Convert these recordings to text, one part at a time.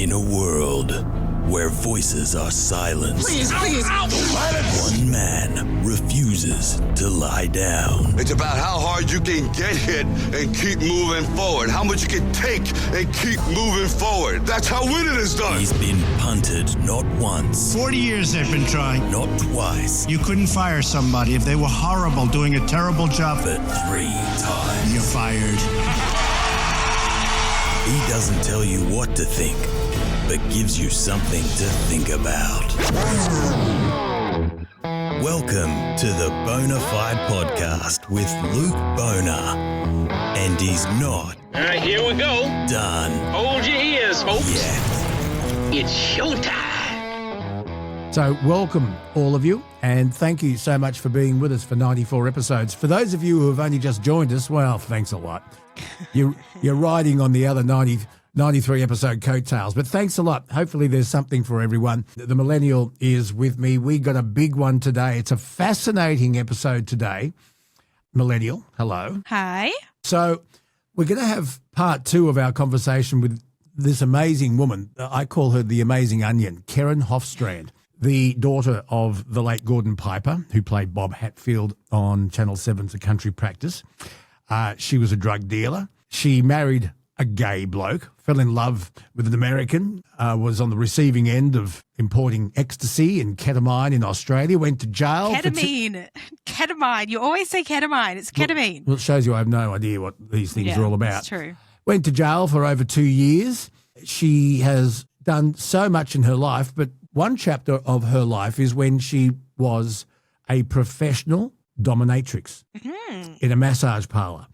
In a world where voices are silenced, one man refuses to lie down. It's about how hard you can get hit and keep moving forward. How much you can take and keep moving forward. That's how winning is done. He's been punted not once, 40 years they've been trying. not twice, You couldn't fire somebody if they were horrible, doing a terrible job. but 3 times. You're fired. He doesn't tell you what to think, but gives you something to think about. Welcome to the Bonafide Podcast with Luke Boner. And he's not All right, here we go. done Hold your ears, folks. yet. It's showtime. So welcome, all of you, and thank you so much for being with us for 94 episodes. For those of you who have only just joined us, well, thanks a lot. You're riding on the other 93 episode coattails, but thanks a lot. Hopefully there's something for everyone. The millennial is with me. We got a big one today. It's a fascinating episode today. Millennial, hello. Hi. So we're going to have part 2 of our conversation with this amazing woman. I call her the amazing onion, Kerrin Hofstrand, the daughter of the late Gordon Piper, who played Bob Hatfield on Channel 7's A Country Practice. She was a drug dealer. She married a gay bloke, fell in love with an American, was on the receiving end of importing ecstasy and ketamine in Australia, went to jail. Ketamine. Ketamine. You always say ketamine. It's ketamine. Well, it shows you I have no idea what these things are all about. That's true. Went to jail for over 2 years. She has done so much in her life, but one chapter of her life is when she was a professional dominatrix in a massage parlour.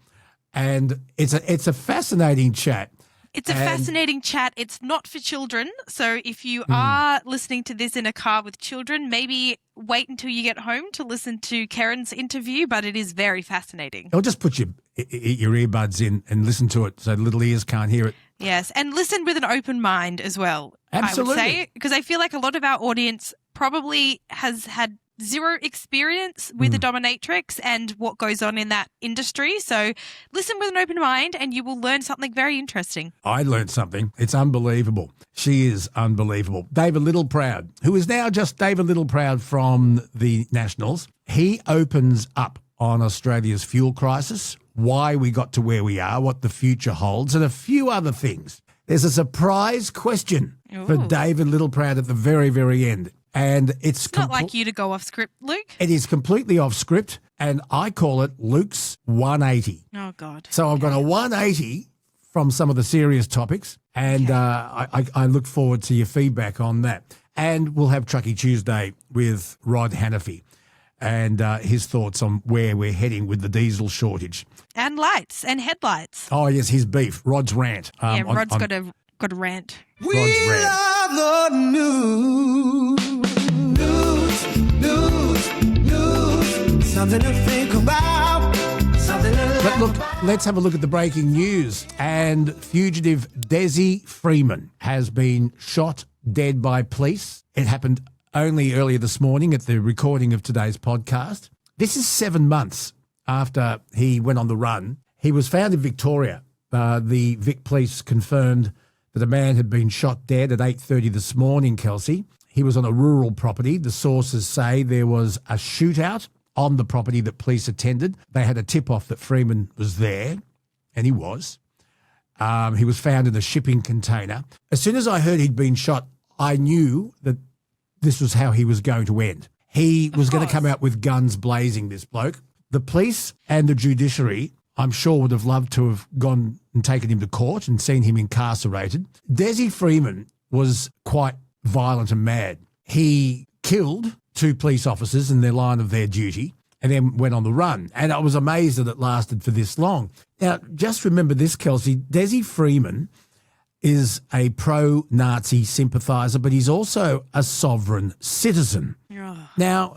And it's a fascinating chat. It's a fascinating chat. It's not for children. So if you are listening to this in a car with children, maybe wait until you get home to listen to Kerrin's interview, but it is very fascinating. Or just put your earbuds in and listen to it so the little ears can't hear it. Yes, and listen with an open mind as well, Absolutely. I would say, because I feel like a lot of our audience probably has had zero experience with the dominatrix and what goes on in that industry. So listen with an open mind and you will learn something very interesting. I learned something. It's unbelievable. She is unbelievable. David Littleproud, who is now just David Littleproud from the Nationals, he opens up on Australia's fuel crisis, why we got to where we are, what the future holds, and a few other things. There's a surprise question for David Littleproud at the very, very end. And it's Not like you to go off script, Luke. It is completely off script, and I call it Luke's 180. Oh, God. So I've got a 180 from some of the serious topics, and I look forward to your feedback on that. And we'll have Truckee Tuesday with Rod Hannafy and his thoughts on where we're heading with the diesel shortage. And lights and headlights. Oh, yes, his beef, Rod's rant. Rod's got a rant. Rod's rant. Something to think about. But look, let's have a look at the breaking news. And fugitive Desi Freeman has been shot dead by police. It happened only earlier this morning at the recording of today's podcast. This is 7 months after he went on the run. He was found in Victoria. The Vic police confirmed that a man had been shot dead at 8:30 this morning, Kelsey. He was on a rural property. The sources say there was a shootout on the property that police attended. They had a tip-off that Freeman was there, and he was. He was found in a shipping container. As soon as I heard he'd been shot, I knew that this was how he was going to end. He was going to come out with guns blazing, this bloke. The police and the judiciary, I'm sure, would have loved to have gone and taken him to court and seen him incarcerated. Desi Freeman was quite violent and mad. He killed 2 police officers in their line of their duty and then went on the run. And I was amazed that it lasted for this long. Now, just remember this, Kelsey. Desi Freeman is a pro-Nazi sympathiser, but he's also a sovereign citizen. Now,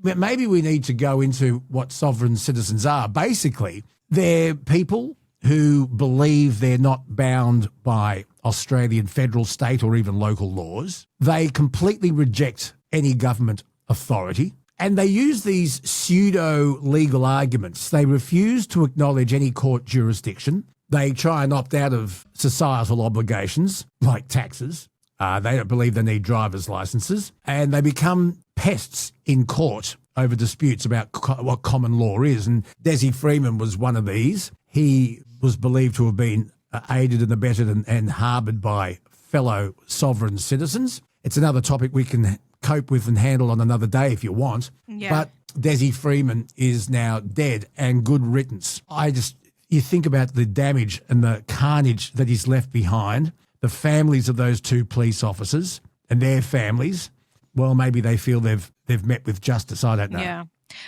maybe we need to go into what sovereign citizens are. Basically, they're people who believe they're not bound by Australian federal, state or even local laws. They completely reject any government authority and they use these pseudo-legal arguments. They refuse to acknowledge any court jurisdiction. They try and opt out of societal obligations like taxes. They don't believe they need driver's licenses, and they become pests in court over disputes about what common law is. And Desi Freeman was one of these. He was believed to have been aided and abetted and harboured by fellow sovereign citizens. It's another topic we can cope with and handle on another day if you want. Yeah. But Desi Freeman is now dead, and good riddance. You think about the damage and the carnage that he's left behind, the families of those two police officers and their families. Well, maybe they feel they've met with justice. I don't know. Yeah.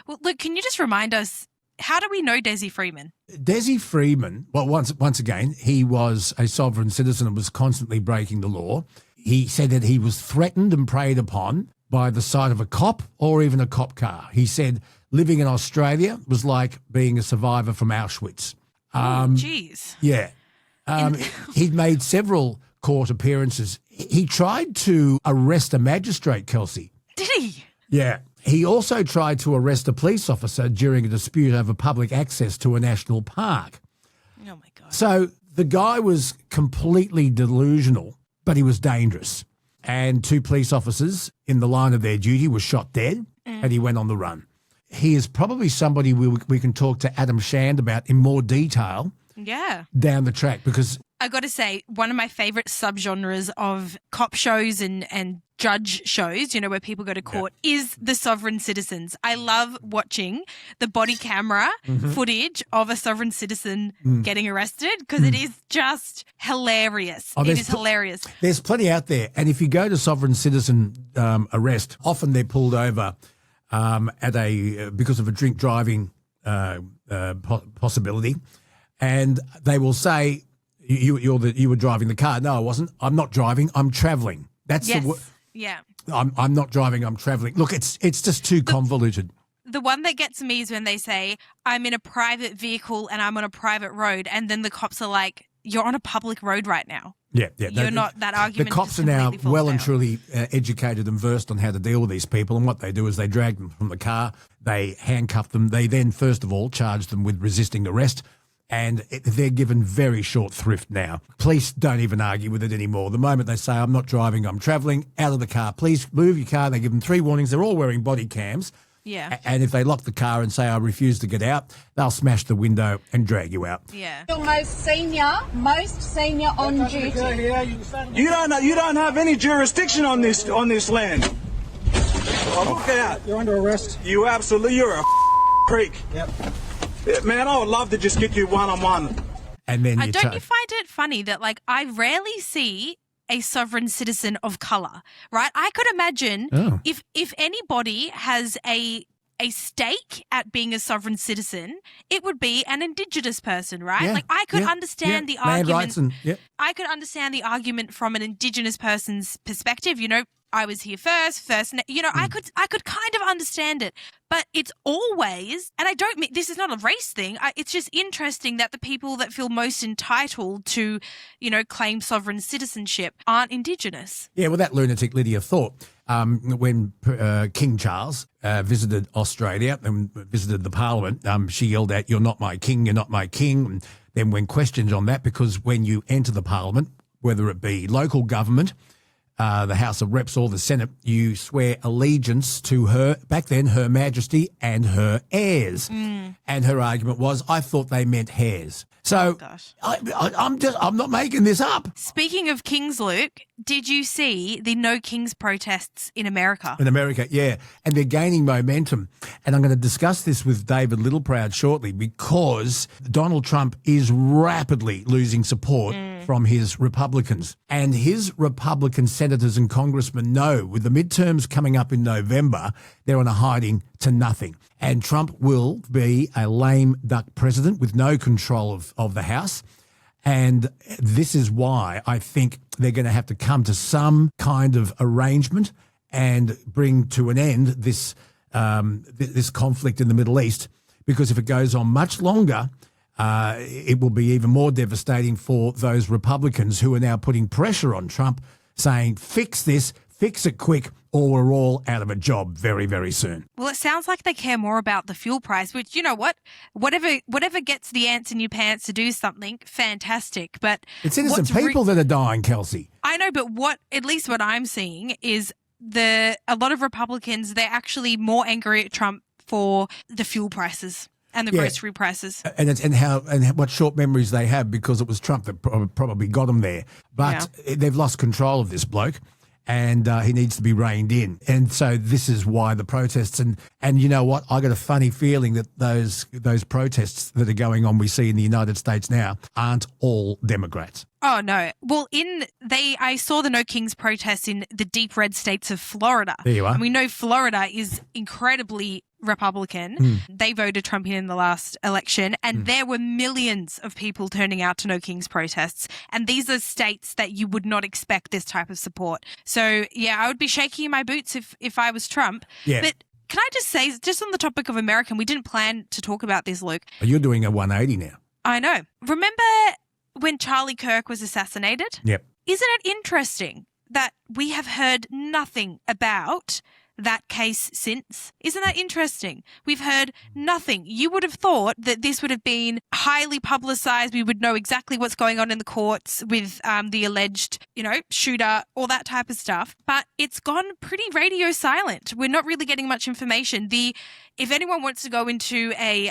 Well, look, can you just remind us, how do we know Desi Freeman? Desi Freeman, well, once again, he was a sovereign citizen and was constantly breaking the law. He said that he was threatened and preyed upon by the sight of a cop or even a cop car. He said living in Australia was like being a survivor from Auschwitz. Jeez. Yeah. He'd made several court appearances. He tried to arrest a magistrate, Kelsey. Did he? Yeah. He also tried to arrest a police officer during a dispute over public access to a national park. Oh, my God. So the guy was completely delusional, but he was dangerous. And two police officers in the line of their duty were shot dead, and he went on the run. He is probably somebody we can talk to Adam Shand about in more detail down the track, because I got to say, one of my favourite subgenres of cop shows and judge shows, you know, where people go to court, is the sovereign citizens. I love watching the body camera footage of a sovereign citizen getting arrested, because it is just hilarious. It is hilarious. There's plenty out there. And if you go to sovereign citizen arrest, often they're pulled over because of a drink driving possibility, and they will say, you were driving the car. No, I wasn't. I'm not driving. I'm travelling. That's I'm not driving. I'm travelling. Look, it's just too convoluted. The one that gets me is when they say, I'm in a private vehicle and I'm on a private road, and then the cops are like, you're on a public road right now. Yeah. You're not, that argument. The cops are now well and truly educated and versed on how to deal with these people, and what they do is they drag them from the car, they handcuff them, they then first of all charge them with resisting arrest, and they're given very short thrift now. Police don't even argue with it anymore. The moment they say, I'm not driving, I'm travelling, out of the car, please move your car. They give them 3 warnings. They're all wearing body cams. Yeah. And if they lock the car and say, I refuse to get out, they'll smash the window and drag you out. Yeah. Your most senior on duty. You don't have any jurisdiction on this land. Look out. You're under arrest. You're a freak. Yep. Yeah, man, I would love to just get you one-on-one. And then you find it funny that, like, I rarely see a sovereign citizen of colour, right? I could imagine if anybody has a stake at being a sovereign citizen, it would be an Indigenous person, right? Yeah, like, I could understand the Land argument. rights I could understand the argument from an Indigenous person's perspective. You know, I was here first. You know, I could kind of understand it, but it's always, and I don't mean, this is not a race thing. It's just interesting that the people that feel most entitled to, you know, claim sovereign citizenship aren't Indigenous. Yeah, well, that lunatic Lydia thought when King Charles visited Australia and visited the Parliament, she yelled out, "You're not my king, you're not my king." And then when questioned on that, because when you enter the Parliament, whether it be local government, the House of Reps or the Senate, you swear allegiance to her, back then, Her Majesty and her heirs. And her argument was, I thought they meant hairs. So I'm not making this up. Speaking of kings, Luke, did you see the No Kings protests in America? In America, yeah. And they're gaining momentum. And I'm going to discuss this with David Littleproud shortly, because Donald Trump is rapidly losing support from his Republicans. And his Republican senators and congressmen know, with the midterms coming up in November, they're on a hiding to nothing. And Trump will be a lame duck president with no control of the House. And this is why I think they're going to have to come to some kind of arrangement and bring to an end this conflict in the Middle East, because if it goes on much longer, it will be even more devastating for those Republicans who are now putting pressure on Trump, saying, fix this, Fix it quick or we're all out of a job very, very soon. Well, it sounds like they care more about the fuel price, which, you know what? Whatever gets the ants in your pants to do something, fantastic. But it's innocent people that are dying, Kelsey. I know, but at least what I'm seeing is a lot of Republicans, they're actually more angry at Trump for the fuel prices and the grocery prices. And what short memories they have, because it was Trump that probably got them there. But they've lost control of this bloke. And he needs to be reined in. And so this is why the protests. And you know what? I got a funny feeling that those protests that are going on we see in the United States now aren't all Democrats. Oh, no. Well, I saw the No Kings protests in the deep red states of Florida. There you are. And we know Florida is incredibly Republican. They voted Trump in the last election, and there were millions of people turning out to No Kings protests. And these are states that you would not expect this type of support. So, yeah, I would be shaking in my boots if I was Trump. Yeah. But can I just say, just on the topic of America, we didn't plan to talk about this, Luke. You're doing a 180 now. I know. Remember when Charlie Kirk was assassinated? Yep. Isn't it interesting that we have heard nothing about that case since? Isn't that interesting? We've heard nothing. You would have thought that this would have been highly publicized. We would know exactly what's going on in the courts with the alleged, shooter, all that type of stuff. But it's gone pretty radio silent. We're not really getting much information. If anyone wants to go into a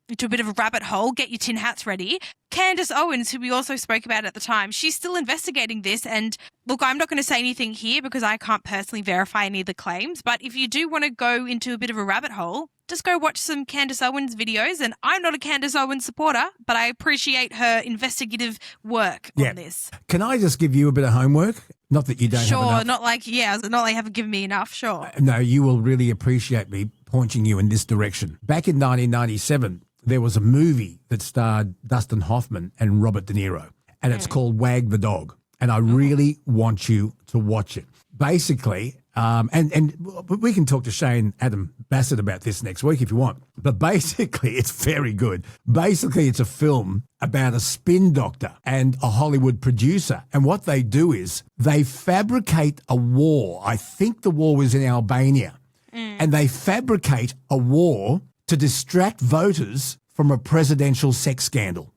bit of a rabbit hole, get your tin hats ready. Candace Owens, who we also spoke about at the time, she's still investigating this. And look, I'm not going to say anything here because I can't personally verify any of the claims. But if you do want to go into a bit of a rabbit hole, just go watch some Candace Owens videos. And I'm not a Candace Owens supporter, but I appreciate her investigative work on this. Can I just give you a bit of homework? Not that you don't have enough. Sure, not like you haven't given me enough, sure. No, you will really appreciate me pointing you in this direction. Back in 1997, there was a movie that starred Dustin Hoffman and Robert De Niro, and it's called Wag the Dog. And I really want you to watch it. Basically, and we can talk to Shane Adam Bassett about this next week if you want. But basically, it's very good. Basically, it's a film about a spin doctor and a Hollywood producer. And what they do is they fabricate a war. I think the war was in Albania. And they fabricate a war to distract voters from a presidential sex scandal.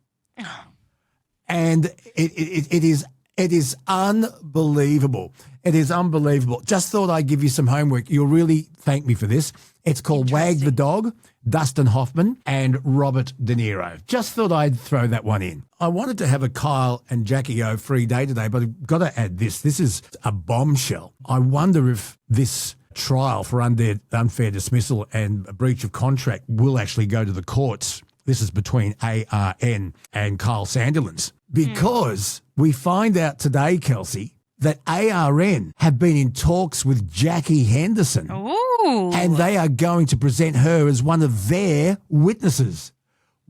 And it is unbelievable. It is unbelievable. Just thought I'd give you some homework. You'll really thank me for this. It's called Wag the Dog, Dustin Hoffman and Robert De Niro. Just thought I'd throw that one in. I wanted to have a Kyle and Jackie O free day today, but I've got to add this. This is a bombshell. I wonder if this trial for unfair dismissal and a breach of contract will actually go to the courts. This is between ARN and Kyle Sandilands. Because we find out today, Kelsey, that ARN have been in talks with Jackie Henderson. Ooh. And they are going to present her as one of their witnesses.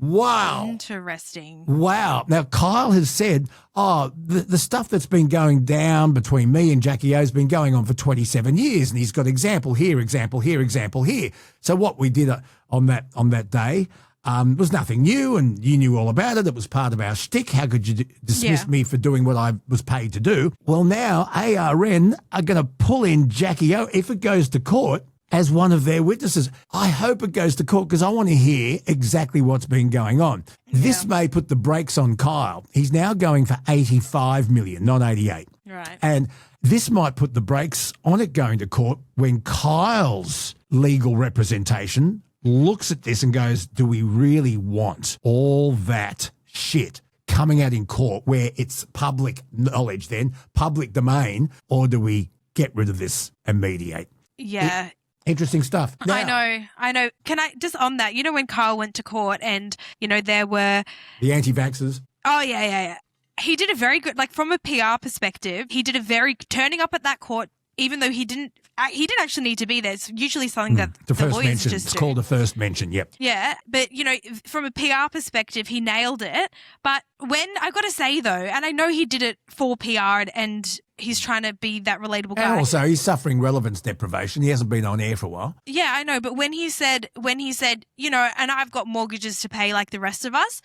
Wow. Interesting. Wow. Now, Kyle has said, the stuff that's been going down between me and Jackie O has been going on for 27 years, and he's got example here, example here, example here. So what we did on that day was nothing new, and you knew all about it. It was part of our shtick. How could you dismiss me for doing what I was paid to do? Well, now ARN are going to pull in Jackie O if it goes to court as one of their witnesses. I hope it goes to court because I want to hear exactly what's been going on. Yeah. This may put the brakes on Kyle. He's now going for 85 million, not 88. Right. And this might put the brakes on it going to court when Kyle's legal representation looks at this and goes, do we really want all that shit coming out in court where it's public knowledge then, public domain, or do we get rid of this and mediate? Yeah. Interesting stuff. Now, I know. Can I just on that? When Kyle went to court and there were the anti-vaxxers. Oh yeah. He did a very good, from a PR perspective. He did a very turning up at that court, even though he didn't actually need to be there. It's usually something that the first lawyers mention. just It's do. called a first mention. Yep. Yeah, but from a PR perspective, he nailed it. But when I got to say though, and I know he did it for PR and he's trying to be that relatable guy. And also, he's suffering relevance deprivation. He hasn't been on air for a while. Yeah, I know. But when he said, and I've got mortgages to pay like the rest of us,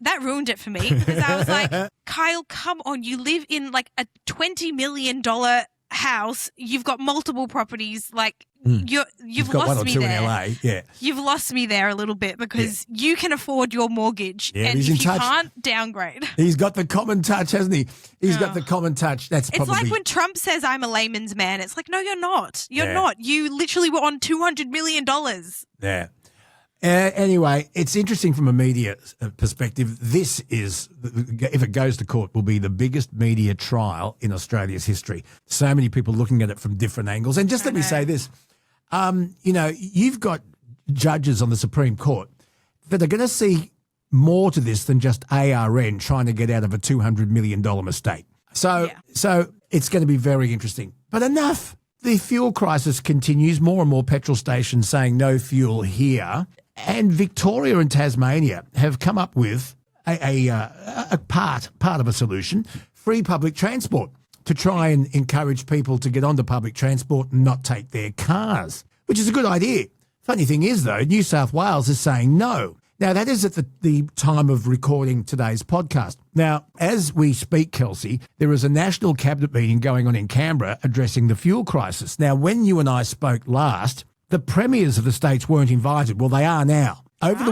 that ruined it for me because I was like, Kyle, come on, you live in a $20 million house, you've got multiple properties. Like you've got lost one or me two there. in LA. Yeah. You've lost me there a little bit because you can afford your mortgage, Yeah, and he's if in you touch. can't, downgrade. He's got the common touch, hasn't he? He's got the common touch. That's It's probably... like when Trump says, "I'm a layman's man." It's like, no, you're not. You're Yeah. not. You literally were on $200 million. Yeah. Anyway, it's interesting from a media perspective. This is, if it goes to court, will be the biggest media trial in Australia's history. So many people looking at it from different angles. And just let me say this. You've got judges on the Supreme Court that are going to see more to this than just ARN trying to get out of a $200 million mistake. So it's going to be very interesting. But enough. The fuel crisis continues. More and more petrol stations saying no fuel here. And Victoria and Tasmania have come up with a part of a solution, free public transport, to try and encourage people to get onto public transport and not take their cars, which is a good idea. Funny thing is, though, New South Wales is saying no. Now, that is at the time of recording today's podcast. Now, as we speak, Kelsey, there is a national cabinet meeting going on in Canberra addressing the fuel crisis. Now, when you and I spoke last, the premiers of the states weren't invited. Well, they are now. Over the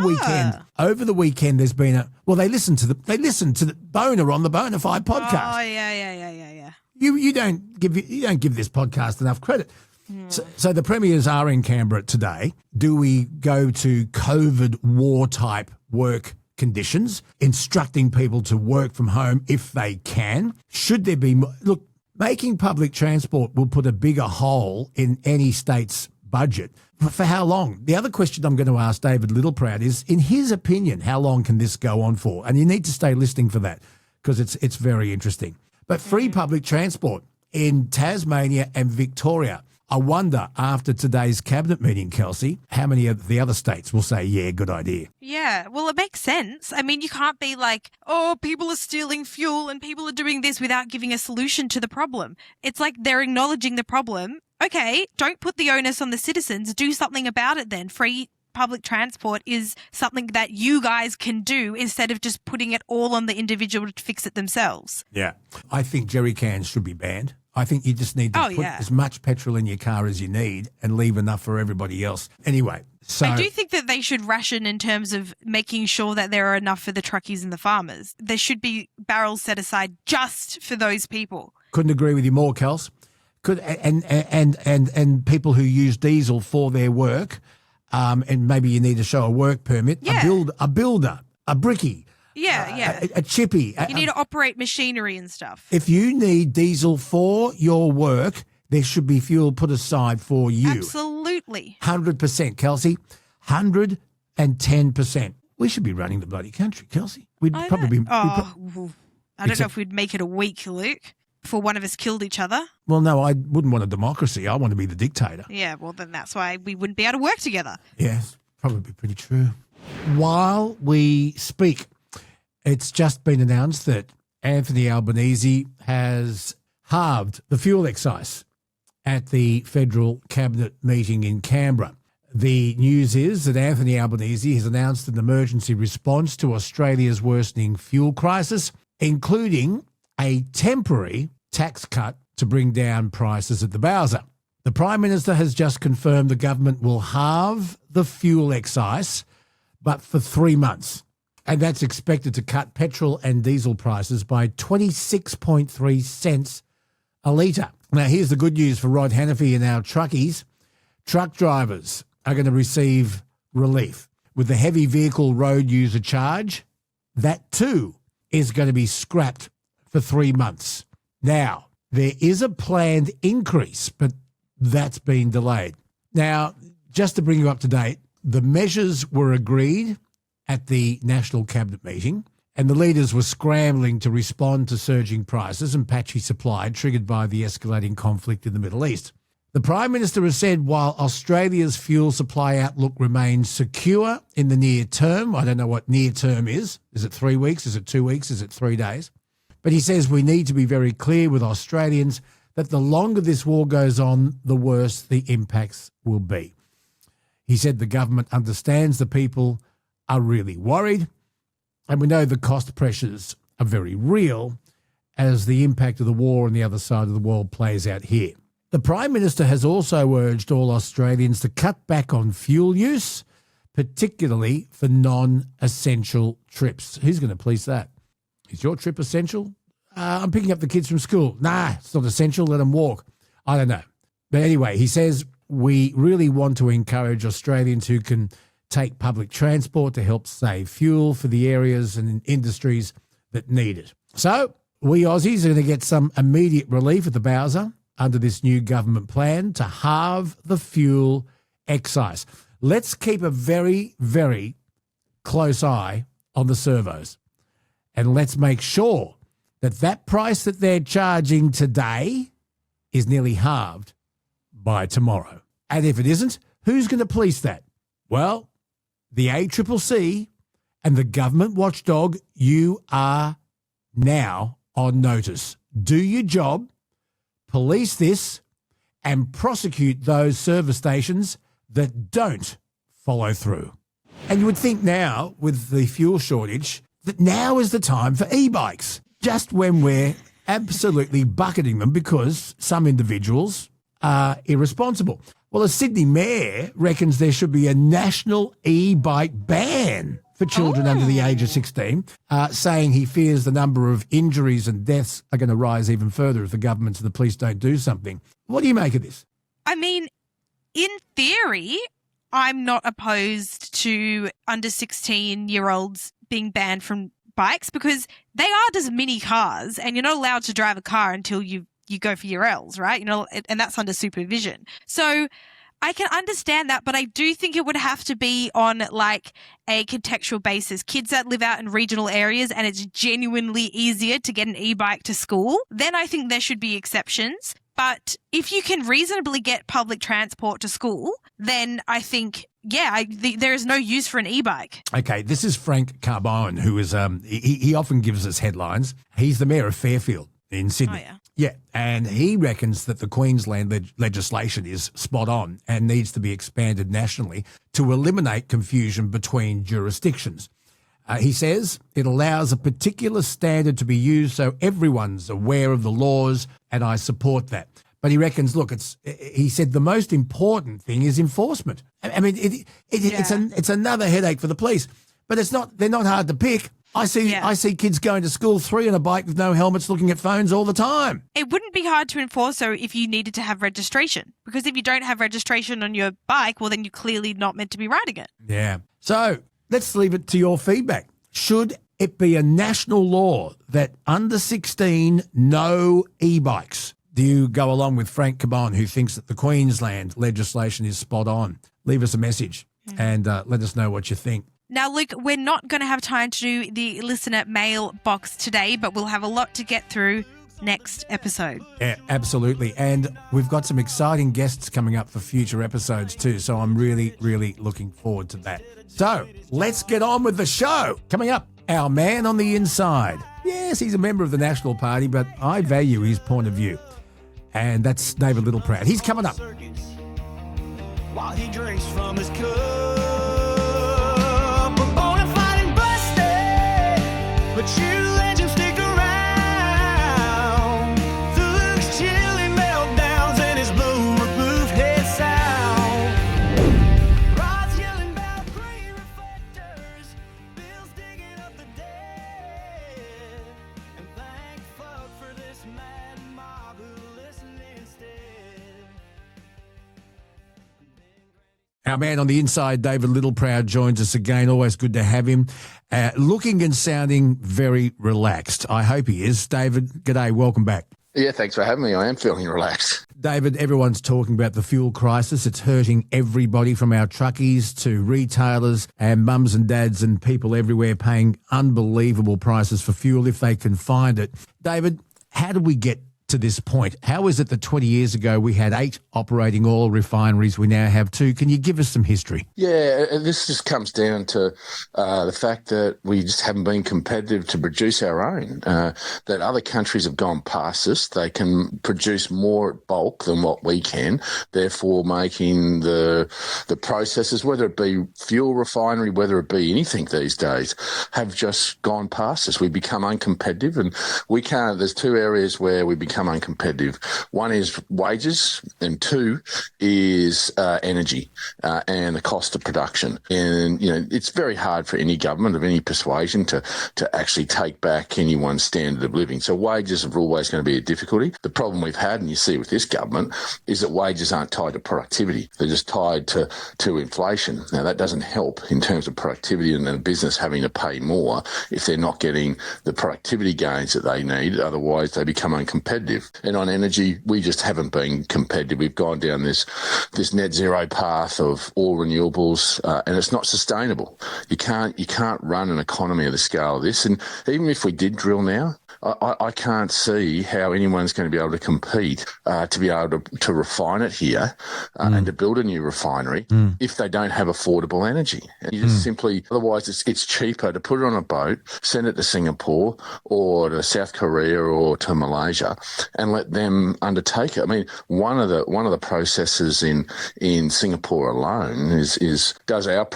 weekend, there's been they listened to the Boner on the Bonafide podcast. Oh yeah. You don't give this podcast enough credit. So the premiers are in Canberra today. Do we go to COVID war type work conditions, instructing people to work from home if they can? Should there be look? Making public transport will put a bigger hole in any state's budget. For how long? The other question I'm going to ask David Littleproud is, in his opinion, how long can this go on for? And you need to stay listening for that because it's very interesting. But free public transport in Tasmania and Victoria. I wonder, after today's cabinet meeting, Kelsey, how many of the other states will say, yeah, good idea? Yeah, well, it makes sense. I mean, you can't be like, oh, people are stealing fuel and people are doing this without giving a solution to the problem. It's like they're acknowledging the problem. Okay, don't put the onus on the citizens. Do something about it then. Free public transport is something that you guys can do instead of just putting it all on the individual to fix it themselves. Yeah. I think jerry cans should be banned. I think you just need to put as much petrol in your car as you need and leave enough for everybody else. Anyway, so... I do think that they should ration in terms of making sure that there are enough for the truckies and the farmers. There should be barrels set aside just for those people. Couldn't agree with you more, Kels. And people who use diesel for their work, and maybe you need to show a work permit, a builder, a brickie. Yeah. A chippy. You need to operate machinery and stuff. If you need diesel for your work, there should be fuel put aside for you. Absolutely. 100%, Kelsey. 110%. We should be running the bloody country, Kelsey. I don't know if we'd make it a week, Luke, before one of us killed each other. Well, no, I wouldn't want a democracy. I want to be the dictator. Yeah, well, then that's why we wouldn't be able to work together. Yes, probably pretty true. While we speak, it's just been announced that Anthony Albanese has halved the fuel excise at the federal cabinet meeting in Canberra. The news is that Anthony Albanese has announced an emergency response to Australia's worsening fuel crisis, including a temporary tax cut to bring down prices at the Bowser. The Prime Minister has just confirmed the government will halve the fuel excise, but for 3 months. And that's expected to cut petrol and diesel prices by 26.3 cents a litre. Now, here's the good news for Rod Hannafy and our truckies. Truck drivers are going to receive relief. With the heavy vehicle road user charge, that too is going to be scrapped for 3 months. Now, there is a planned increase, but that's been delayed. Now, just to bring you up to date, the measures were agreed at the National Cabinet meeting, and the leaders were scrambling to respond to surging prices and patchy supply triggered by the escalating conflict in the Middle East. The Prime Minister has said while Australia's fuel supply outlook remains secure in the near term, I don't know what near term is. Is it 3 weeks? Is it 2 weeks? Is it 3 days? But he says we need to be very clear with Australians that the longer this war goes on, the worse the impacts will be. He said the government understands the people are really worried, and we know the cost pressures are very real, as the impact of the war on the other side of the world plays out here. The Prime Minister has also urged all Australians to cut back on fuel use, particularly for non-essential trips. Who's going to police that? Is your trip essential? I'm picking up the kids from school. Nah, it's not essential. Let them walk. I don't know. But anyway, he says we really want to encourage Australians who can take public transport to help save fuel for the areas and industries that need it. So we Aussies are going to get some immediate relief at the Bowser under this new government plan to halve the fuel excise. Let's keep a very, very close eye on the servos, and let's make sure that price that they're charging today is nearly halved by tomorrow. And if it isn't, who's going to police that? Well, the ACCC and the government watchdog, you are now on notice. Do your job, police this, and prosecute those service stations that don't follow through. And you would think now, with the fuel shortage, that now is the time for e-bikes, just when we're absolutely bucketing them because some individuals are irresponsible. Well, a Sydney mayor reckons there should be a national e-bike ban for children under the age of 16, saying he fears the number of injuries and deaths are going to rise even further if the government and the police don't do something. What do you make of this? I mean, in theory, I'm not opposed to under 16-year-olds being banned from bikes because they are just mini cars and you're not allowed to drive a car until you go for your L's, right? You know, and that's under supervision. So I can understand that, but I do think it would have to be on like a contextual basis. Kids that live out in regional areas and it's genuinely easier to get an e-bike to school, then I think there should be exceptions. But if you can reasonably get public transport to school, then I think, there is no use for an e-bike. Okay, this is Frank Carbone, who is, he often gives us headlines. He's the mayor of Fairfield in Sydney. Oh, yeah. Yeah, and he reckons that the Queensland legislation is spot on and needs to be expanded nationally to eliminate confusion between jurisdictions. He says it allows a particular standard to be used so everyone's aware of the laws, and I support that. But he reckons, look, he said the most important thing is enforcement. I mean, it's another headache for the police, but they're not hard to pick. I see kids going to school 3 on a bike with no helmets looking at phones all the time. It wouldn't be hard to enforce though if you needed to have registration, because if you don't have registration on your bike, well, then you're clearly not meant to be riding it. Yeah. So let's leave it to your feedback. Should it be a national law that under 16, no e-bikes? Do you go along with Frank Carbone, who thinks that the Queensland legislation is spot on? Leave us a message and let us know what you think. Now, Luke, we're not going to have time to do the listener mail box today, but we'll have a lot to get through next episode. Yeah, absolutely. And we've got some exciting guests coming up for future episodes too, so I'm really, really looking forward to that. So let's get on with the show. Coming up, our man on the inside. Yes, he's a member of the National Party, but I value his point of view. And that's David Littleproud. He's coming up. While he drinks from his cup. Bonafide and busted, but you let him stick around. Through Luke's chilly meltdowns and his bulletproof head sound. Rod's yelling about green reflectors, Bill's digging up the dead. And thank fuck for this mad mob who listen instead. Our man on the inside, David Littleproud, joins us again. Always good to have him. Looking and sounding very relaxed. I hope he is. David, g'day. Welcome back. Yeah, thanks for having me. I am feeling relaxed. David, everyone's talking about the fuel crisis. It's hurting everybody from our truckies to retailers and mums and dads and people everywhere paying unbelievable prices for fuel if they can find it. David, how do we get to this point? How is it that 20 years ago we had 8 operating oil refineries, we now have 2? Can you give us some history? Yeah, this just comes down to the fact that we just haven't been competitive to produce our own, that other countries have gone past us. They can produce more bulk than what we can, therefore making the processes, whether it be fuel refinery, whether it be anything these days, have just gone past us. We become uncompetitive, and we can't. There's 2 areas where we become uncompetitive. One is wages, and 2 is energy and the cost of production. And it's very hard for any government of any persuasion to actually take back anyone's standard of living. So wages are always going to be a difficulty. The problem we've had, and you see with this government, is that wages aren't tied to productivity. They're just tied to inflation. Now, that doesn't help in terms of productivity and a business having to pay more if they're not getting the productivity gains that they need. Otherwise, they become uncompetitive. And on energy, we just haven't been competitive. We've gone down this net zero path of all renewables, and it's not sustainable. You can't run an economy of the scale of this. And even if we did drill now, I can't see how anyone's going to be able to compete to be able to refine it here and to build a new refinery if they don't have affordable energy. And you just simply, otherwise it's cheaper to put it on a boat, send it to Singapore or to South Korea or to Malaysia and let them undertake it. I mean, one of the processes in Singapore alone is does our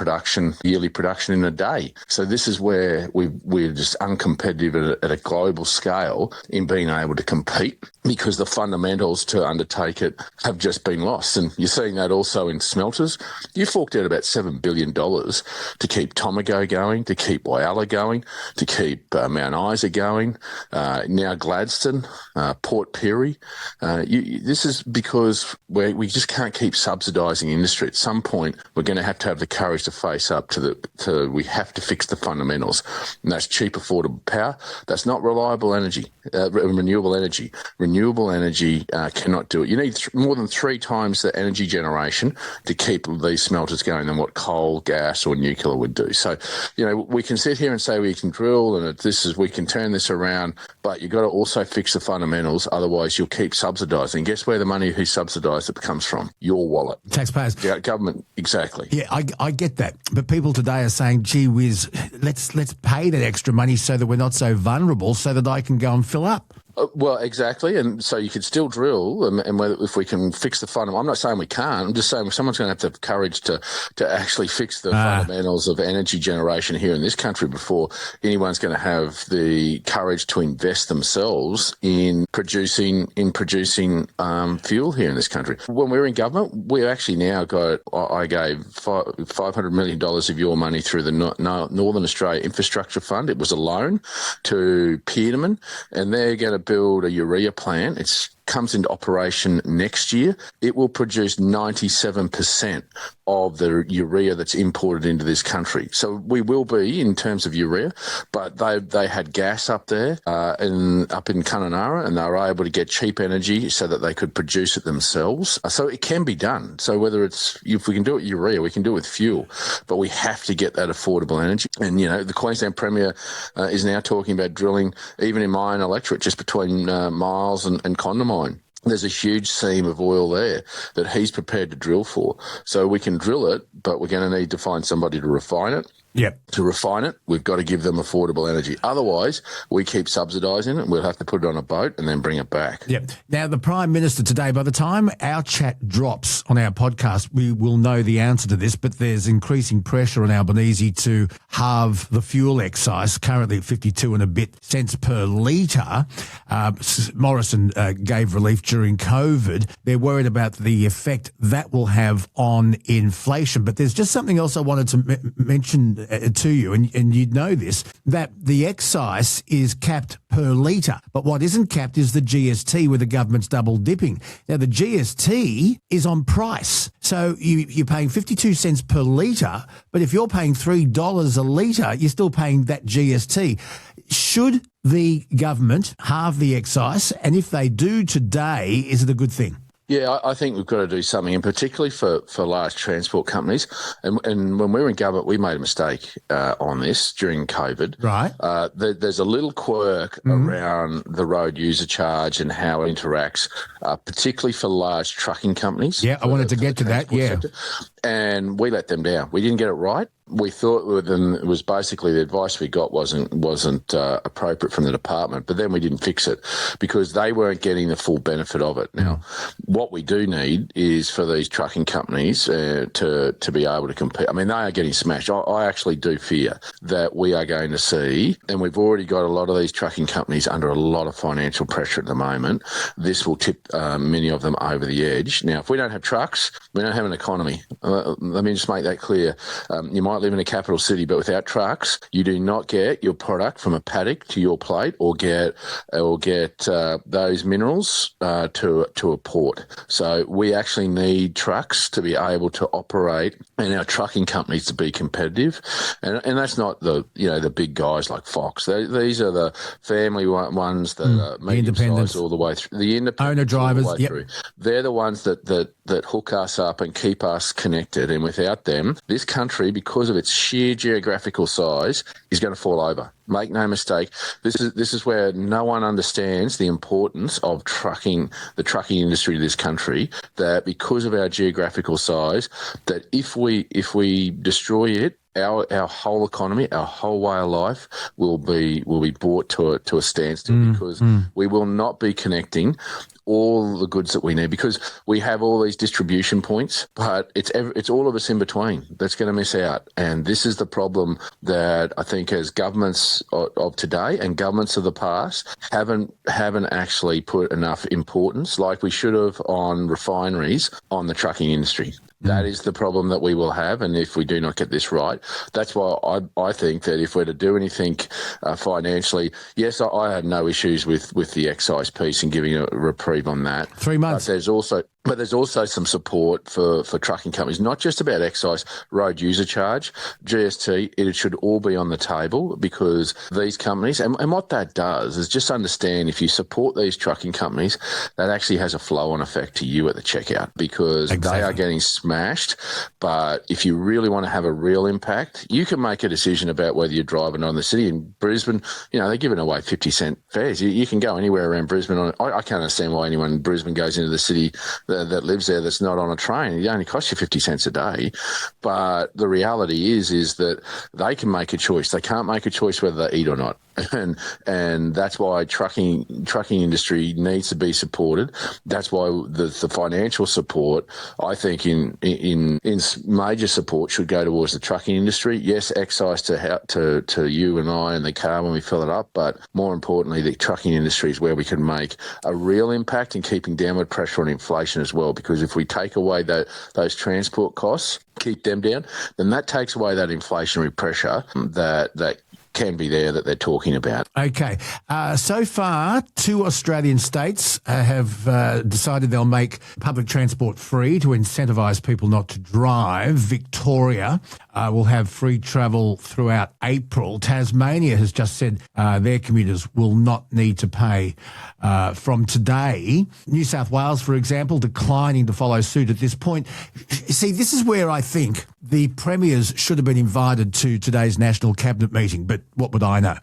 yearly production in a day. So this is where we're just uncompetitive at a global scale in being able to compete because the fundamentals to undertake it have just been lost. And you're seeing that also in smelters. You forked out about $7 billion to keep Tomago going, to keep Whyalla going, to keep Mount Isa going, now Gladstone, Port Pirie. This is because we just can't keep subsidising industry. At some point, we're going to have the courage to face up to we have to fix the fundamentals. And that's cheap, affordable power. That's not reliable energy, renewable energy. Renewable energy cannot do it. You need more than 3 times the energy generation to keep these smelters going than what coal, gas or nuclear would do. So, we can sit here and say we can drill and we can turn this around, but you've got to also fix the fundamentals. Otherwise, you'll keep subsidising. Guess where the money who subsidised it comes from? Your wallet. Taxpayers. Yeah, government, exactly. Yeah, I get that. But people today are saying, gee whiz, let's pay that extra money so that we're not so vulnerable so that I can go and fill up. Well, exactly, and so you could still drill, and if we can fix the fundamentals. I'm not saying we can't. I'm just saying someone's going to have courage to actually fix the fundamentals of energy generation here in this country before anyone's going to have the courage to invest themselves in producing fuel here in this country. When we were in government, we actually now I gave $500 million of your money through the Northern Australia Infrastructure Fund. It was a loan to Peterman, and they're going to build a urea plant. It comes into operation next year. It will produce 97% of the urea that's imported into this country. So we will be in terms of urea, but they had gas up there up in Kununurra, and they were able to get cheap energy so that they could produce it themselves. So it can be done. So if we can do it urea, we can do it with fuel, but we have to get that affordable energy. And, the Queensland Premier is now talking about drilling, even in my own electorate, just between Miles and Condamine. There's a huge seam of oil there that he's prepared to drill for. So we can drill it, but we're going to need to find somebody to refine it. Yep. To refine it, we've got to give them affordable energy. Otherwise, we keep subsidising it. We'll have to put it on a boat and then bring it back. Yep. Now, the Prime Minister today, by the time our chat drops on our podcast, we will know the answer to this, but there's increasing pressure on Albanese to halve the fuel excise, currently at 52 and a bit cents per litre. Morrison gave relief during COVID. They're worried about the effect that will have on inflation. But there's just something else I wanted to mention to you, and you'd know this, that the excise is capped per litre. But what isn't capped is the GST, where the government's double dipping. Now, the GST is on price. So you're paying 52 cents per litre, but if you're paying $3 a litre, you're still paying that GST. Should the government halve the excise? And if they do today, is it a good thing? Yeah, I think we've got to do something, and particularly for large transport companies. And when we were in government, we made a mistake on this during COVID. Right. There's a little quirk around the road user charge and how it interacts, particularly for large trucking companies. Yeah, I wanted to get to that, yeah. Sector. And we let them down. We didn't get it right. We thought it was basically the advice we got wasn't appropriate from the department, but then we didn't fix it because they weren't getting the full benefit of it. Now, what we do need is for these trucking companies to be able to compete. I mean, they are getting smashed. I actually do fear that we are going to see, and we've already got a lot of these trucking companies under a lot of financial pressure at the moment. This will tip many of them over the edge. Now, if we don't have trucks, we don't have an economy. Let me just make that clear. You might live in a capital city, but without trucks, you do not get your product from a paddock to your plate, or get those minerals to a port. So we actually need trucks to be able to operate, and our trucking companies to be competitive. And that's not the big guys like Fox. These are the family ones that are medium-sized all the way through. The independent owner drivers. Yep. They're the ones that hook us up and keep us connected. And without them, this country, because of its sheer geographical size, is going to fall over. Make no mistake. This is where no one understands the importance of the trucking industry to this country. That because of our geographical size, that if we destroy it, our whole economy, our whole way of life will be brought to a standstill because we will not be connecting all the goods that we need, because we have all these distribution points, but it's all of us in between that's going to miss out. And this is the problem that I think as governments of today and governments of the past haven't actually put enough importance, like we should have, on refineries, on the trucking industry. That is the problem that we will have, and if we do not get this right, that's why I think that if we're to do anything financially, yes, I have no issues with the excise piece and giving a reprieve on that. 3 months. But there's also some support for trucking companies, not just about excise, road user charge, GST. It should all be on the table, because these companies, and what that does is just understand, if you support these trucking companies, that actually has a flow-on effect to you at the checkout, because they are getting smashed. But if you really want to have a real impact, you can make a decision about whether you're driving on the city. In Brisbane, they're giving away 50-cent fares. You can go anywhere around Brisbane. I can't understand why anyone in Brisbane goes into the city that lives there that's not on a train. It only costs you 50 cents a day. But the reality is that they can make a choice. They can't make a choice whether they eat or not. And that's why trucking industry needs to be supported. That's why the financial support, I think, in major support, should go towards the trucking industry. Yes, excise to you and I and the car when we fill it up, but more importantly, the trucking industry is where we can make a real impact in keeping downward pressure on inflation as well. Because if we take away those transport costs, keep them down, then that takes away that inflationary pressure that can be there that they're talking about. Okay. So far, 2 Australian states have decided they'll make public transport free to incentivise people not to drive. Victoria will have free travel throughout April. Tasmania has just said their commuters will not need to pay from today. New South Wales, for example, declining to follow suit at this point. See, this is where I think the premiers should have been invited to today's National Cabinet meeting, but what would I know?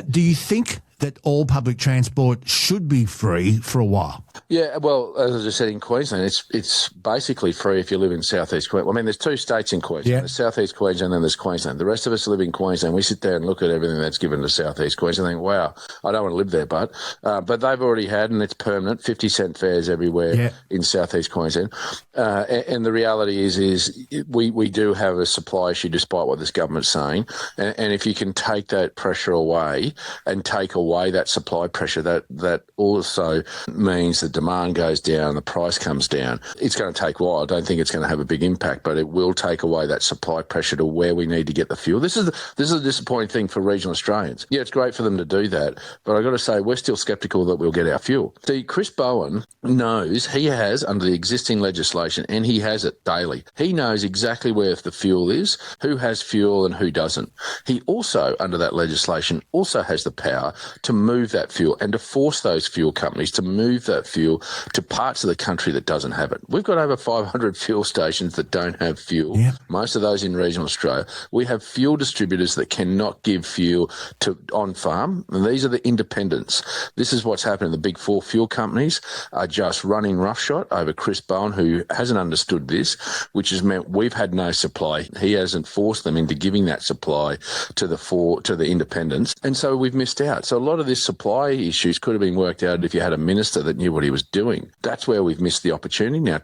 Do you think that all public transport should be free for a while? Yeah, well, as I just said, in Queensland, it's basically free if you live in southeast Queensland. I mean, there's 2 states in Queensland. Yeah. There's southeast Queensland and there's Queensland. The rest of us live in Queensland. We sit there and look at everything that's given to southeast Queensland and think, wow, I don't want to live there, but they've already had, and it's permanent, 50-cent fares everywhere in southeast Queensland. And the reality is we do have a supply issue, despite what this government's saying. And if you can take that pressure away and take away that supply pressure, that also means the demand goes down, the price comes down. It's going to take a while. I don't think it's going to have a big impact, but it will take away that supply pressure to where we need to get the fuel. This is a disappointing thing for regional Australians. Yeah, it's great for them to do that, but I've got to say, we're still sceptical that we'll get our fuel. See, Chris Bowen knows, he has, under the existing legislation, and he has it daily, he knows exactly where the fuel is, who has fuel and who doesn't. He also, under that legislation, also has the power to move that fuel and to force those fuel companies to move that fuel fuel to parts of the country that doesn't have it. We've got over 500 fuel stations that don't have fuel, most of those in regional Australia. We have fuel distributors that cannot give fuel to on-farm, and these are the independents. This is what's happening. The big four fuel companies are just running roughshod over Chris Bowen, who hasn't understood this, which has meant we've had no supply. He hasn't forced them into giving that supply to the independents, and so we've missed out. So a lot of this supply issues could have been worked out if you had a minister that knew what he was doing. That's where we've missed the opportunity. Now,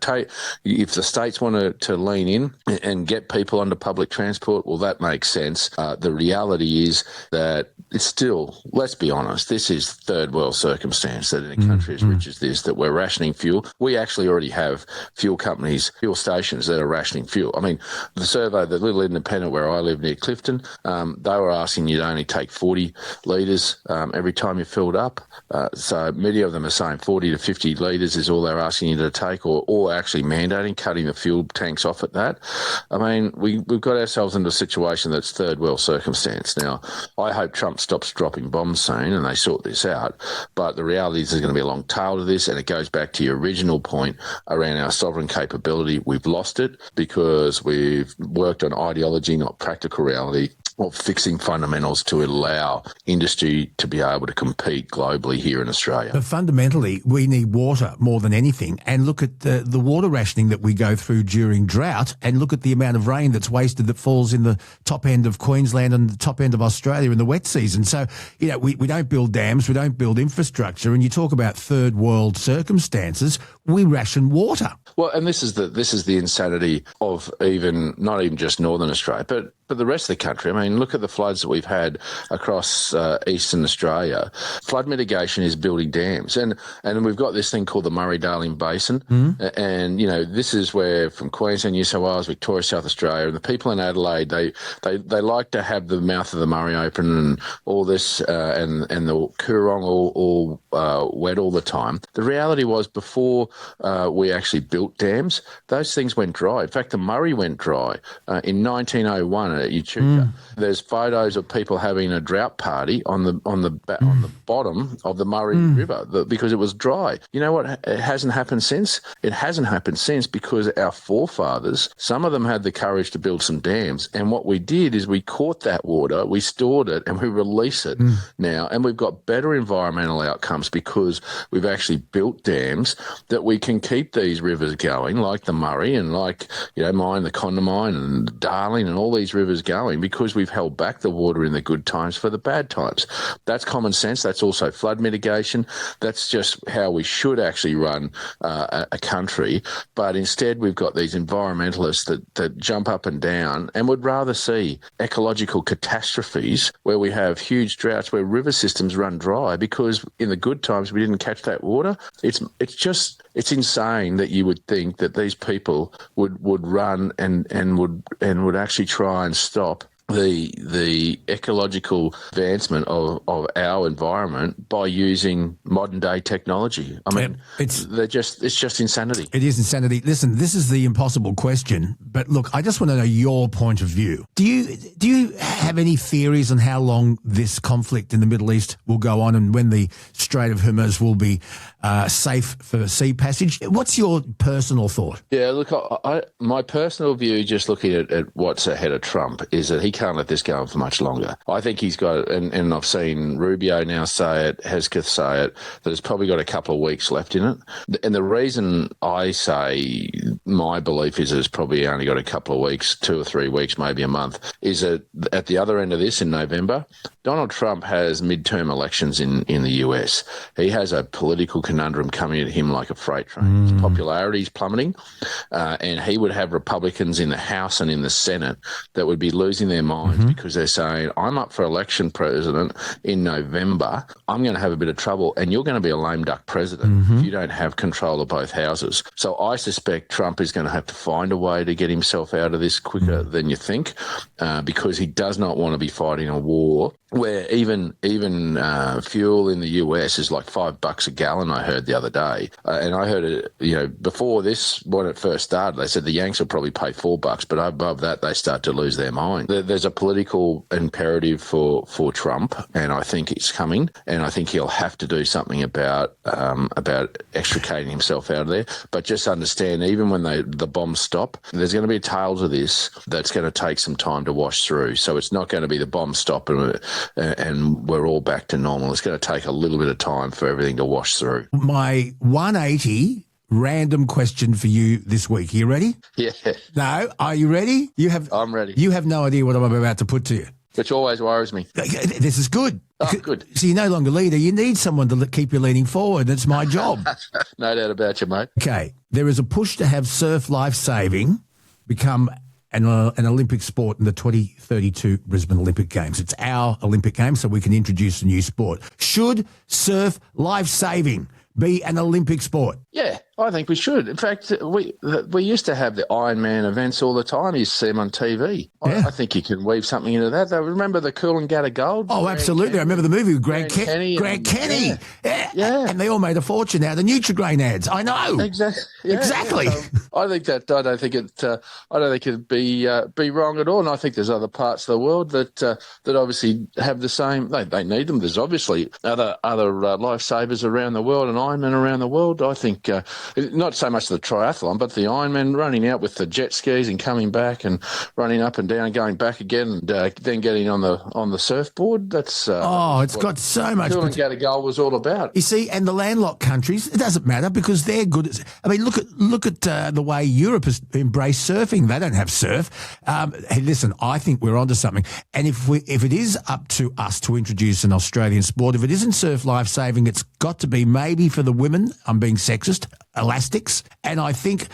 if the states want to lean in and get people onto public transport, well, that makes sense. The reality is that it's still, let's be honest, this is third world circumstance that in a country as rich as this, that we're rationing fuel. We actually already have fuel companies, fuel stations that are rationing fuel. I mean, the survey, the little independent where I live near Clifton, they were asking you to only take 40 litres every time you filled up. So many of them are saying 40 to 50 litres is all they're asking you to take, or actually mandating cutting the fuel tanks off at that. I mean, we've got ourselves into a situation that's third world circumstance. Now, I hope Trump stops dropping bombs soon and they sort this out. But the reality is there's going to be a long tail to this, and it goes back to your original point around our sovereign capability. We've lost it because we've worked on ideology, not practical reality, of fixing fundamentals to allow industry to be able to compete globally here in Australia. But fundamentally, we need water more than anything. And look at the water rationing that we go through during drought, and look at the amount of rain that's wasted that falls in the top end of Queensland and the top end of Australia in the wet season. So, you know, we don't build dams, we don't build infrastructure, and you talk about third world circumstances, we ration water. Well, and this is the insanity of not even just Northern Australia, but the rest of the country. I mean, look at the floods that we've had across eastern Australia. Flood mitigation is building dams, and we've got this thing called the Murray-Darling Basin, and you know, this is where from Queensland, New South Wales, Victoria, South Australia, and the people in Adelaide, they like to have the mouth of the Murray open and all this, and the Coorong all wet all the time. The reality was before we actually built dams, those things went dry. In fact, the Murray went dry in 1901 at Echuca. There's photos of people having a drought party on the bottom of the Murray River because it was dry. You know what? It hasn't happened since. It hasn't happened since because our forefathers, some of them had the courage to build some dams, and what we did is we caught that water, we stored it, and we release it now, and we've got better environmental outcomes because we've actually built dams that we can keep these rivers going, like the Murray and like, you know, mine, the Condamine and Darling and all these rivers going, because we've held back the water in the good times for the bad times. That's common sense. That's also flood mitigation. That's just how we should actually run a country. But instead, we've got these environmentalists that jump up and down and would rather see ecological catastrophes where we have huge droughts, where river systems run dry because in the good times we didn't catch that water. It's insane that you would think that these people would run and would actually try and stop the ecological advancement of our environment by using modern day technology. I mean, it's just insanity. It is insanity. Listen, this is the impossible question, but look, I just want to know your point of view. Do you have any theories on how long this conflict in the Middle East will go on and when the Strait of Hormuz will be safe for sea passage? What's your personal thought? Yeah, look, my personal view, just looking at what's ahead of Trump, is that he can't let this go on for much longer. I think he's got, and I've seen Rubio now say it, Hesketh say it, that it's probably got a couple of weeks left in it. And the reason I say my belief is that it's probably only got a couple of weeks, 2 or 3 weeks, maybe a month, is that at the other end of this in November, Donald Trump has midterm elections in the US. He has a political conundrum coming at him like a freight train. His popularity is plummeting, and he would have Republicans in the House and in the Senate that would be losing their minds because they're saying, I'm up for election president in November. I'm going to have a bit of trouble, and you're going to be a lame duck president if you don't have control of both houses. So I suspect Trump is going to have to find a way to get himself out of this quicker than you think, because he does not want to be fighting a war where even fuel in the US is like $5 a gallon, I heard the other day. And I heard it, you know, before this, when it first started, they said the Yanks will probably pay $4, but above that, they start to lose their mind. There's a political imperative for Trump, and I think it's coming, and I think he'll have to do something something about extricating himself out of there. But just understand, even when the bombs stop, there's going to be a tail to this that's going to take some time to wash through. So it's not going to be the bomb stop and we're all back to normal. It's going to take a little bit of time for everything to wash through. My 180 random question for you this week. Are you ready? Yeah. No. Are you ready? I'm ready. You have no idea what I'm about to put to you. Which always worries me. This is good. Oh, good. So you're no longer leader. You need someone to keep you leaning forward. That's my job. No doubt about you, mate. Okay. There is a push to have surf lifesaving become an Olympic sport in the 2032 Brisbane Olympic Games. It's our Olympic Games, so we can introduce a new sport. Should surf lifesaving be an Olympic sport? Yeah, I think we should. In fact, we used to have the Ironman events all the time. You see them on TV. Yeah. I think you can weave something into that. Remember the Coolangatta Gold? Oh, absolutely. I remember the movie with Grant Kenny. Yeah. And they all made a fortune out of the Nutrigrain ads. I know. Exactly. Yeah, exactly. Yeah. So I don't think it'd be wrong at all. And I think there's other parts of the world that obviously have the same. They need them. There's obviously other lifesavers around the world and Ironmen around the world. I think not so much the triathlon, but the Ironman, running out with the jet skis and coming back and running up and down, going back again, and then getting on the surfboard. That's it's got so much. Coolangatta Gold was all about. You see, and the landlocked countries, it doesn't matter because they're good at. I mean, look at the way Europe has embraced surfing. They don't have surf. Hey, listen, I think we're onto something. And if it is up to us to introduce an Australian sport, if it isn't surf lifesaving, it's got to be maybe for the women. I'm being sexist. Elastics, and I think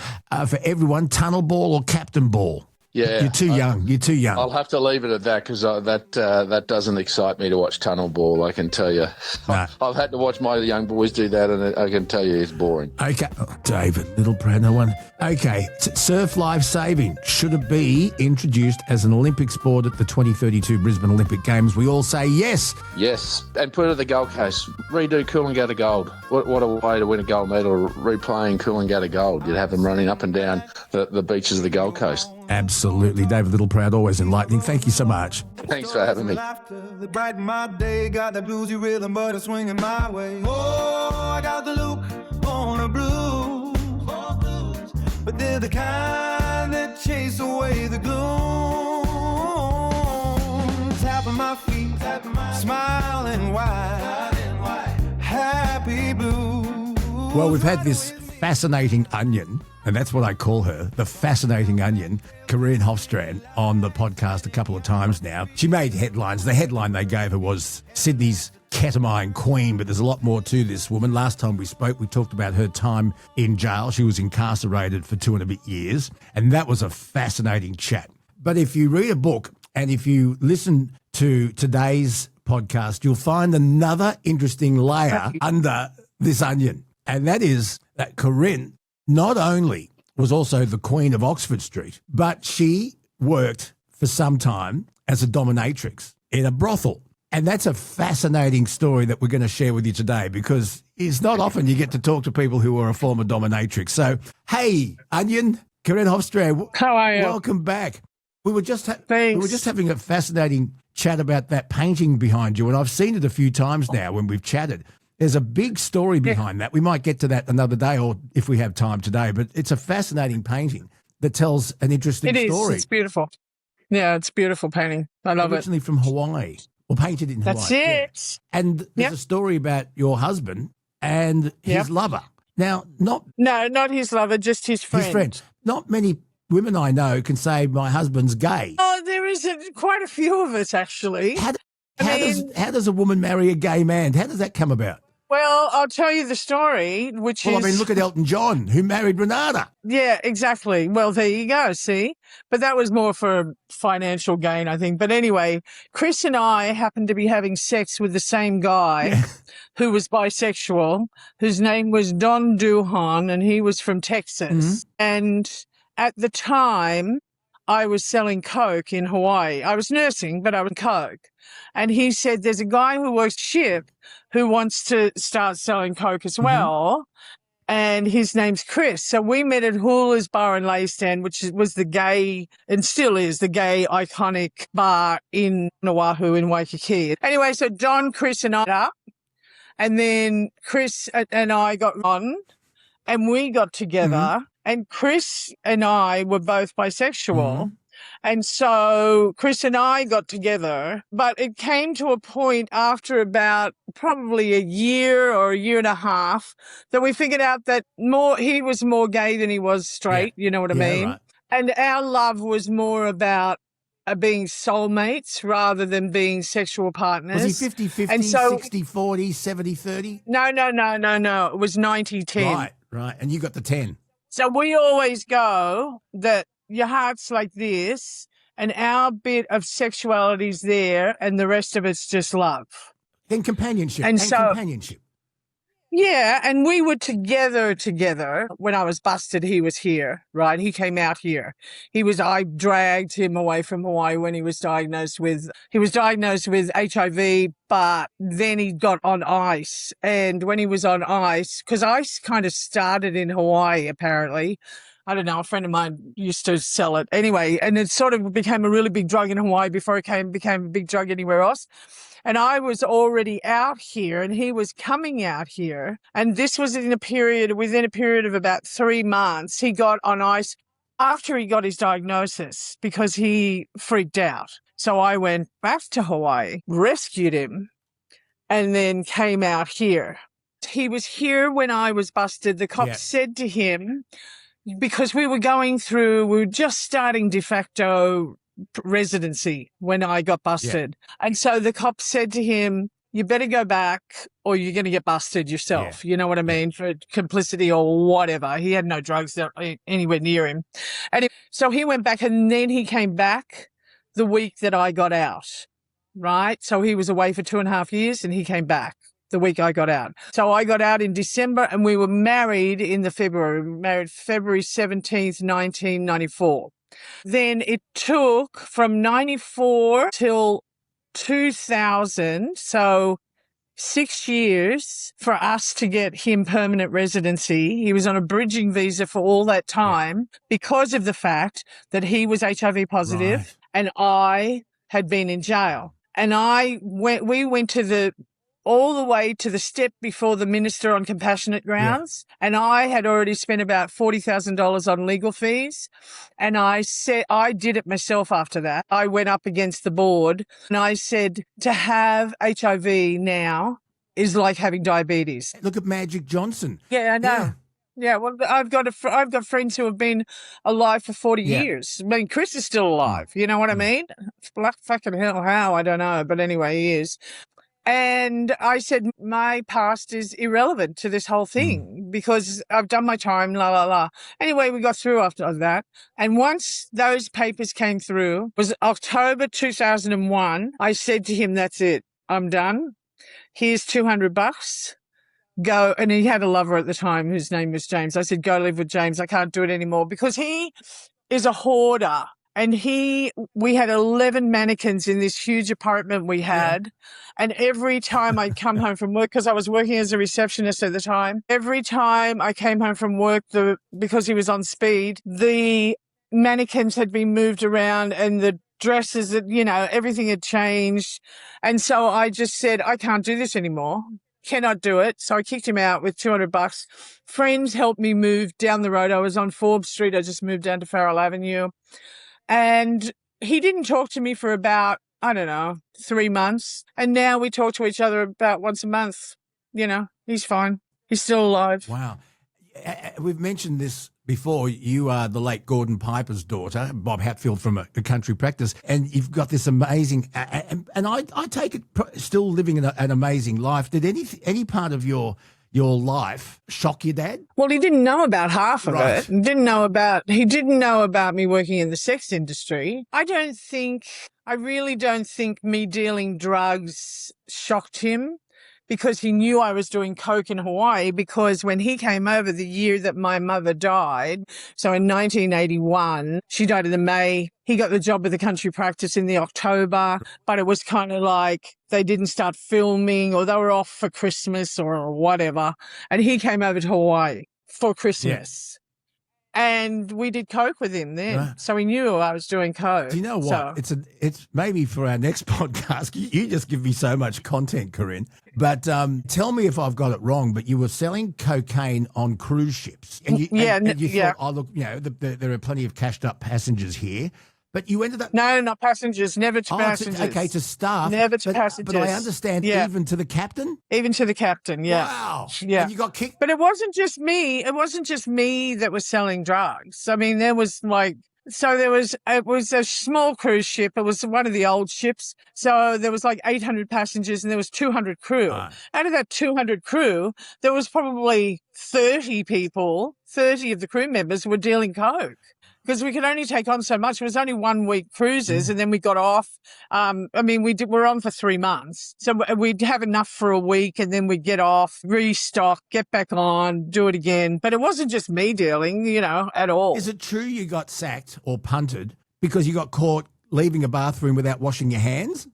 for everyone, tunnel ball or captain ball. Yeah, you're too young. You're too young. I'll have to leave it at that because that doesn't excite me to watch tunnel ball. I can tell you. No. I've had to watch my young boys do that, and I can tell you it's boring. Okay, David Littleproud, no one. Okay, surf lifesaving, should it be introduced as an Olympic sport at the 2032 Brisbane Olympic Games? We all say yes. Yes, and put it at the Gold Coast. Redo Coolangatta Gold. What a way to win a gold medal, replaying Coolangatta Gold. You'd have them running up and down the beaches of the Gold Coast. Absolutely. David Littleproud, always enlightening. Thank you so much. Thanks for having me. They brighten my day, got that bluesy rhythm, but it's swinging my way. Oh, I got the look on a blues, but they're the kind that chase away the gloom. Tapping my feet, smiling wide, happy blue. Well, we've had this fascinating onion, and that's what I call her, the fascinating onion, Kerrin Hofstrand, on the podcast a couple of times now. She made headlines. The headline they gave her was Sydney's ketamine queen, but there's a lot more to this woman. Last time we spoke, we talked about her time in jail. She was incarcerated for 2 and a bit years, and that was a fascinating chat. But if you read a book and if you listen to today's podcast, you'll find another interesting layer under this onion, and that is that Corinne not only was also the Queen of Oxford Street, but she worked for some time as a dominatrix in a brothel. And that's a fascinating story that we're going to share with you today because it's not often you get to talk to people who are a former dominatrix. So, hey, Onion, Kerrin Hofstrand. How are you? Welcome back. We were just having a fascinating chat about that painting behind you, and I've seen it a few times now when we've chatted. There's a big story behind that. We might get to that another day or if we have time today, but it's a fascinating painting that tells an interesting story. It's beautiful. Yeah, it's a beautiful painting. I love it. Originally from Hawaii, or painted in Hawaii. That's it. Yeah. And there's a story about your husband and his lover. Now, not his lover, just his friend. His friend. Not many women I know can say my husband's gay. Oh, there is quite a few of us, actually. How does a woman marry a gay man? How does that come about? Well, I'll tell you the story, I mean, look at Elton John, who married Renata. Yeah, exactly. Well, there you go, see? But that was more for financial gain, I think. But anyway, Chris and I happened to be having sex with the same guy who was bisexual, whose name was Don Duhan, and he was from Texas. Mm-hmm. And at the time, I was selling coke in Hawaii. I was nursing, but I was coke. And he said, there's a guy who works ship who wants to start selling coke as well. And his name's Chris. So we met at Hula's Bar and Lay Stand, which was the gay, and still is, the gay iconic bar in Oahu in Waikiki. Anyway, so Don, Chris and I up. And then Chris and I got on and we got together and Chris and I were both bisexual. And so Chris and I got together, but it came to a point after about probably a year or a year and a half that we figured out that he was more gay than he was straight. You know what I mean? Right. And our love was more about being soulmates rather than being sexual partners. Was he 50-50, and so, 60-40, 70-30? No. It was 90-10. Right. And you got the 10. So we always go that your heart's like this and our bit of sexuality's there and the rest of it's just love. Then companionship. And so, companionship. Yeah, and we were together. When I was busted, he was here, right? He came out here. I dragged him away from Hawaii when he was diagnosed with HIV, but then he got on ice. And when he was on ice, because ice kind of started in Hawaii, apparently. I don't know, a friend of mine used to sell it. Anyway, and it sort of became a really big drug in Hawaii before it became a big drug anywhere else. And I was already out here and he was coming out here. And this was within a period of about 3 months, he got on ice after he got his diagnosis because he freaked out. So I went back to Hawaii, rescued him, and then came out here. He was here when I was busted. The cops said to him, because we were just starting de facto residency when I got busted. And so the cops said to him, you better go back or you're going to get busted yourself. You know what I mean? For complicity or whatever. He had no drugs anywhere near him. And so he went back and then he came back the week that I got out, right? So he was away for 2.5 years and he came back the week I got out. So I got out in December and we were married in February. We were married February 17th, 1994. Then it took from 94 till 2000, so 6 years for us to get him permanent residency. He was on a bridging visa for all that time because of the fact that he was HIV positive and I had been in jail. And we went all the way to the step before the minister on compassionate grounds. And I had already spent about $40,000 on legal fees. And I said, I did it myself after that. I went up against the board and I said, to have HIV now is like having diabetes. Look at Magic Johnson. Yeah, I know. Yeah, well, I've got friends who have been alive for 40 years. I mean, Chris is still alive. You know what I mean? Fucking hell, how? I don't know. But anyway, he is. And I said, my past is irrelevant to this whole thing because I've done my time, la, la, la. Anyway, we got through after that. And once those papers came through, it was October 2001, I said to him, that's it. I'm done. Here's $200. Go. And he had a lover at the time whose name was James. I said, go live with James. I can't do it anymore because he is a hoarder. And we had 11 mannequins in this huge apartment we had. And every time I'd come home from work, because I was working as a receptionist at the time, every time I came home from work, because he was on speed, the mannequins had been moved around and the dresses, everything had changed. And so I just said, I can't do this anymore. Cannot do it. So I kicked him out with $200. Friends helped me move down the road. I was on Forbes Street. I just moved down to Farrell Avenue. And he didn't talk to me for about, 3 months. And now we talk to each other about once a month. He's fine. He's still alive. Wow. We've mentioned this before. You are the late Gordon Piper's daughter, Bob Hatfield from a country practice. And you've got this amazing, and I take it still living an amazing life. Did any part of your life shock your dad? Well, he didn't know about half of it. He didn't know about me working in the sex industry. I really don't think me dealing drugs shocked him because he knew I was doing coke in Hawaii because when he came over the year that my mother died, so in 1981, she died in the May. He got the job with the country practice in the October, but it was kind of like they didn't start filming or they were off for Christmas or whatever. And he came over to Hawaii for Christmas. And we did coke with him then. Right. So he knew I was doing coke. Do you know what? So, It's maybe for our next podcast. You just give me so much content, Corinne. But tell me if I've got it wrong. But you were selling cocaine on cruise ships, and you thought, oh look, there are plenty of cashed up passengers here. But you ended up no, not passengers, never to passengers. Okay, to staff, never to passengers. But I understand, even to the captain. Even to the captain, yeah. Wow, yeah. And you got kicked. But it wasn't just me. It wasn't just me that was selling drugs. I mean, it was a small cruise ship. It was one of the old ships. So there was like 800 passengers and there was 200 crew. Out of that 200 crew, there was probably 30 of the crew members were dealing coke. Because we could only take on so much. It was only 1 week cruises, and then we got off. We're on for 3 months. So we'd have enough for a week, and then we'd get off, restock, get back on, do it again. But it wasn't just me dealing, at all. Is it true you got sacked or punted because you got caught leaving a bathroom without washing your hands?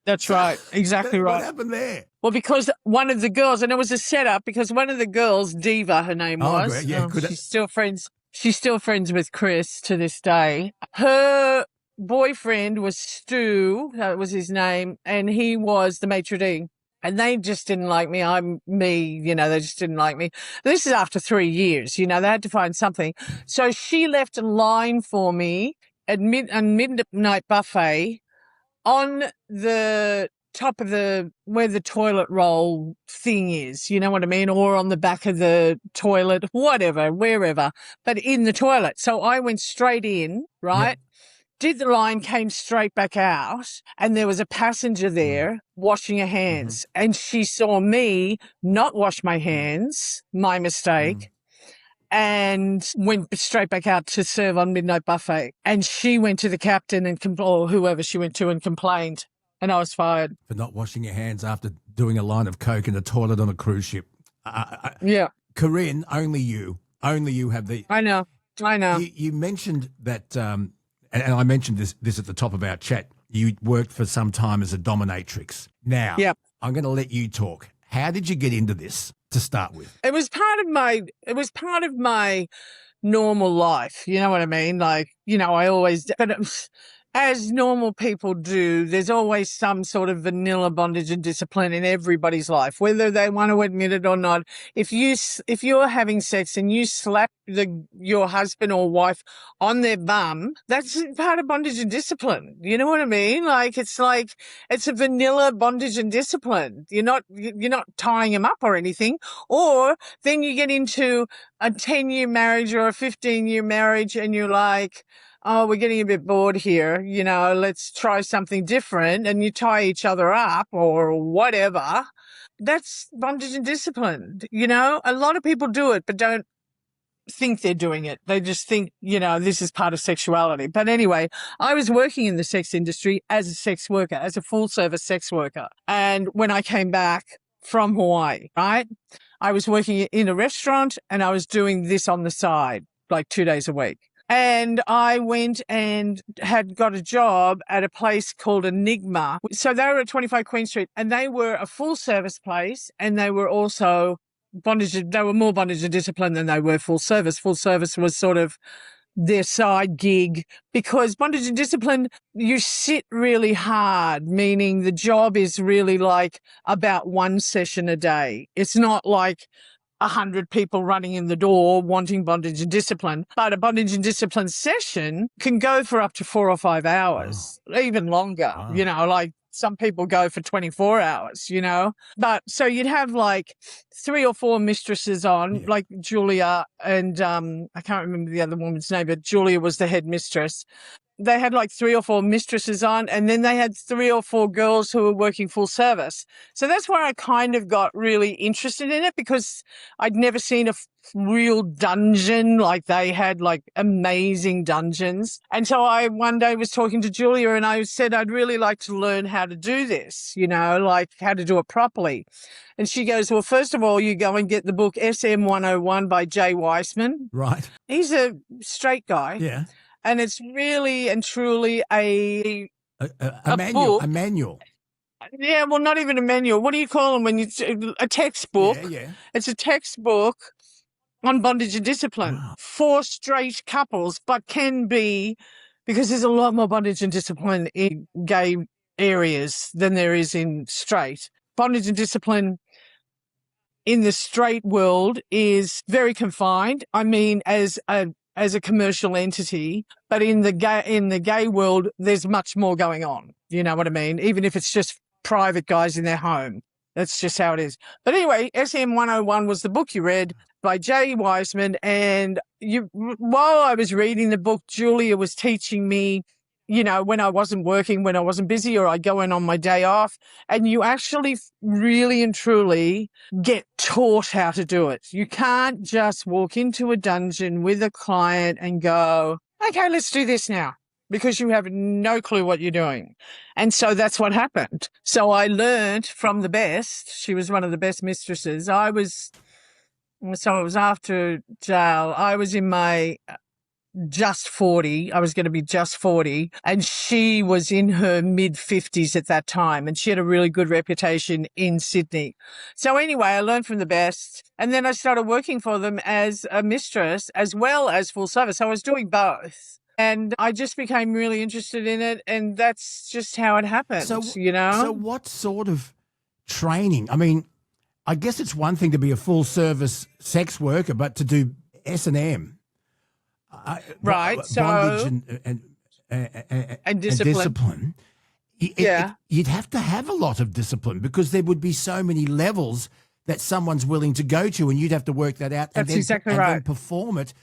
That's right. Exactly right. What happened there? Well, because one of the girls, and it was a setup, because one of the girls, Diva, her name was. Great. Yeah, she's still friends. She's still friends with Chris to this day. Her boyfriend was Stu, that was his name, and he was the maitre d'. And they just didn't like me. I'm me, they just didn't like me. This is after 3 years, they had to find something. So she left a line for me at midnight buffet on the top of where the toilet roll thing is, you know what I mean? Or on the back of the toilet, whatever, wherever, but in the toilet. So I went straight in, right? Yep. Did the line, came straight back out, and there was a passenger there washing her hands. And she saw me not wash my hands, my mistake, and went straight back out to serve on midnight buffet. And she went to the captain or whoever she went to and complained. And I was fired. For not washing your hands after doing a line of coke in a toilet on a cruise ship. Yeah. Corinne, only you have the... I know. You mentioned that, and I mentioned this at the top of our chat, you worked for some time as a dominatrix. Now, I'm going to let you talk. How did you get into this to start with? It was part of my normal life. You know what I mean? Like, I always... As normal people do, there's always some sort of vanilla bondage and discipline in everybody's life, whether they want to admit it or not. If you're having sex and you slap your husband or wife on their bum, that's part of bondage and discipline. You know what I mean? It's a vanilla bondage and discipline. You're not tying them up or anything. Or then you get into a 10-year marriage or a 15-year marriage and you're like, oh, we're getting a bit bored here, let's try something different, and you tie each other up or whatever. That's bondage and discipline. A lot of people do it, but don't think they're doing it. They just think, this is part of sexuality. But anyway, I was working in the sex industry as a sex worker, as a full service sex worker. And when I came back from Hawaii, right, I was working in a restaurant and I was doing this on the side, like 2 days a week. And I went and had got a job at a place called Enigma. So they were at 25 Queen Street, and they were a full service place, and they were also they were more bondage and discipline than they were full service. Full service was sort of their side gig, because bondage and discipline, you sit really hard, meaning the job is really like about 1 session a day. It's not like 100 people running in the door wanting bondage and discipline. But a bondage and discipline session can go for up to 4 or 5 hours, even longer. Wow. Like some people go for 24 hours, But so you'd have like 3 or 4 mistresses on, like Julia and I can't remember the other woman's name, but Julia was the head mistress. They had like 3 or 4 mistresses on, and then they had 3 or 4 girls who were working full service. So that's where I kind of got really interested in it, because I'd never seen a real dungeon like they had, like amazing dungeons. And so I one day was talking to Julia and I said, I'd really like to learn how to do this, like how to do it properly. And she goes, well, first of all, you go and get the book SM 101 by Jay Weissman. Right. He's a straight guy. Yeah. And it's really and truly a manual. book. A manual. Yeah, well, not even a manual. What do you call them when a textbook? Yeah. It's a textbook on bondage and discipline for straight couples, but can be, because there's a lot more bondage and discipline in gay areas than there is in straight. Bondage and discipline in the straight world is very confined. I mean, as a commercial entity, but in the gay world, there's much more going on. You know what I mean? Even if it's just private guys in their home. That's just how it is. But anyway, SM 101 was the book you read by Jay Wiseman. And while I was reading the book, Julia was teaching me, you know, when I wasn't working, when I wasn't busy, or I go in on my day off. And you actually really and truly get taught how to do it. You can't just walk into a dungeon with a client and go, okay, let's do this now, because you have no clue what you're doing. And so that's what happened. So I learned from the best. She was one of the best mistresses. So it was after jail. I was in my just 40. I was going to be just 40. And she was in her mid-50s at that time. And she had a really good reputation in Sydney. So anyway, I learned from the best. And then I started working for them as a mistress as well as full service. So I was doing both. And I just became really interested in it, and that's just how it happened, you know? So what sort of training? I mean, I guess it's one thing to be a full-service sex worker, but to do S&M. Right, bondage and discipline. You'd have to have a lot of discipline, because there would be so many levels that someone's willing to go to, and you'd have to work that out and then perform it.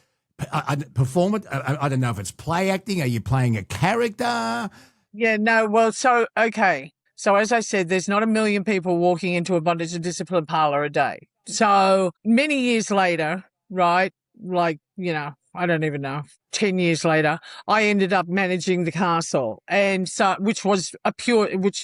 I don't know if it's play acting. Are you playing a character? Yeah, no. Well, okay. So as I said, there's not a million people walking into a bondage and discipline parlor a day. So many years later, right, like, you know, I don't even know, 10 years later, I ended up managing the castle, and so which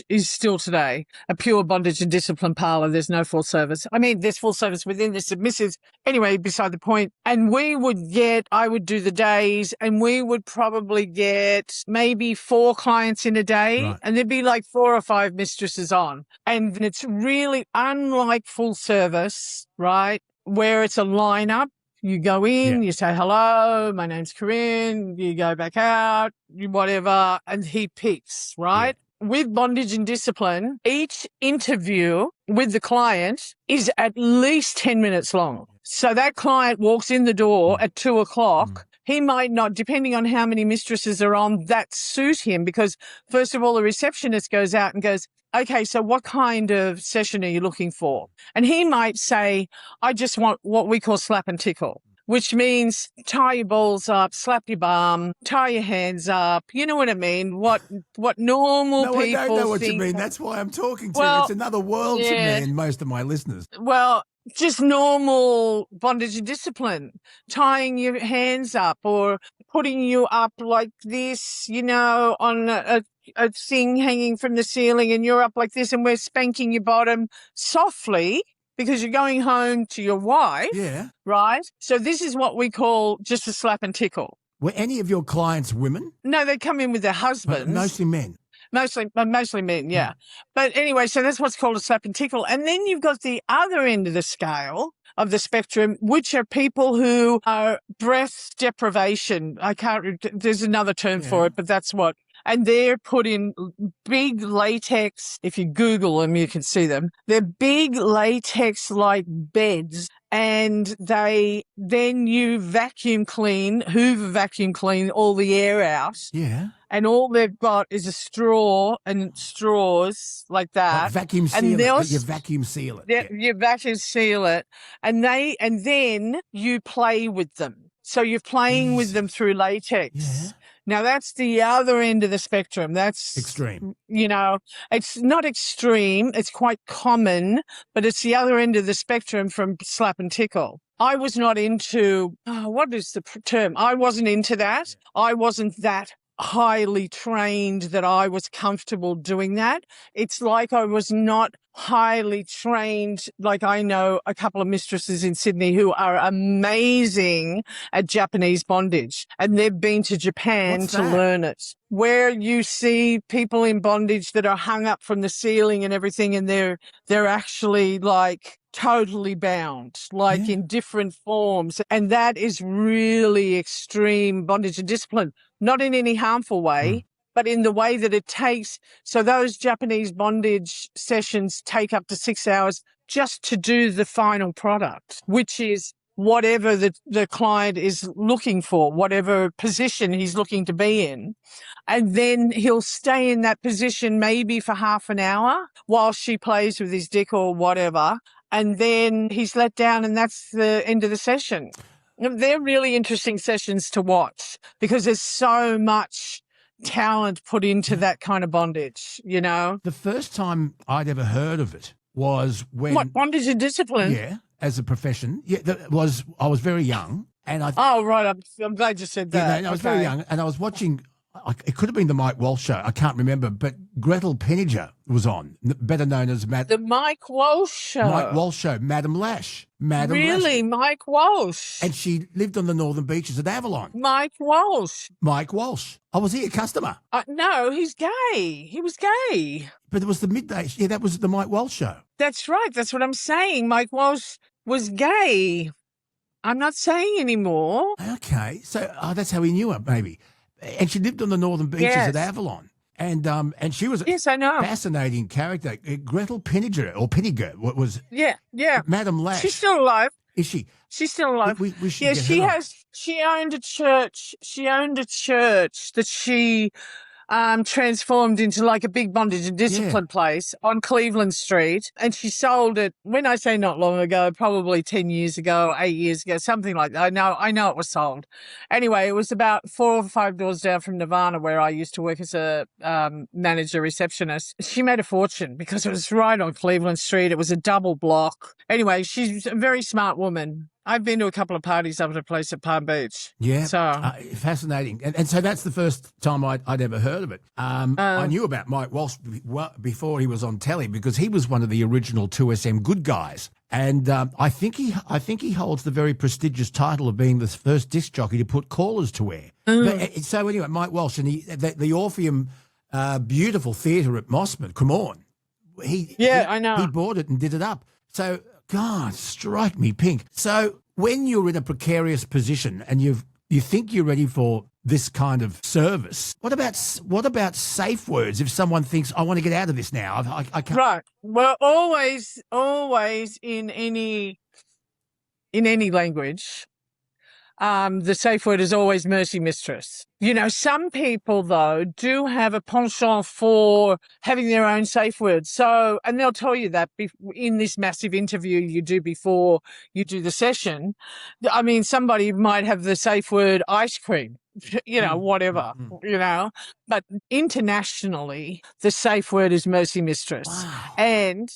is still today a pure bondage and discipline parlor. There's no full service. I mean, there's full service within the submissives. Anyway, beside the point. And I would do the days, and we would probably get maybe 4 clients in a day, right. And there'd be like 4 or 5 mistresses on. And it's really unlike full service, right, where it's a lineup. You go in, you say, hello, my name's Corinne, you go back out, whatever, and he picks, right? Yeah. With bondage and discipline, each interview with the client is at least 10 minutes long. So that client walks in the door at 2 o'clock. He might not, depending on how many mistresses are on, that suit him, because first of all, the receptionist goes out and goes, okay, so what kind of session are you looking for? And he might say, I just want what we call slap and tickle, which means tie your balls up, slap your bum, tie your hands up. You know what I mean? What normal people think. No, I don't know what you mean. That's why I'm talking to you. It's another world to me and most of my listeners. Well, just normal bondage and discipline, tying your hands up or putting you up like this, you know, on a thing hanging from the ceiling, and you're up like this, and we're spanking your bottom softly because you're going home to your wife. Yeah. Right? So this is what we call just a slap and tickle. Were any of your clients women? No, they come in with their husbands. But mostly men. Mostly men, yeah. But anyway, so that's what's called a slap and tickle. And then you've got the other end of the scale of the spectrum, which are people who are breath deprivation. There's another term for it, but that's what. And they're put in big latex. If you Google them, you can see them. They're big latex-like beds, and then you Hoover vacuum clean all the air out. Yeah. And all they've got is a straw and straws like that. Vacuum seal it. You vacuum seal it. You vacuum seal it. And then you play with them. So you're playing with them through latex. Yeah. Now, that's the other end of the spectrum. That's extreme. You know, it's not extreme. It's quite common, but it's the other end of the spectrum from slap and tickle. I was not into, what is the term? I wasn't into that. I wasn't that highly trained that I was comfortable doing that. It's like I was not highly trained. Like, I know a couple of mistresses in Sydney who are amazing at Japanese bondage, and they've been to Japan to learn it, where you see people in bondage that are hung up from the ceiling and everything, and they're actually like totally bound, like in different forms. And that is really extreme bondage and discipline, not in any harmful way, but in the way that it takes. So those Japanese bondage sessions take up to 6 hours just to do the final product, which is whatever the client is looking for, whatever position he's looking to be in. And then he'll stay in that position maybe for half an hour while she plays with his dick or whatever. And then he's let down, and that's the end of the session. They're really interesting sessions to watch because there's so much talent put into that kind of bondage, you know? The first time I'd ever heard of it was when... What, bondage and discipline? Yeah, as a profession. Yeah, I was very young. And Oh, right. I'm glad you said that. I was very young, and I was watching... It could have been the Mike Walsh show. I can't remember, but Gretel Penninger was on, better known as the Mike Walsh show. Mike Walsh show, Madam Lash. Really, Lash. Mike Walsh. And she lived on the northern beaches at Avalon. Mike Walsh. Mike Walsh. Oh, was he a customer? No, he's gay. He was gay. But it was the midday. Yeah, that was the Mike Walsh show. That's right. That's what I'm saying. Mike Walsh was gay. I'm not saying anymore. Okay, so that's how he knew her, maybe. And she lived on the northern beaches at Avalon. And she was a fascinating character. Gretel Penninger was Madam Lash. She's still alive. Is she? She's still alive. We should get her on. She owned a church. She owned a church that she transformed into like a big bondage and discipline place on Cleveland Street. And she sold it, when I say not long ago, probably 10 years ago, 8 years ago, something like that. I know it was sold. Anyway, it was about 4 or 5 doors down from Nirvana, where I used to work as a manager receptionist. She made a fortune because it was right on Cleveland Street. It was a double block. Anyway, she's a very smart woman. I've been to a couple of parties up at a place at Palm Beach. Yeah, so fascinating. And so that's the first time I'd ever heard of it. I knew about Mike Walsh before he was on telly because he was one of the original 2SM good guys. And I think he holds the very prestigious title of being the first disc jockey to put callers to air. So anyway, Mike Walsh and the Orpheum beautiful theatre at Mossman, Cremorne. I know. He bought it and did it up. So, God, strike me pink. So when you're in a precarious position and you think you're ready for this kind of service, what about safe words if someone thinks, I want to get out of this now? I can't. Right. Well, always in any language, the safe word is always mercy mistress. You know, some people, though, do have a penchant for having their own safe words. So, and they'll tell you that in this massive interview you do before you do the session. I mean, somebody might have the safe word ice cream, you know, whatever, you know. But internationally, the safe word is mercy mistress. Wow. And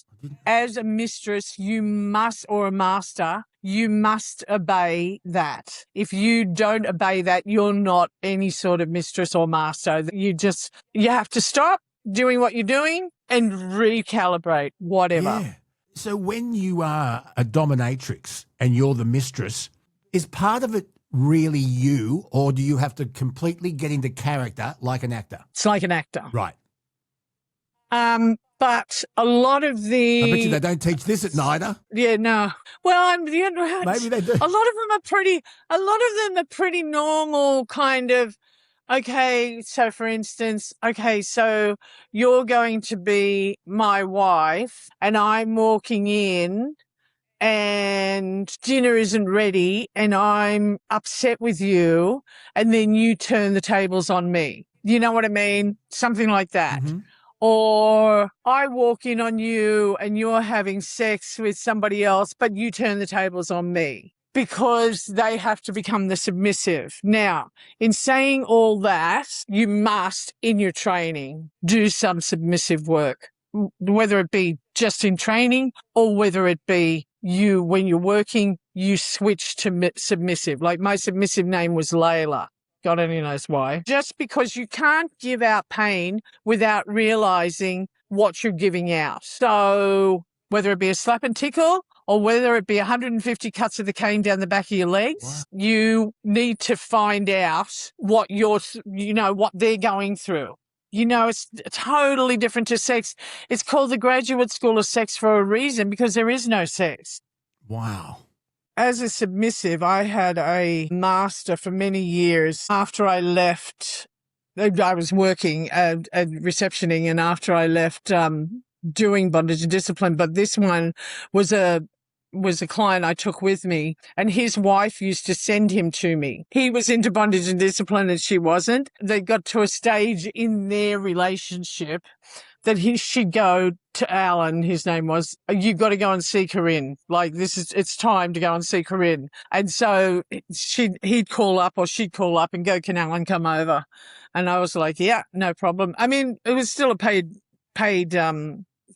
as a mistress, you must, or a master, you must obey that. If you don't obey that, you're not any sort of mistress or master. You have to stop doing what you're doing and recalibrate whatever. Yeah. So when you are a dominatrix and you're the mistress, is part of it really you, or do you have to completely get into character like an actor? It's like an actor. Right. But a lot of the... I bet you they don't teach this at NIDA. Yeah, no. Well, maybe they do. A lot of them are pretty normal kind of, okay, so for instance, so you're going to be my wife and I'm walking in and dinner isn't ready and I'm upset with you and then you turn the tables on me. You know what I mean? Something like that. Mm-hmm. Or I walk in on you and you're having sex with somebody else, but you turn the tables on me because they have to become the submissive. Now, in saying all that, you must, in your training, do some submissive work, whether it be just in training or whether it be you, when you're working, you switch to submissive. Like my submissive name was Layla. God only knows why. Just because you can't give out pain without realizing what you're giving out. So whether it be a slap and tickle or whether it be 150 cuts of the cane down the back of your legs, you need to find out what what they're going through. It's totally different to sex. It's called the Graduate School of Sex for a reason, because there is no sex. Wow. As a submissive, I had a master for many years. After I left, I was working at receptioning, and after I left doing bondage and discipline, but this one was a client I took with me, and his wife used to send him to me. He was into bondage and discipline and she wasn't. They got to a stage in their relationship that she'd go to Alan, his name was, you got to go and see Corinne. Like, it's time to go and see Corinne. And so he'd call up, or she'd call up and go, can Alan come over? And I was like, yeah, no problem. I mean, it was still a paid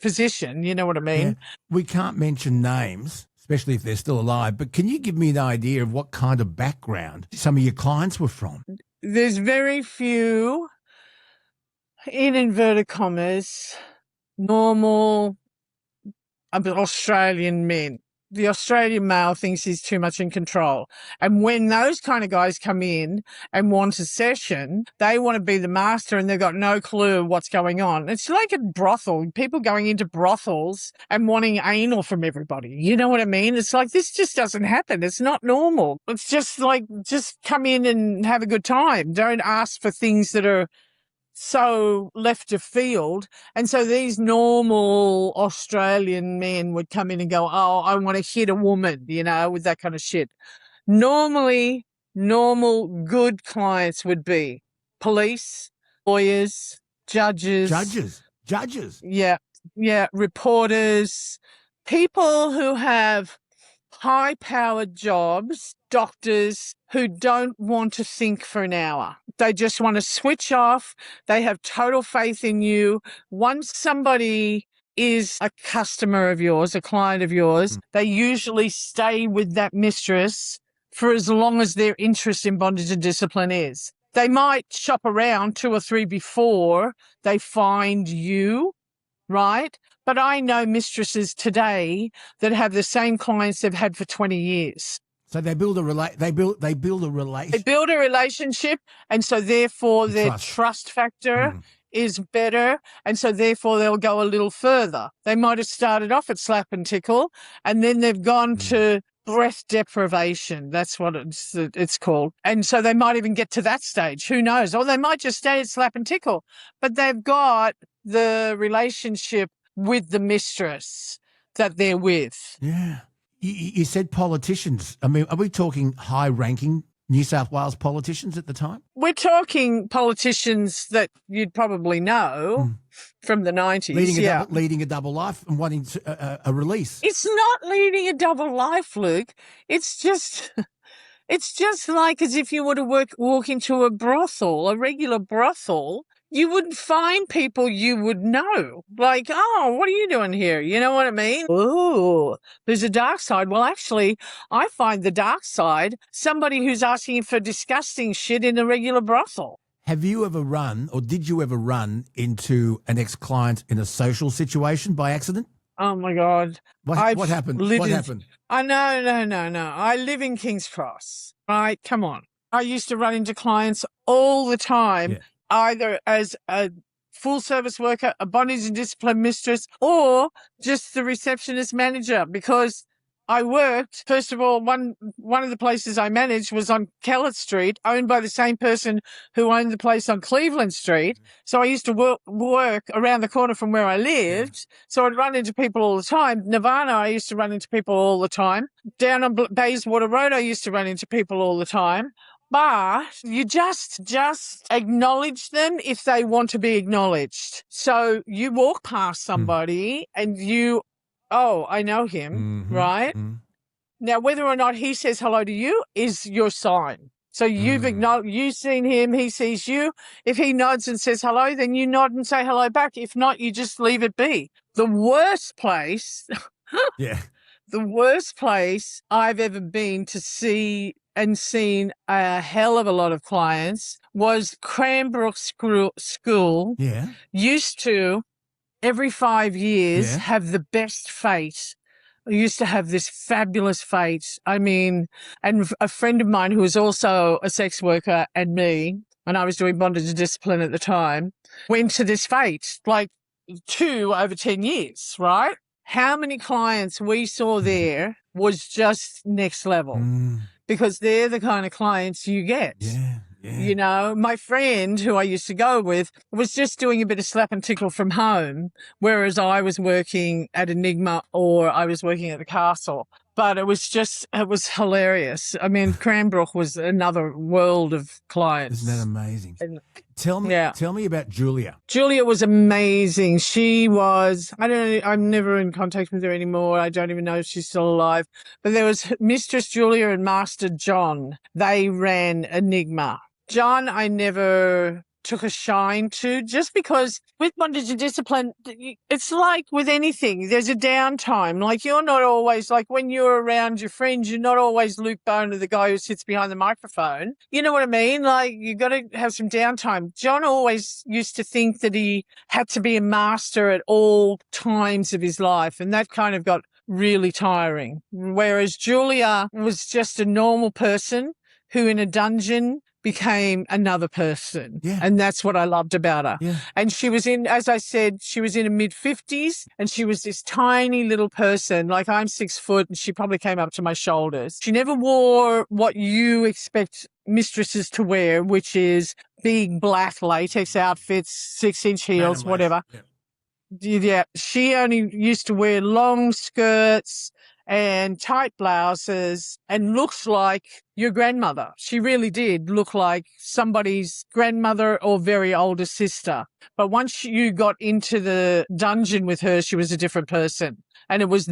position, you know what I mean? Yeah. We can't mention names, especially if they're still alive, but can you give me an idea of what kind of background some of your clients were from? There's very few, in inverted commas, normal Australian men. The Australian male thinks he's too much in control. And when those kind of guys come in and want a session, they want to be the master and they've got no clue what's going on. It's like a brothel, people going into brothels and wanting anal from everybody. You know what I mean? It's like, this just doesn't happen. It's not normal. It's just like, just come in and have a good time. Don't ask for things that are so left of field. And so these normal Australian men would come in and go, oh, I want to hit a woman, with that kind of shit. Normally, normal good clients would be police, lawyers, judges. Judges. Yeah. Reporters, people who have high-powered jobs, doctors who don't want to think for an hour. They just want to switch off. They have total faith in you. Once somebody is a customer of yours, a client of yours, they usually stay with that mistress for as long as their interest in bondage and discipline is. They might shop around 2 or 3 before they find you, right? But I know mistresses today that have the same clients they've had for 20 years. So they build a relationship. They build a relationship, and so therefore their trust factor is better, and so therefore they'll go a little further. They might have started off at slap and tickle, and then they've gone to breath deprivation. That's what it's called. And so they might even get to that stage. Who knows? Or they might just stay at slap and tickle, but they've got the relationship with the mistress that they're with. Yeah. You said politicians. I mean, are we talking high-ranking New South Wales politicians at the time? We're talking politicians that you'd probably know from the 90s. Leading a double life and wanting a release. It's not leading a double life, Luke. It's just like as if you were to walk into a brothel, a regular brothel. You wouldn't find people you would know. Like, oh, what are you doing here? You know what I mean? Oh, there's a dark side. Well, actually, I find the dark side somebody who's asking for disgusting shit in a regular brothel. Have you ever run, or did you ever run into an ex-client in a social situation by accident? Oh, my God. What happened? What happened? No. I live in King's Cross. Right? Come on. I used to run into clients all the time. Yeah. Either as a full-service worker, a bondage and discipline mistress, or just the receptionist manager, because I worked, first of all, one of the places I managed was on Kellett Street, owned by the same person who owned the place on Cleveland Street. So I used to work around the corner from where I lived. So I'd run into people all the time. Nirvana, I used to run into people all the time. Down on Bayswater Road, I used to run into people all the time. But you just acknowledge them if they want to be acknowledged. So you walk past somebody and I know him, right? Now, whether or not he says hello to you is your sign. So you've seen him, he sees you. If he nods and says hello, then you nod and say hello back. If not, you just leave it be. The worst place I've ever been to see and seen a hell of a lot of clients was Cranbrook School. Yeah. Used to, every 5 years, have the best fete. I used to have this fabulous fete. I mean, and a friend of mine who was also a sex worker and me, and I was doing bondage and discipline at the time, went to this fete, like 2 over 10 years, right? How many clients we saw there was just next level because they're the kind of clients you get. Yeah. You know, my friend who I used to go with was just doing a bit of slap and tickle from home, whereas I was working at Enigma or I was working at the castle. But it was hilarious. I mean, Cranbrook was another world of clients. Isn't that amazing? And, Tell me about Julia. Julia was amazing. She was, I'm never in contact with her anymore. I don't even know if she's still alive. But there was Mistress Julia and Master John. They ran Enigma. John, I never took a shine to, just because with bondage and discipline, it's like with anything, there's a downtime. Like, you're not always, like when you're around your friends, you're not always Luke Boner, the guy who sits behind the microphone. You know what I mean? Like, you got to have some downtime. John always used to think that he had to be a master at all times of his life, and that kind of got really tiring. Whereas Julia was just a normal person who in a dungeon became another person. Yeah. And that's what I loved about her. Yeah. And she was in, as I said, she was in her mid-50s, and she was this tiny little person. Like, I'm 6 foot and she probably came up to my shoulders. She never wore what you expect mistresses to wear, which is big black latex outfits, 6-inch heels, whatever. Yeah. She only used to wear long skirts and tight blouses and looks like your grandmother. She really did look like somebody's grandmother or very older sister. But once you got into the dungeon with her, she was a different person. And it was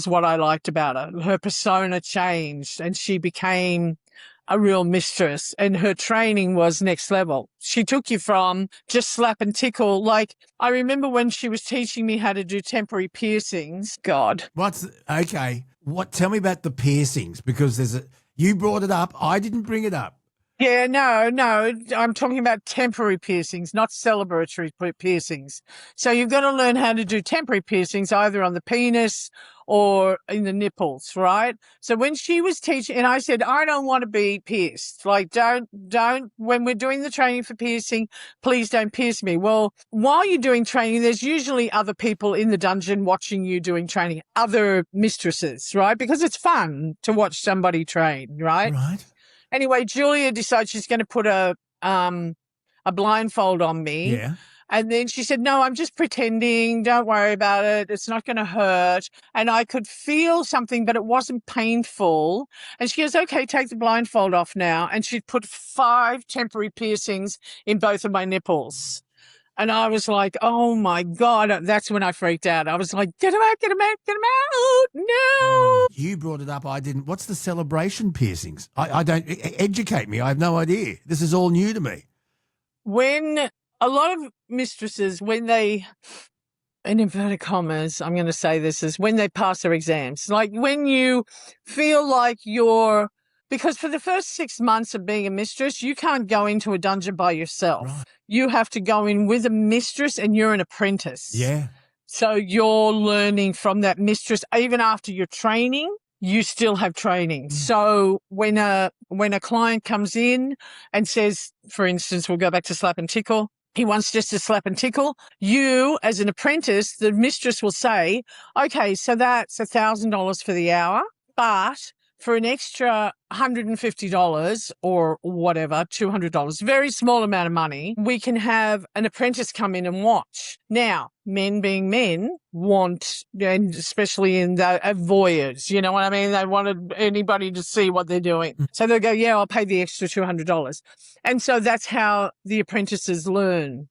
what I liked about her. Her persona changed and she became a real mistress, and her training was next level. She took you from just slap and tickle. Like, I remember when she was teaching me how to do temporary piercings. God. Okay. Tell me about the piercings, because you brought it up. I didn't bring it up. Yeah, no. I'm talking about temporary piercings, not celebratory piercings. So you've got to learn how to do temporary piercings either on the penis or in the nipples, right? So when she was teaching, and I said, I don't want to be pierced. Like, don't, when we're doing the training for piercing, please don't pierce me. Well, while you're doing training, there's usually other people in the dungeon watching you doing training, other mistresses, right? Because it's fun to watch somebody train, right? Right. Anyway, Julia decides she's going to put a blindfold on me. Yeah. And then she said, no, I'm just pretending. Don't worry about it. It's not going to hurt. And I could feel something, but it wasn't painful. And she goes, okay, take the blindfold off now. And she put 5 temporary piercings in both of my nipples. And I was like, oh, my God. That's when I freaked out. I was like, get him out, get him out, get him out. No. You brought it up. I didn't. What's the celebration piercings? I don't. Educate me. I have no idea. This is all new to me. When a lot of mistresses, when they, in inverted commas, I'm going to say this, is when they pass their exams. Like, when you feel like because for the first 6 months of being a mistress, you can't go into a dungeon by yourself. Right. You have to go in with a mistress and you're an apprentice. Yeah. So you're learning from that mistress. Even after your training, you still have training. So when a client comes in and says, for instance, we'll go back to slap and tickle, he wants just to slap and tickle, you, as an apprentice, the mistress will say, okay, so that's $1,000 for the hour, but for an extra $150 or whatever, $200, very small amount of money, we can have an apprentice come in and watch. Now, men being men want, and especially in the voyeurs, you know what I mean? They wanted anybody to see what they're doing. So they'll go, yeah, I'll pay the extra $200. And so that's how the apprentices learn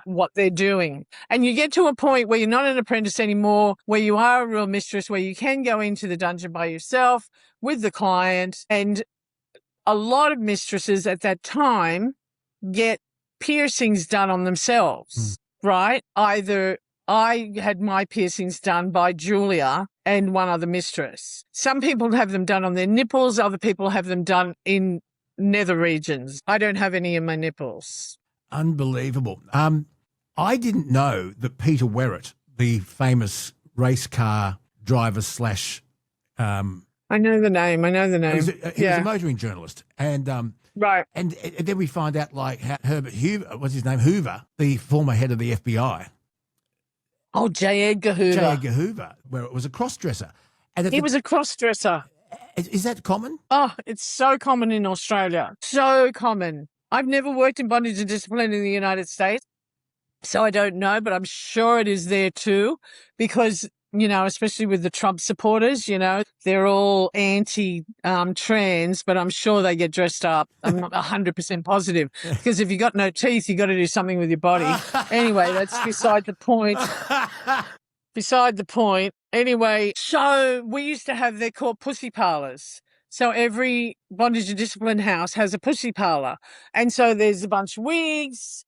what they're doing. And you get to a point where you're not an apprentice anymore, where you are a real mistress, where you can go into the dungeon by yourself with the client. And a lot of mistresses at that time get piercings done on themselves, right? Either I had my piercings done by Julia and one other mistress. Some people have them done on their nipples. Other people have them done in nether regions. I don't have any in my nipples. Unbelievable. I didn't know that Peter Werrett, the famous race car driver slash I know the name. He was a motoring journalist, and right. And then we find out like how Herbert Hoover, what's his name, Hoover, the former head of the FBI. Oh, J. Edgar Hoover. J. Edgar Hoover, where it was a cross-dresser. And He was a cross-dresser. Is that common? Oh, it's so common in Australia. So common. I've never worked in bondage and discipline in the United States, so I don't know, but I'm sure it is there too, because, you know, especially with the Trump supporters, you know, they're all anti-trans, but I'm sure they get dressed up. I'm not 100% positive, because if you got no teeth, you got to do something with your body. Anyway, that's beside the point. Beside the point. Anyway, so we used to have, they're called pussy parlors. So every bondage and discipline house has a pussy parlor. And so there's a bunch of wigs,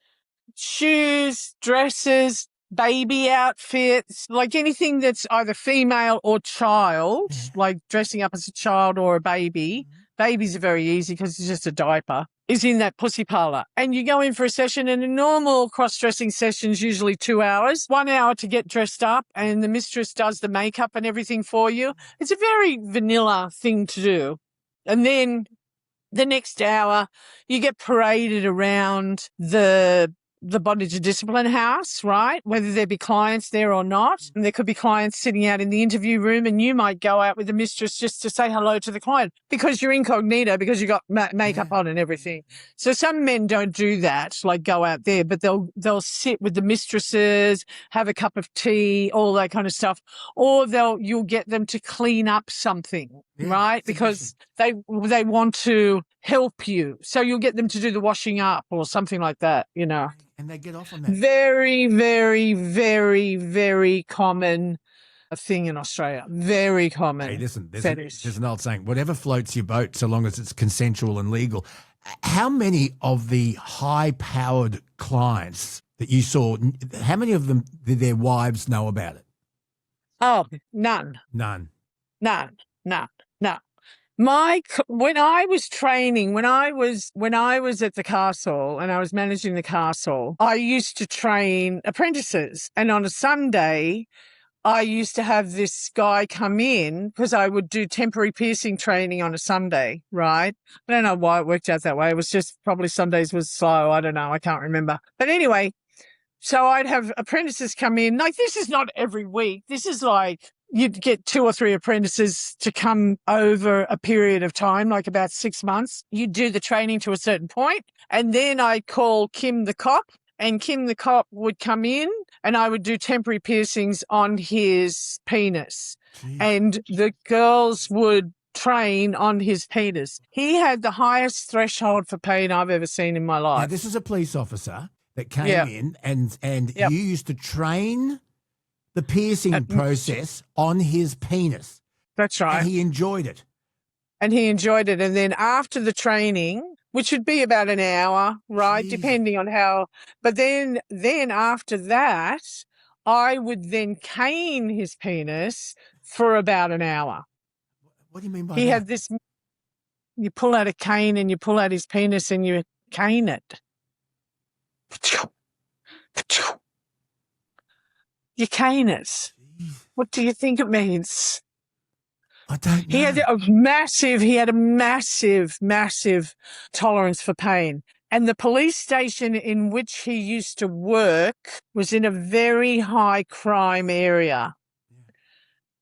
shoes, dresses, baby outfits, like anything that's either female or child, like dressing up as a child or a baby. Babies are very easy because it's just a diaper, is in that pussy parlor. And you go in for a session, and a normal cross-dressing session is usually 2 hours, 1 hour to get dressed up, and the mistress does the makeup and everything for you. It's a very vanilla thing to do. And then the next hour, you get paraded around the bondage and discipline house, right? Whether there be clients there or not. And there could be clients sitting out in the interview room, and you might go out with the mistress just to say hello to the client because you're incognito, because you got makeup on and everything. So some men don't do that, like go out there, but they'll sit with the mistresses, have a cup of tea, all that kind of stuff. Or you'll get them to clean up something, right? Because they want to help you. So you'll get them to do the washing up or something like that, you know. And they get off on that. Very, very, very, very common thing in Australia. Very common. Hey, listen, there's an old saying, whatever floats your boat, so long as it's consensual and legal. How many of the high-powered clients that you saw, how many of them did their wives know about it? Oh, none. None. When I was training, when I was at the castle and I was managing the castle, I used to train apprentices. And on a Sunday, I used to have this guy come in, because I would do temporary piercing training on a Sunday, right? I don't know why it worked out that way. It was just probably Sundays was slow. I don't know. I can't remember. But anyway, so I'd have apprentices come in. Like, this is not every week. This is like, you'd get 2 or 3 apprentices to come over a period of time, like about 6 months. You'd do the training to a certain point, and then I'd call Kim the cop, and Kim the cop would come in, and I would do temporary piercings on his penis. Jeez. And the girls would train on his penis. He had the highest threshold for pain I've ever seen in my life. Now, this is a police officer that came in, and you used to train the piercing process on his penis. That's right. And he enjoyed it. And then after the training, which would be about an hour, right? Jeez. Depending on how. But then after that, I would then cane his penis for about an hour. What do you mean by he that? had this, you pull out a cane and you pull out his penis and you cane it. You cane it. Jeez. What do you think it means? I don't know. He had a massive tolerance for pain. And the police station in which he used to work was in a very high crime area.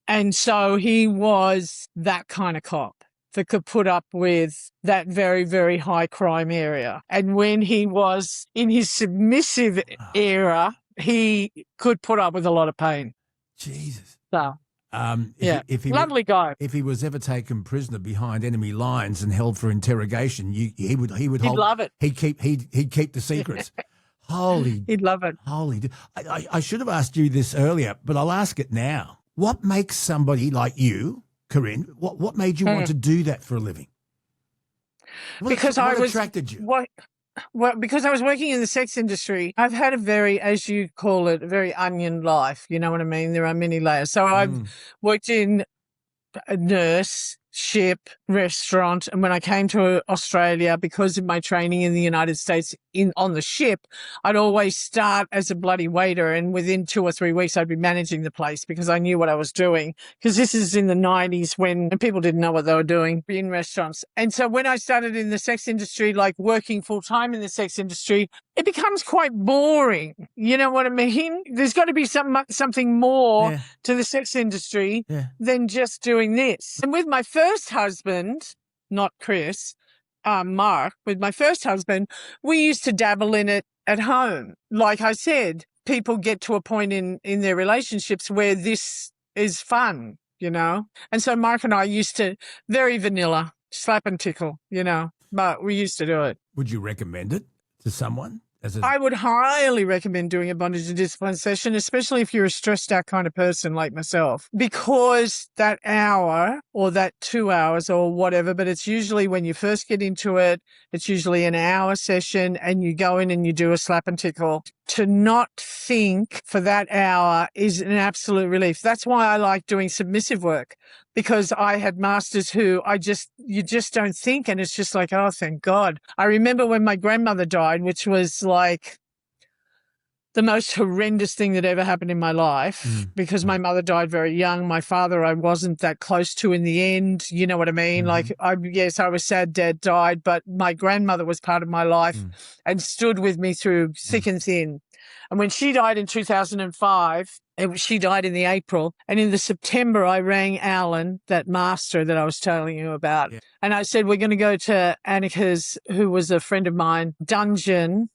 And so he was that kind of cop that could put up with that very, very high crime area. And when he was in his submissive era, he could put up with a lot of pain. Jesus. So, if he lovely guy. If he was ever taken prisoner behind enemy lines and held for interrogation, he would He'd love it. He'd keep the secrets. He'd love it. I should have asked you this earlier, but I'll ask it now. What makes somebody like you, Corinne, what made you want to do that for a living? What attracted you? Well, because I was working in the sex industry, I've had a very, as you call it, a very onion life. You know what I mean? There are many layers. So I've worked in a nurse, ship, restaurant. And when I came to Australia, because of my training in the United States on the ship, I'd always start as a bloody waiter. And within 2 or 3 weeks, I'd be managing the place because I knew what I was doing. Because this is in the 90s when people didn't know what they were doing in restaurants. And so when I started in the sex industry, like working full time in the sex industry, it becomes quite boring. You know what I mean? There's got to be something more to the sex industry than just doing this. And with my first husband, not Chris, Mark, with my first husband, we used to dabble in it at home. Like I said, people get to a point in their relationships where this is fun, you know? And so Mark and I used to, very vanilla, slap and tickle, you know, but we used to do it. Would you recommend it to someone? I would highly recommend doing a bondage and discipline session, especially if you're a stressed out kind of person like myself, because that hour or that 2 hours or whatever, but it's usually when you first get into it, it's usually an hour session and you go in and you do a slap and tickle. To not think for that hour is an absolute relief. That's why I like doing submissive work, because I had masters who you just don't think. And it's just like, oh, thank God. I remember when my grandmother died, which was like the most horrendous thing that ever happened in my life, because my mother died very young. My father, I wasn't that close to in the end. You know what I mean? Like, yes, I was sad Dad died, but my grandmother was part of my life and stood with me through thick and thin. And when she died in 2005, she died in the April. And in the September, I rang Alan, that master that I was telling you about. Yeah. And I said, we're going to go to Annika's, who was a friend of mine, dungeon.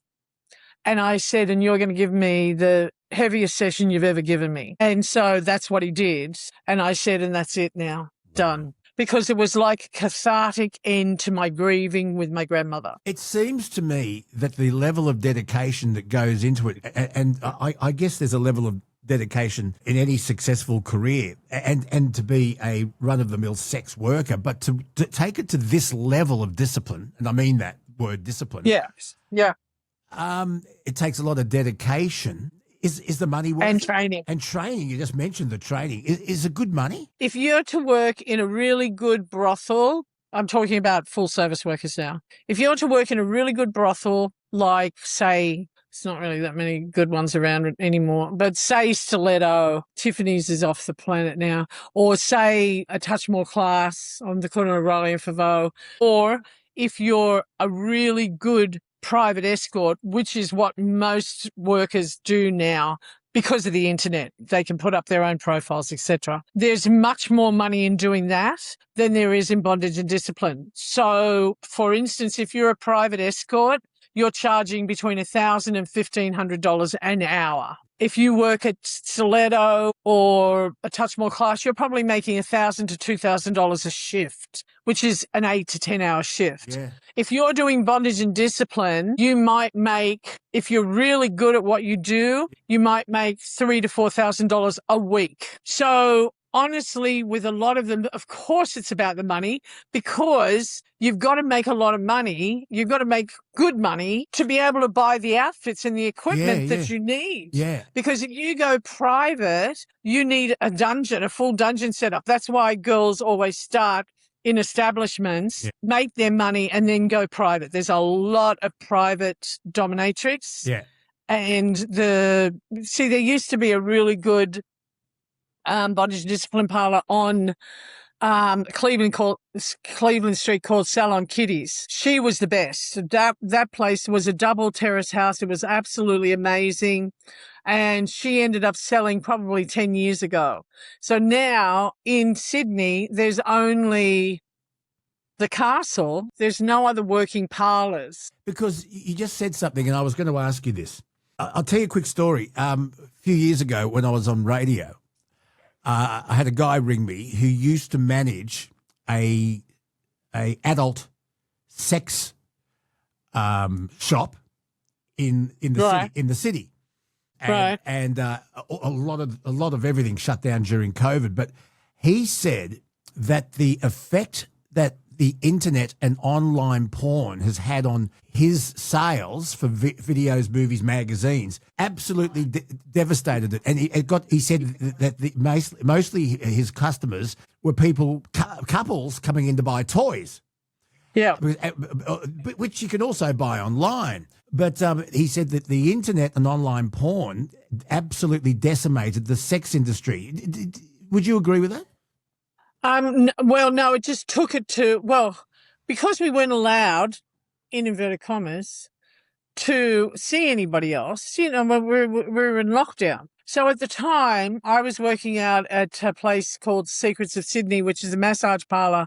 And I said, and you're going to give me the heaviest session you've ever given me. And so that's what he did. And I said, and that's it now. Done. Because it was like a cathartic end to my grieving with my grandmother. It seems to me that the level of dedication that goes into it, and I guess there's a level of dedication in any successful career, and to be a run-of-the-mill sex worker, but to take it to this level of discipline, and I mean that word discipline. Yeah. It takes a lot of dedication. Is the money worth and it? Training. And training. You just mentioned the training. Is it good money? If you're to work in a really good brothel, I'm talking about full service workers now. If you're to work in a really good brothel, like, say, it's not really that many good ones around anymore, but say Stiletto, Tiffany's is off the planet now, or say a Touch More Class on the corner of Raleigh and Favreau, or if you're a really good private escort, which is what most workers do now because of the internet. They can put up their own profiles, etc. There's much more money in doing that than there is in bondage and discipline. So, for instance, if you're a private escort, you're charging between $1,000 and $1,500 an hour. If you work at Stiletto or a Touch More Class, you're probably making $1,000 to $2,000 a shift, which is an 8 to 10 hour shift. Yeah. If you're doing bondage and discipline, you might make, if you're really good at what you do, you might make $3,000 to $4,000 a week. So honestly, with a lot of them, of course it's about the money, because you've got to make a lot of money. You've got to make good money to be able to buy the outfits and the equipment that you need. Yeah. Because if you go private, you need a dungeon, a full dungeon setup. That's why girls always start in establishments, make their money, and then go private. There's a lot of private dominatrix. Yeah. And there used to be a really good bondage and discipline parlor on Cleveland Street called Salon Kitties. She was the best. That place was a double terrace house. It was absolutely amazing. And she ended up selling probably 10 years ago. So now in Sydney, there's only the Castle. There's no other working parlours. Because you just said something, and I was going to ask you this. I'll tell you a quick story. A few years ago when I was on radio, I had a guy ring me who used to manage a adult sex shop in the city. And a lot of everything shut down during COVID. But he said that the effect that the internet and online porn has had on his sales for videos, movies, magazines absolutely devastated it. And he said that mostly his customers were people, couples coming in to buy toys. Yeah. Which you can also buy online. But he said that the internet and online porn absolutely decimated the sex industry. Would you agree with that? Well, no, it just took it to, because we weren't allowed, in inverted commas, to see anybody else, we were in lockdown. So at the time, I was working out at a place called Secrets of Sydney, which is a massage parlour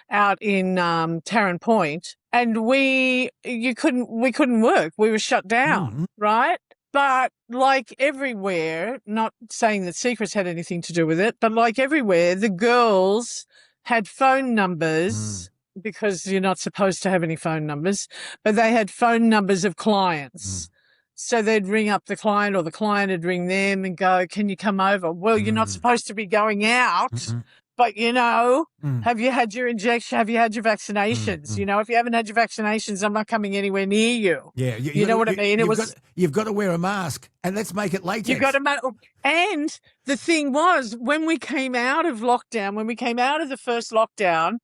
out in Tarrant Point, and we couldn't work. We were shut down, right? But like everywhere, not saying that Secrets had anything to do with it, but like everywhere, the girls had phone numbers because you're not supposed to have any phone numbers, but they had phone numbers of clients. So they'd ring up the client or the client would ring them and go, can you come over? Well, you're not supposed to be going out, but, have you had your injection? Have you had your vaccinations? If you haven't had your vaccinations, I'm not coming anywhere near you. Yeah. You know what I mean? You've got to wear a mask, and let's make it latex. You've got to, and the thing was, when we came out of lockdown, when we came out of the first lockdown,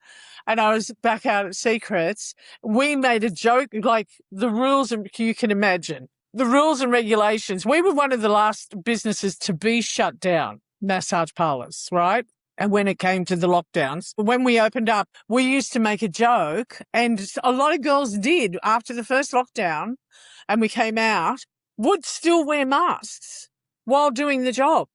and I was back out at Secrets, we made a joke, like the rules you can imagine. The rules and regulations. We were one of the last businesses to be shut down, massage parlours, right? And when it came to the lockdowns, when we opened up, we used to make a joke, and a lot of girls did after the first lockdown, and we came out, would still wear masks while doing the job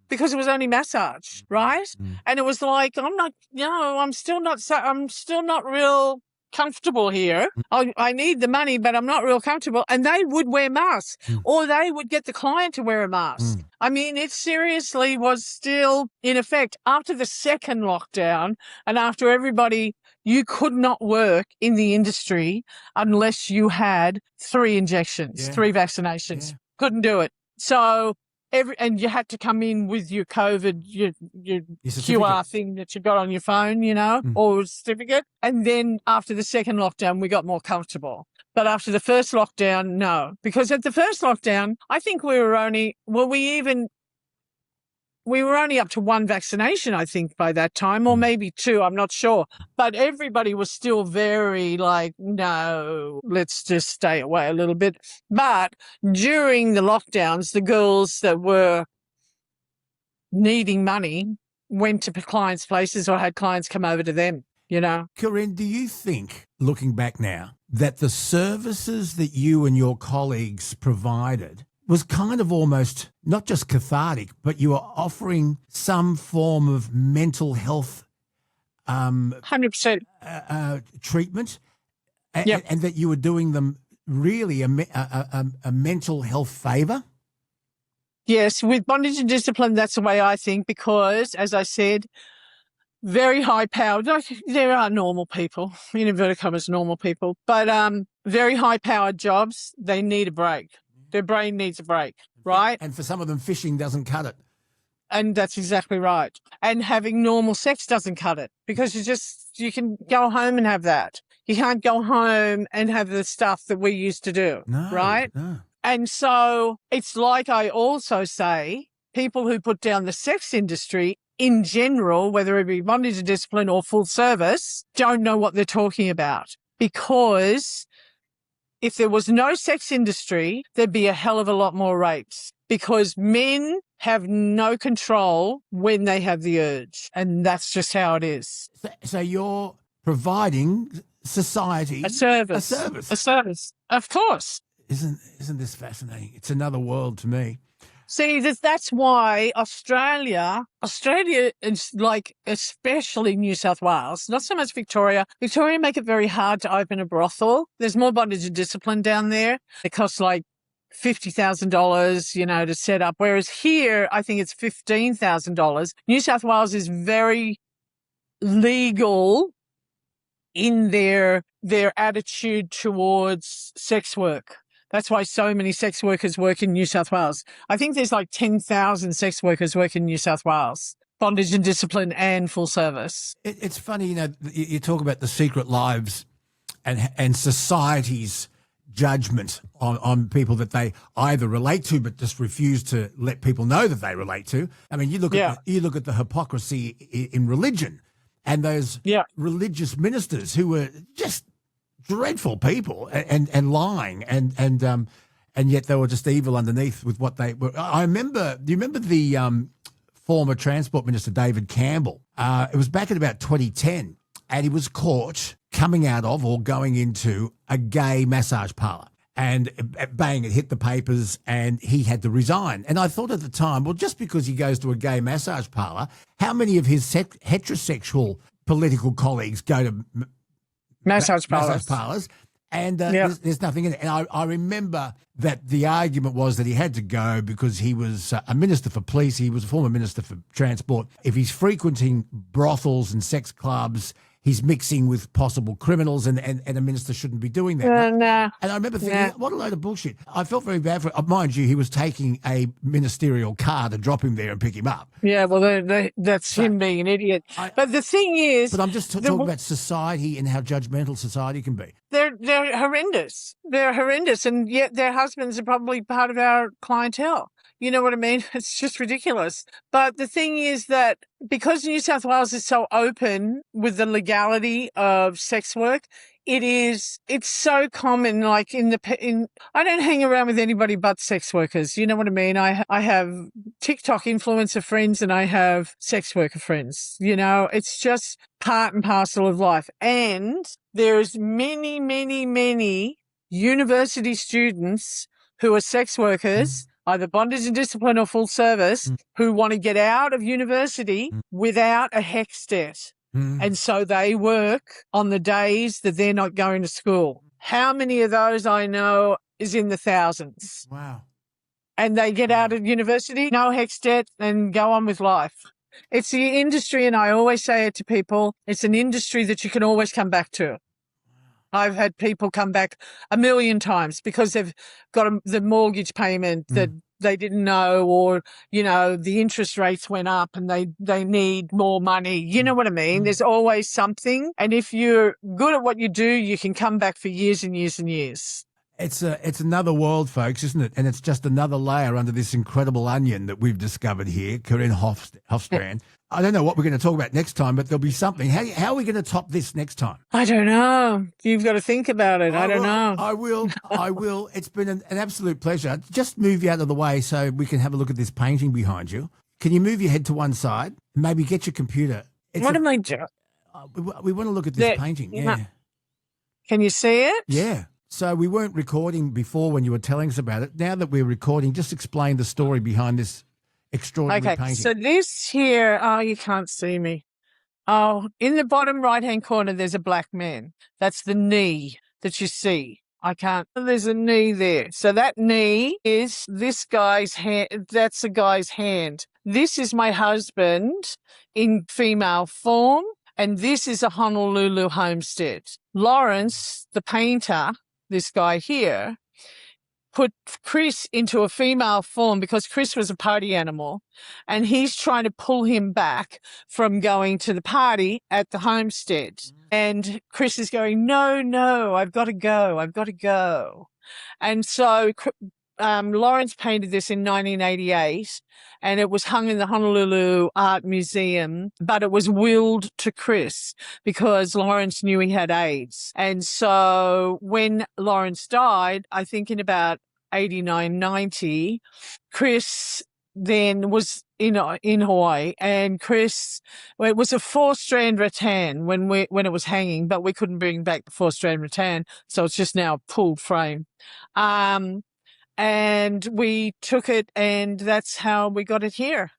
because it was only massage, right? And it was like, I'm still not real comfortable here. I need the money, but I'm not real comfortable. And they would wear masks, or they would get the client to wear a mask. I mean, it seriously was still in effect after the second lockdown, and after everybody, you could not work in the industry unless you had 3 injections, 3 vaccinations. Couldn't do it. So and you had to come in with your COVID, your QR thing that you got on your phone, or certificate. And then after the second lockdown, we got more comfortable. But after the first lockdown, no. Because at the first lockdown, I think we were only up to 1 vaccination, I think, by that time, or maybe 2, I'm not sure. But everybody was still very like, no, let's just stay away a little bit. But during the lockdowns, the girls that were needing money went to clients' places or had clients come over to them, Corinne, do you think, looking back now, that the services that you and your colleagues provided was kind of almost not just cathartic, but you were offering some form of mental health 100% treatment, and that you were doing them really a mental health favour? Yes, with bondage and discipline, that's the way I think, because, as I said, very high-powered, there are normal people, in inverted commas, normal people, but very high-powered jobs, they need a break. Their brain needs a break, right? And for some of them, fishing doesn't cut it. And that's exactly right. And having normal sex doesn't cut it, because you can go home and have that. You can't go home and have the stuff that we used to do, right? No. And so it's like I also say, people who put down the sex industry in general, whether it be bondage and discipline or full service, don't know what they're talking about, because if there was no sex industry, there'd be a hell of a lot more rapes, because men have no control when they have the urge. And that's just how it is. So you're providing society a service. Of course. Isn't this fascinating? It's another world to me. See, that's why Australia is like, especially New South Wales, not so much Victoria. Victoria make it very hard to open a brothel. There's more bondage and discipline down there. It costs like $50,000, to set up. Whereas here, I think it's $15,000. New South Wales is very legal in their attitude towards sex work. That's why so many sex workers work in New South Wales. I think there's like 10,000 sex workers work in New South Wales, bondage and discipline and full service. It's funny, you talk about the secret lives and society's judgment on people that they either relate to but just refuse to let people know that they relate to. I mean, you look at the hypocrisy in religion. and those religious ministers who were just dreadful people and lying and yet they were just evil underneath with what they were. I remember. Do you remember the former Transport Minister David Campbell? It was back in about 2010, and he was caught coming out of or going into a gay massage parlour. And bang, it hit the papers and he had to resign. And I thought at the time, well, just because he goes to a gay massage parlour, how many of his heterosexual political colleagues go to massage parlours? And there's nothing in it. And I remember that the argument was that he had to go because he was a minister for police. He was a former minister for transport. If he's frequenting brothels and sex clubs, he's mixing with possible criminals, and a minister shouldn't be doing that. And I remember thinking, what a load of bullshit. I felt very bad for it. Mind you, he was taking a ministerial car to drop him there and pick him up. Yeah, well, that's him being an idiot. But the thing is... But I'm just talking about society and how judgmental society can be. They're horrendous. They're horrendous, and yet their husbands are probably part of our clientele. You know what I mean? It's just ridiculous. But the thing is that because New South Wales is so open with the legality of sex work, it's so common. Like I don't hang around with anybody but sex workers. You know what I mean? I have TikTok influencer friends and I have sex worker friends. You know, it's just part and parcel of life. And there's many, many, many university students who are sex workers, either bondage and discipline or full service, who want to get out of university without a HECS debt. And so they work on the days that they're not going to school. How many of those I know is in the thousands. Wow. And they get out of university, no HECS debt, and go on with life. It's the industry, and I always say it to people, it's an industry that you can always come back to. I've had people come back 1 million times because they've got the mortgage payment that they didn't know, or, you know, the interest rates went up and they need more money. You know what I mean? There's always something. And if you're good at what you do, you can come back for years and years and years. It's another world, folks, isn't it? And it's just another layer under this incredible onion that we've discovered here, Kerrin Hofstrand. I don't know what we're going to talk about next time, but there'll be something. How are we going to top this next time? I don't know. You've got to think about it. I don't know. I will. It's been an absolute pleasure. Just move you out of the way so we can have a look at this painting behind you. Can you move your head to one side? Maybe get your computer. What am I doing? We want to look at this painting. Yeah. Can you see it? Yeah. So we weren't recording before when you were telling us about it. Now that we're recording, just explain the story behind this extraordinary painting. So this here, you can't see me. Oh, in the bottom right-hand corner, there's a black man. That's the knee that you see. There's a knee there. So that knee is this guy's hand. That's the guy's hand. This is my husband in female form, and this is a Honolulu homestead. Lawrence, the painter, this guy here, put Chris into a female form because Chris was a party animal, and he's trying to pull him back from going to the party at the homestead. And Chris is going, no, I've got to go. And so Lawrence painted this in 1988, and it was hung in the Honolulu Art Museum, but it was willed to Chris because Lawrence knew he had AIDS. And so when Lawrence died, I think in about 89, 90, Chris then was in Hawaii, and Chris, well, it was a 4-strand rattan when it was hanging, but we couldn't bring back the 4-strand rattan, so it's just now a pulled frame. And we took it, and that's how we got it here.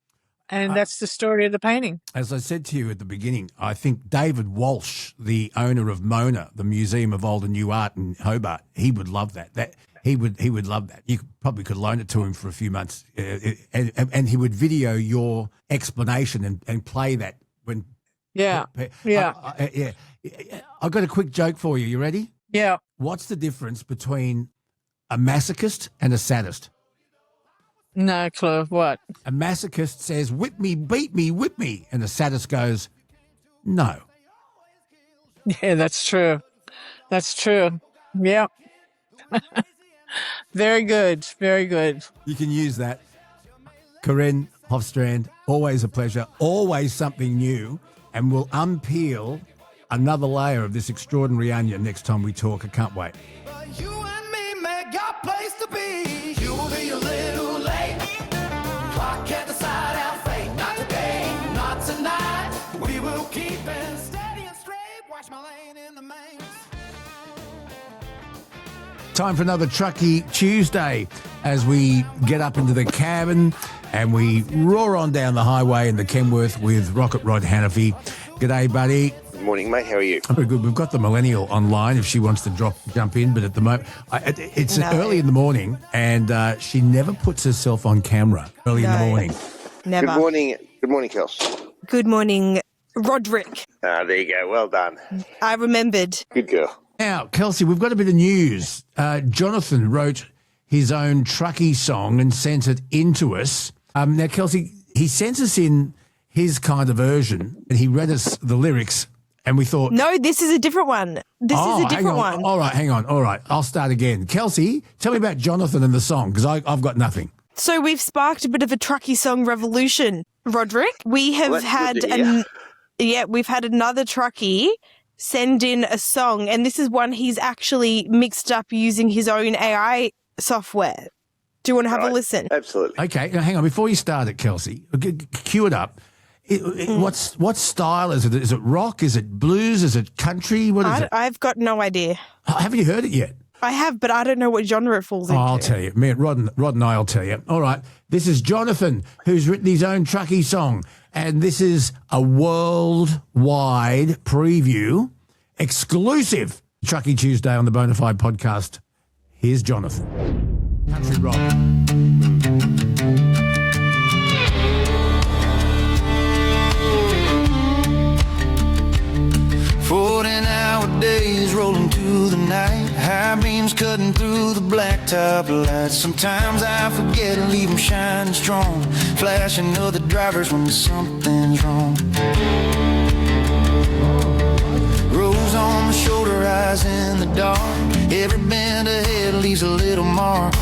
And that's the story of the painting. As I said to you at the beginning, I think David Walsh, the owner of Mona, the Museum of Old and New Art in Hobart, he would love that. He would love that. You probably could loan it to him for a few months, and he would video your explanation and play that when. Yeah. I've got a quick joke for you. You ready? Yeah. What's the difference between a masochist and a sadist? No clue. What? A masochist says, whip me, beat me, whip me. And the sadist goes, no. Yeah, that's true. That's true. Yeah. Very good. Very good. You can use that. Corinne Hofstrand, always a pleasure. Always something new. and we'll unpeel another layer of this extraordinary onion next time we talk. I can't wait. But you and me make our place to be. You'll be a little late. I can't decide our fate. Not today, not tonight. We will keep it steady and straight. Watch my lane in the main. Time for another Truckee Tuesday as we get up into the cabin and we roar on down the highway in the Kenworth with Rocket Rod Hannafy. G'day, buddy. Good morning, mate. How are you? I'm very good. We've got the millennial online if she wants to jump in, but at the moment, it's early in the morning and she never puts herself on camera early in the morning. Never. Good morning. Good morning, Kels. Good morning, Roderick. There you go. Well done. I remembered. Good girl. Now, Kelsey, we've got a bit of news. Jonathan wrote his own Truckee song and sent it into us. Now, Kelsey, he sent us in his kind of version and he read us the lyrics and we thought... No, this is a different one. This is a different one. All right, hang on. All right, I'll start again. Kelsey, tell me about Jonathan and the song because I've got nothing. So we've sparked a bit of a Truckee song revolution, Roderick. We have we've had another Truckee send in a song, and this is one he's actually mixed up using his own AI software. Do you want to have a listen? Absolutely. Okay, now hang on. Before you start it, Kelsey, cue it up. What style is it? Is it rock? Is it blues? Is it country? What is it? I've got no idea. Haven't you heard it yet? I have, but I don't know what genre it falls into. I'll tell you. Me, Rod and I will tell you. All right. This is Jonathan, who's written his own Truckee song. And this is a worldwide preview, exclusive Truckee Tuesday on the Bonafide podcast. Here's Jonathan. Country rock. 14-hour days rolling to the night. High beams cutting through the blacktop lights. Sometimes I forget to leave them shining strong, flashing other drivers when something's wrong. Rose on my shoulder, eyes in the dark. Every bend ahead leaves a little mark.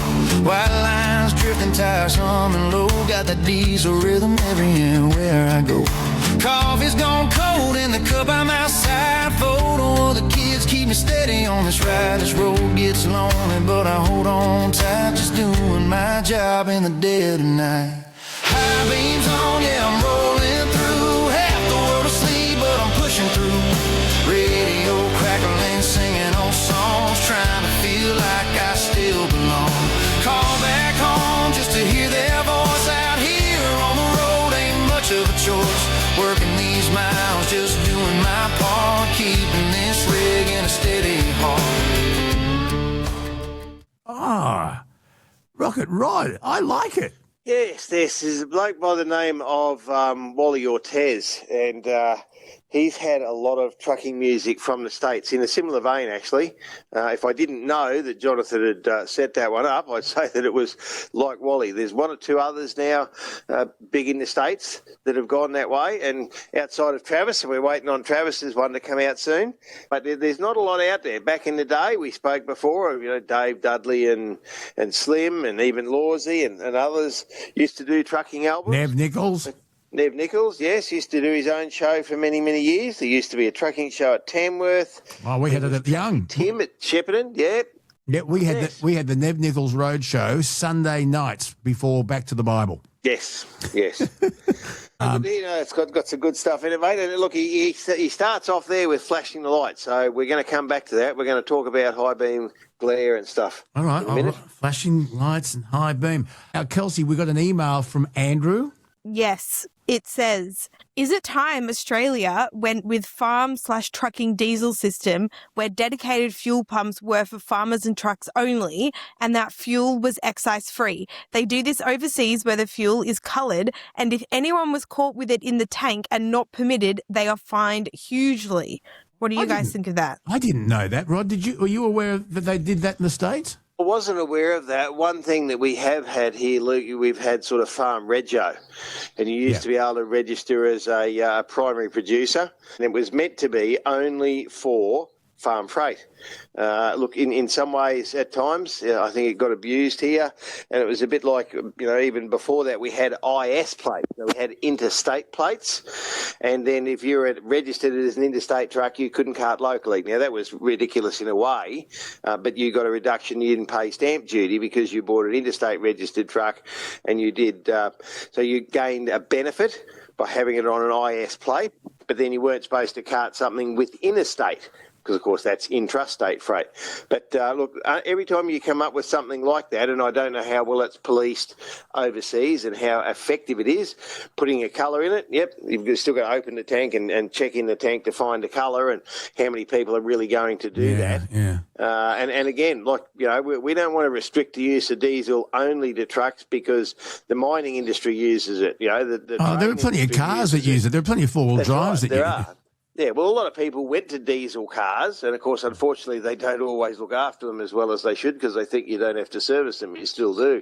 White lines drifting, tires humming low. Got that diesel rhythm everywhere I go. Coffee's gone cold in the cup, I'm outside. Photo of the kids keep me steady on this ride. This road gets lonely, but I hold on tight. Just doing my job in the dead of night. High beams on, yeah, I'm rolling through. Half the world asleep, but I'm pushing through. Radio crackling, singing old songs, trying to feel like I still belong. Call back home just to hear their voice. Out here on the road ain't much of a choice. Working these miles, just doing my part, keeping this rig in a steady heart. Rocket Rod, I like it. Yes, this is a bloke by the name of Wally Ortez, and he's had a lot of trucking music from the States in a similar vein, actually. If I didn't know that Jonathan had set that one up, I'd say that it was like Wally. There's one or two others now big in the States that have gone that way, and outside of Travis, and we're waiting on Travis's one to come out soon. But there's not a lot out there. Back in the day, we spoke before of, Dave Dudley and Slim and even Lawsy and others used to do trucking albums. Nev Nichols, yes, used to do his own show for many, many years. There used to be a trucking show at Tamworth. Oh, we had it at Young. Tim at Shepparton, yeah. Yeah, we had the Nev Nichols Road Show Sunday nights before Back to the Bible. Yes. It's got some good stuff in it, mate. And look, he starts off there with flashing the lights. So we're going to come back to that. We're going to talk about high beam glare and stuff. All right. Flashing lights and high beam. Now, Kelsey, we got an email from Andrew. Yes, it says, is it time Australia went with farm/trucking diesel system where dedicated fuel pumps were for farmers and trucks only and that fuel was excise free? They do this overseas where the fuel is coloured, and if anyone was caught with it in the tank and not permitted, they are fined hugely. What do you guys think of that? I didn't know that, Rod. Were you aware that they did that in the States? I wasn't aware of that. One thing that we have had here, Luke, we've had sort of farm rego, and you used to be able to register as a primary producer, and it was meant to be only for farm freight. Look, in some ways, at times, I think it got abused here, and it was a bit like, even before that, we had IS plates, so we had interstate plates, and then if you were registered as an interstate truck, you couldn't cart locally. Now, that was ridiculous in a way, but you got a reduction. You didn't pay stamp duty because you bought an interstate registered truck, and you did, so you gained a benefit by having it on an IS plate, but then you weren't supposed to cart something within a state, because, of course, that's intrastate freight. But, look, every time you come up with something like that, and I don't know how well it's policed overseas and how effective it is, putting a colour in it, yep, you've still got to open the tank and check in the tank to find a colour and how many people are really going to do that. Yeah. And again, like, we don't want to restrict the use of diesel only to trucks because the mining industry uses it. There are plenty of cars that use it. There are plenty of four-wheel drives that use it. Yeah, well, a lot of people went to diesel cars, and, of course, unfortunately, they don't always look after them as well as they should because they think you don't have to service them. You still do.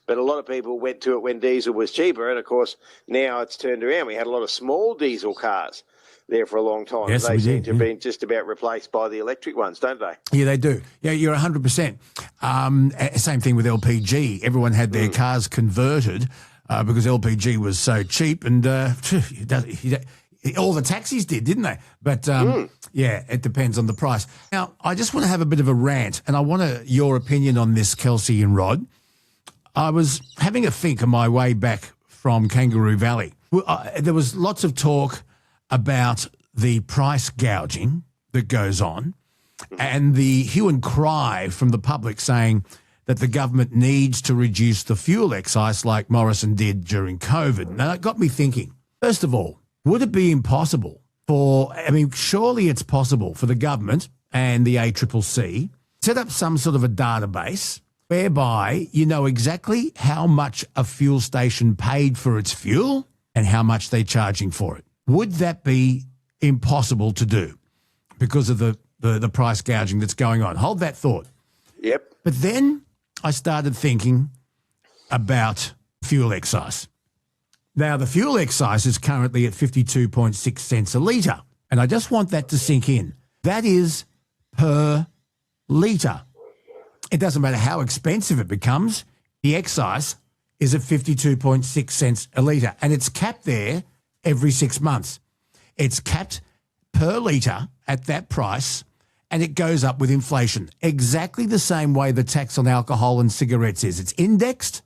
But a lot of people went to it when diesel was cheaper, and, of course, now it's turned around. We had a lot of small diesel cars there for a long time. Yes, they seem to have yeah. been just about replaced by the electric ones, don't they? Yeah, they do. Yeah, you're 100%. Same thing with LPG. Everyone had their cars converted because LPG was so cheap, and all the taxis did, didn't they? But, yeah, it depends on the price. Now, I just want to have a bit of a rant, and I want your opinion on this, Kelsey and Rod. I was having a think on my way back from Kangaroo Valley. There was lots of talk about the price gouging that goes on and the hue and cry from the public saying that the government needs to reduce the fuel excise like Morrison did during COVID. Now, that got me thinking, first of all, would it be impossible surely it's possible for the government and the ACCC set up some sort of a database whereby you know exactly how much a fuel station paid for its fuel and how much they're charging for it. Would that be impossible to do because of the price gouging that's going on? Hold that thought. Yep. But then I started thinking about fuel excise. Now, the fuel excise is currently at 52.6 cents a litre, and I just want that to sink in. That is per litre. It doesn't matter how expensive it becomes, the excise is at 52.6 cents a litre, and it's capped there every 6 months. It's capped per litre at that price, and it goes up with inflation, exactly the same way the tax on alcohol and cigarettes is. It's indexed,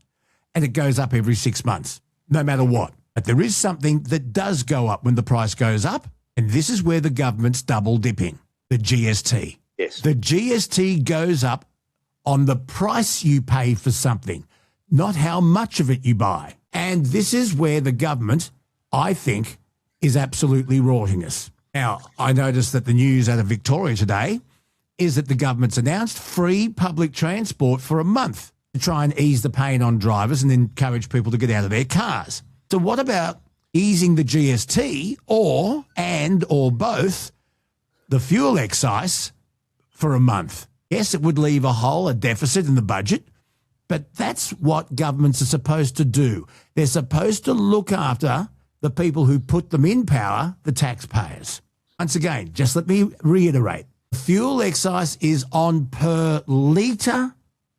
and it goes up every 6 months, no matter what. But there is something that does go up when the price goes up, and this is where the government's double dipping, the GST. Yes. The GST goes up on the price you pay for something, not how much of it you buy. And this is where the government, I think, is absolutely rorting us. Now, I noticed that the news out of Victoria today is that the government's announced free public transport for a month to try and ease the pain on drivers and encourage people to get out of their cars. So what about easing the GST or both the fuel excise for a month? Yes, it would leave a deficit in the budget, but that's what governments are supposed to do. They're supposed to look after the people who put them in power, the taxpayers. Once again, just let me reiterate. Fuel excise is on per litre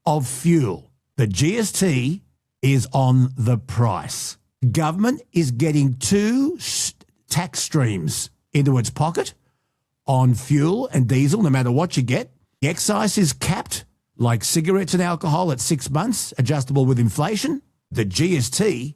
of fuel. The GST is on the price. Government is getting two tax streams into its pocket on fuel and diesel, no matter what you get. The excise is capped, like cigarettes and alcohol, at 6 months, adjustable with inflation. The GST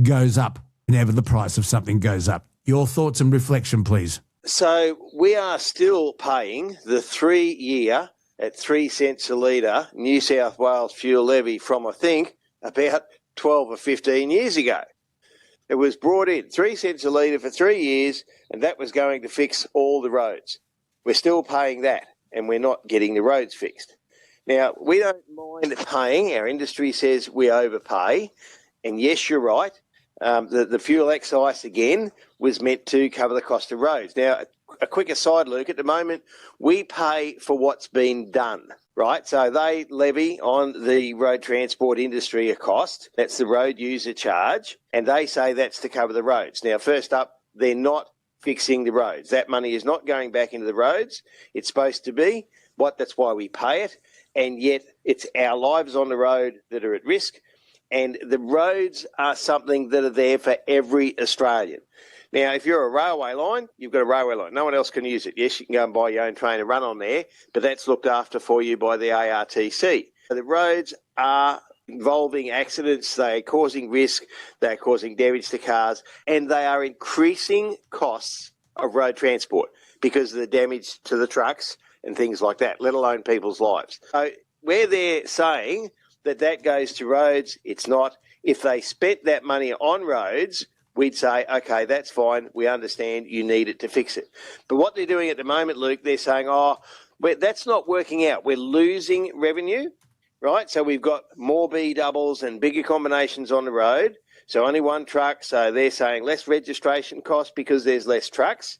goes up whenever the price of something goes up. Your thoughts and reflection, please. So we are still paying the 3-year at 3 cents a litre New South Wales fuel levy from, I think, about 12 or 15 years ago. It was brought in 3 cents a litre for 3 years, and that was going to fix all the roads. We're still paying that, and we're not getting the roads fixed. Now, we don't mind paying. Our industry says we overpay. And yes, you're right. The fuel excise, again, was meant to cover the cost of roads. Now, a quick aside, Luke, at the moment, we pay for what's been done, right? So they levy on the road transport industry a cost. That's the road user charge. And they say that's to cover the roads. Now, first up, they're not fixing the roads. That money is not going back into the roads. It's supposed to be that's why we pay it. And yet it's our lives on the road that are at risk. And the roads are something that are there for every Australian. Now, if you're a railway line, you've got a railway line. No one else can use it. Yes, you can go and buy your own train and run on there, but that's looked after for you by the ARTC. The roads are involving accidents, they are causing risk, they are causing damage to cars, and they are increasing costs of road transport because of the damage to the trucks and things like that, let alone people's lives. So where they're saying that goes to roads, it's not. If they spent that money on roads, we'd say, okay, that's fine, we understand you need it to fix it. But what they're doing at the moment, Luke, they're saying, that's not working out. We're losing revenue. Right, so we've got more B doubles and bigger combinations on the road. So only one truck. So they're saying less registration costs because there's less trucks.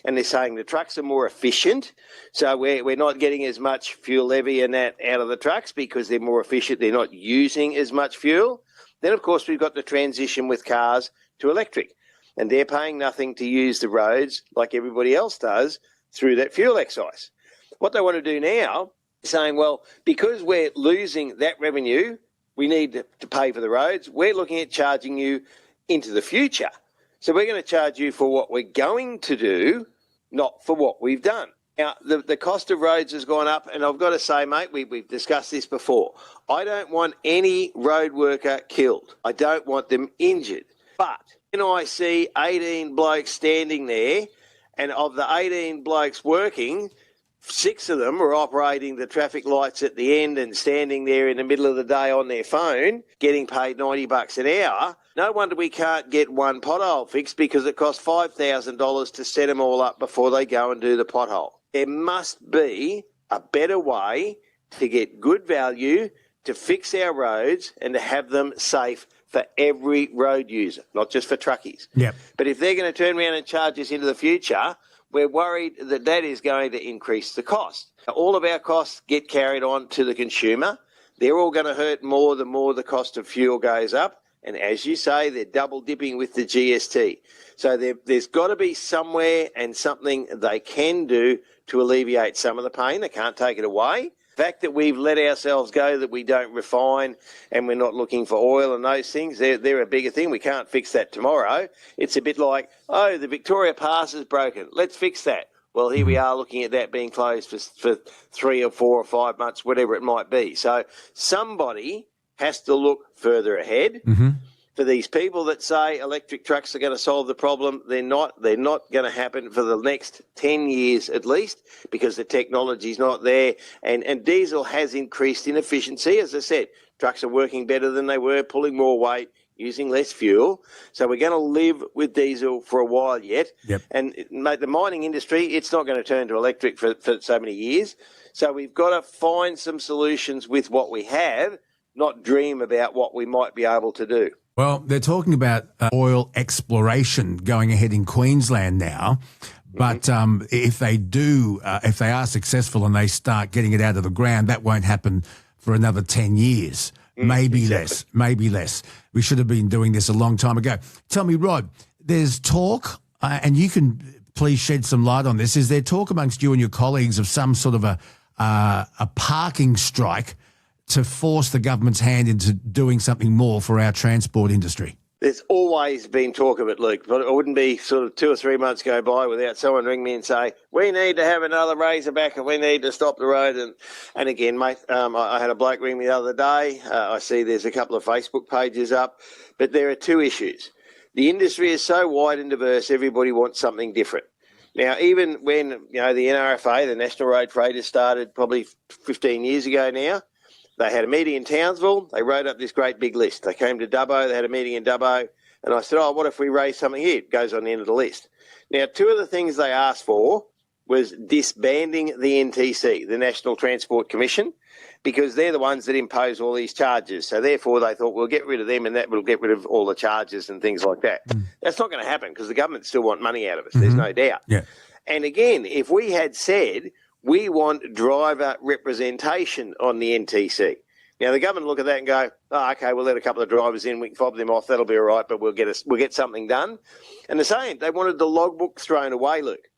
And they're saying the trucks are more efficient. So we're not getting as much fuel levy and that out of the trucks because they're more efficient. They're not using as much fuel. Then, of course, we've got the transition with cars to electric. And they're paying nothing to use the roads like everybody else does through that fuel excise. What they want to do now, saying, well, because we're losing that revenue, we need to pay for the roads. We're looking at charging you into the future. So we're going to charge you for what we're going to do, not for what we've done. Now, the cost of roads has gone up, and I've got to say, mate, we've discussed this before. I don't want any road worker killed. I don't want them injured. But when I see 18 blokes standing there, and of the 18 blokes working, 6 of them are operating the traffic lights at the end and standing there in the middle of the day on their phone, getting paid $90 an hour. No wonder we can't get one pothole fixed because it costs $5,000 to set them all up before they go and do the pothole. There must be a better way to get good value, to fix our roads and to have them safe for every road user, not just for truckies. Yep. But if they're going to turn around and charge us into the future, we're worried that is going to increase the cost. All of our costs get carried on to the consumer. They're all going to hurt more the more the cost of fuel goes up. And as you say, they're double dipping with the GST. So there's got to be somewhere and something they can do to alleviate some of the pain. They can't take it away. The fact that we've let ourselves go, that we don't refine and we're not looking for oil and those things, they're a bigger thing. We can't fix that tomorrow. It's a bit like, the Victoria Pass is broken. Let's fix that. Well, here we are looking at that being closed for 3 or 4 or 5 months, whatever it might be. So somebody has to look further ahead. Mm-hmm. For these people that say electric trucks are going to solve the problem, they're not. They're not going to happen for the next 10 years at least because the technology's not there. And diesel has increased in efficiency. As I said, trucks are working better than they were, pulling more weight, using less fuel. So we're going to live with diesel for a while yet. Yep. And mate, the mining industry, it's not going to turn to electric for so many years. So we've got to find some solutions with what we have, not dream about what we might be able to do. Well, they're talking about oil exploration going ahead in Queensland now. But if they do, if they are successful and they start getting it out of the ground, that won't happen for another 10 years, maybe less. We should have been doing this a long time ago. Tell me, Rod, there's talk, and you can please shed some light on this, is there talk amongst you and your colleagues of some sort of a parking strike to force the government's hand into doing something more for our transport industry? There's always been talk of it, Luke, but it wouldn't be sort of 2 or 3 months go by without someone ring me and say, we need to have another Razorback and we need to stop the road. And again, mate, I had a bloke ring me the other day. I see there's a couple of Facebook pages up, but there are 2 issues. The industry is so wide and diverse, everybody wants something different. Now, even when, the NRFA, the National Road Freighters, started probably 15 years ago now, they had a meeting in Townsville. They wrote up this great big list. They came to Dubbo. They had a meeting in Dubbo. And I said, what if we raise something here? It goes on the end of the list. Now, 2 of the things they asked for was disbanding the NTC, the National Transport Commission, because they're the ones that impose all these charges. So therefore, they thought, we'll get rid of them and that will get rid of all the charges and things like that. That's not going to happen because the government still want money out of us. There's no doubt. Yeah. And again, if we had said, we want driver representation on the NTC. Now, the government look at that and go, oh, okay, we'll let a couple of drivers in, we can fob them off, that'll be all right, but we'll get something done. And the same, they wanted the logbook thrown away, Luke.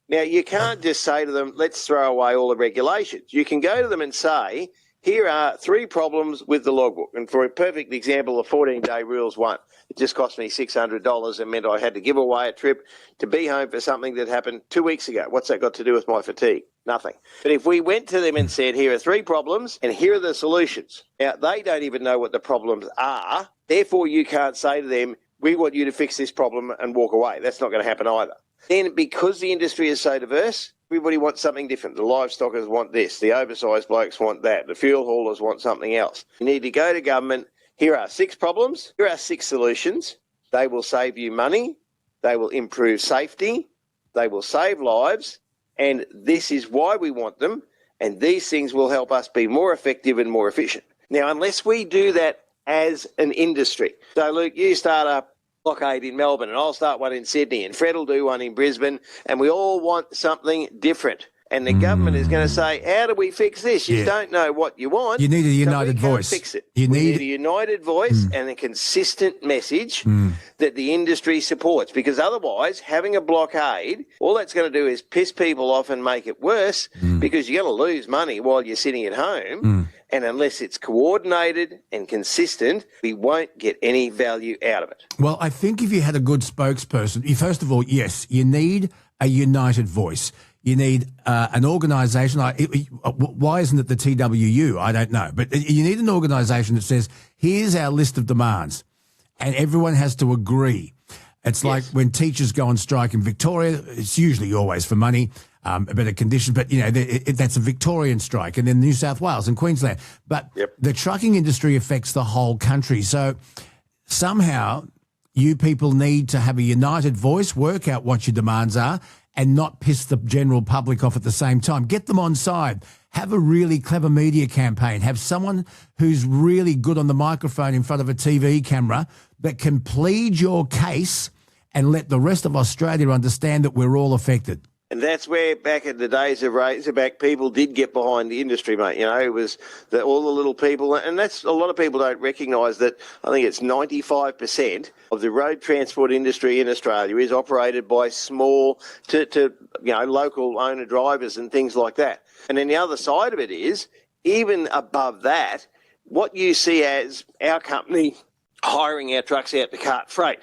Now, you can't just say to them, let's throw away all the regulations. You can go to them and say, here are 3 problems with the logbook. And for a perfect example, the 14-day rule's one. It just cost me $600 and meant I had to give away a trip to be home for something that happened 2 weeks ago. What's that got to do with my fatigue? Nothing. But if we went to them and said, here are 3 problems and here are the solutions. Now, they don't even know what the problems are. Therefore, you can't say to them, we want you to fix this problem and walk away. That's not going to happen either. Then, because the industry is so diverse, everybody wants something different. The livestockers want this. The oversized blokes want that. The fuel haulers want something else. You need to go to government. Here are 6 problems. Here are 6 solutions. They will save you money. They will improve safety. They will save lives. And this is why we want them. And these things will help us be more effective and more efficient. Now, unless we do that as an industry. So, Luke, you start a blockade in Melbourne and I'll start one in Sydney and Fred will do one in Brisbane and we all want something different. And the government is going to say, how do we fix this? You don't know what you want. You need a united so we voice. Fix it. You we need a united voice and a consistent message that the industry supports. Because otherwise, having a blockade, all that's going to do is piss people off and make it worse because you're going to lose money while you're sitting at home. And unless it's coordinated and consistent, we won't get any value out of it. Well, I think if you had a good spokesperson, first of all, yes, you need a united voice. You need an organisation. Why isn't it the TWU? I don't know. But you need an organisation that says, here's our list of demands, and everyone has to agree. It's like when teachers go on strike in Victoria, it's usually always for money, better conditions, but, that's a Victorian strike, and then New South Wales and Queensland. But the trucking industry affects the whole country. So somehow you people need to have a united voice, work out what your demands are, and not piss the general public off at the same time. Get them on side. Have a really clever media campaign. Have someone who's really good on the microphone in front of a TV camera that can plead your case and let the rest of Australia understand that we're all affected. And that's where, back in the days of Razorback, people did get behind the industry, mate. It was all the little people, and that's a lot of people don't recognise that. I think it's 95% of the road transport industry in Australia is operated by small to local owner drivers and things like that. And then the other side of it is, even above that, what you see as our company hiring our trucks out to cart freight.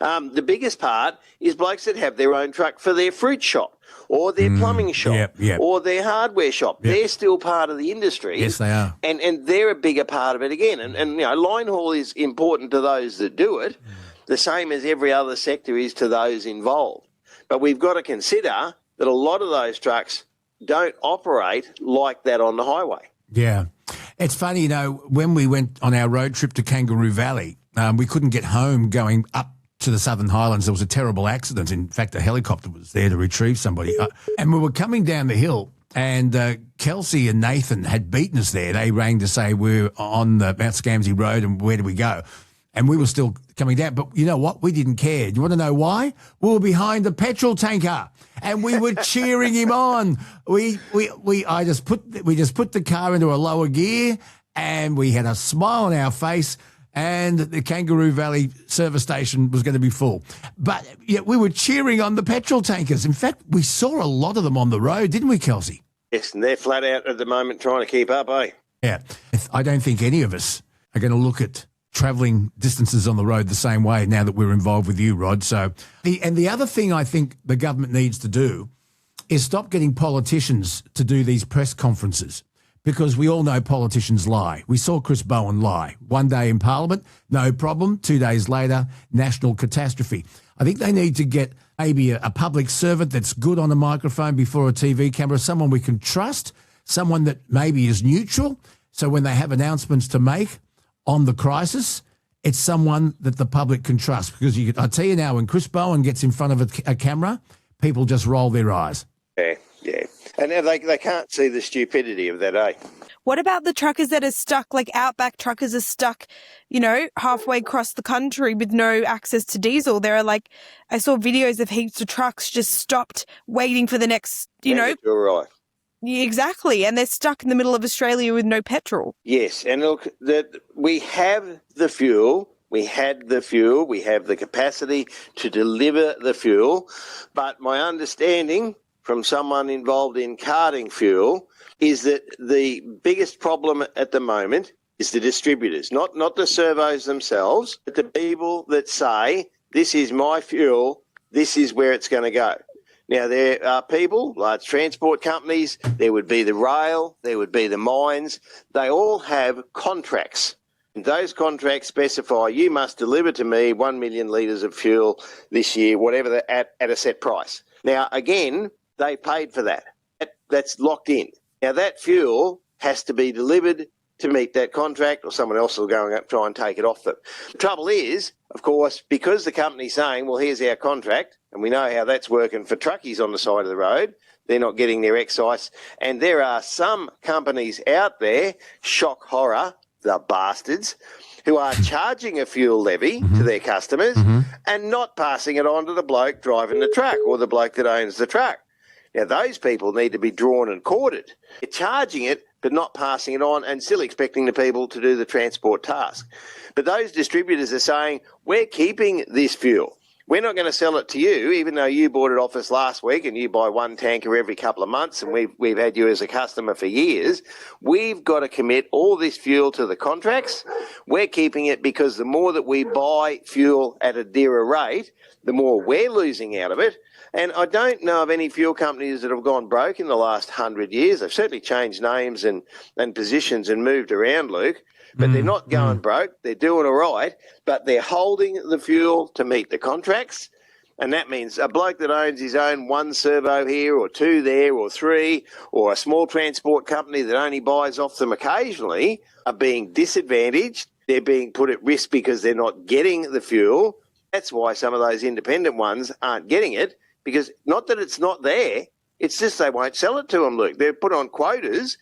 The biggest part is blokes that have their own truck for their fruit shop or their plumbing shop or their hardware shop. They're still part of the industry. Yes, they are. And they're a bigger part of it again. And line haul is important to those that do it, the same as every other sector is to those involved. But we've got to consider that a lot of those trucks don't operate like that on the highway. Yeah. It's funny, when we went on our road trip to Kangaroo Valley, we couldn't get home going up to the Southern Highlands. There was a terrible accident. In fact, a helicopter was there to retrieve somebody. And we were coming down the hill, and Kelsey and Nathan had beaten us there. They rang to say we're on the Mount Scamsey Road and where do we go? And we were still coming down. But you know what? We didn't care. Do you want to know why? We were behind the petrol tanker and we were cheering him on. We just put the car into a lower gear and we had a smile on our face. And the Kangaroo Valley service station was going to be full. But we were cheering on the petrol tankers. In fact, we saw a lot of them on the road, didn't we, Kelsey? Yes, and they're flat out at the moment trying to keep up, eh? Yeah. I don't think any of us are going to look at travelling distances on the road the same way now that we're involved with you, Rod. So, the other thing I think the government needs to do is stop getting politicians to do these press conferences. Because we all know politicians lie. We saw Chris Bowen lie. One day in Parliament, no problem. 2 days later, national catastrophe. I think they need to get maybe a public servant that's good on a microphone before a TV camera, someone we can trust, someone that maybe is neutral. So when they have announcements to make on the crisis, it's someone that the public can trust. Because I tell you now, when Chris Bowen gets in front of a camera, people just roll their eyes. Yeah. And they can't see the stupidity of that, eh? What about the truckers that are stuck, like outback truckers are stuck, halfway across the country with no access to diesel? There are I saw videos of heaps of trucks just stopped waiting for the next, You're right. Exactly. And they're stuck in the middle of Australia with no petrol. Yes, and look, we have the fuel. We had the fuel. We have the capacity to deliver the fuel. But my understanding from someone involved in carting fuel is that the biggest problem at the moment is the distributors, not the servos themselves, but the people that say, this is my fuel, this is where it's going to go. Now, there are people, large transport companies, there would be the rail, there would be the mines. They all have contracts. And those contracts specify you must deliver to me 1 million litres of fuel this year, whatever, at a set price. Now, again, they paid for that. That's locked in. Now, that fuel has to be delivered to meet that contract, or someone else will go and try and take it off them. The trouble is, of course, because the company's saying, well, here's our contract, and we know how that's working for truckies on the side of the road, they're not getting their excise. And there are some companies out there, shock horror, the bastards, who are charging a fuel levy to their customers and not passing it on to the bloke driving the truck or the bloke that owns the truck. Now, those people need to be drawn and quartered. They're charging it, but not passing it on and still expecting the people to do the transport task. But those distributors are saying, we're keeping this fuel. We're not going to sell it to you, even though you bought it off us last week and you buy one tanker every couple of months and we've had you as a customer for years. We've got to commit all this fuel to the contracts. We're keeping it because the more that we buy fuel at a dearer rate, the more we're losing out of it. And I don't know of any fuel companies that have gone broke in the last 100 years. They've certainly changed names and positions and moved around, Luke. But they're not going broke. They're doing all right. But they're holding the fuel to meet the contracts. And that means a bloke that owns his own one servo here or two there or three, or a small transport company that only buys off them occasionally, are being disadvantaged. They're being put at risk because they're not getting the fuel. That's why some of those independent ones aren't getting it, because not that it's not there, it's just they won't sell it to them, Luke. They're put on quotas,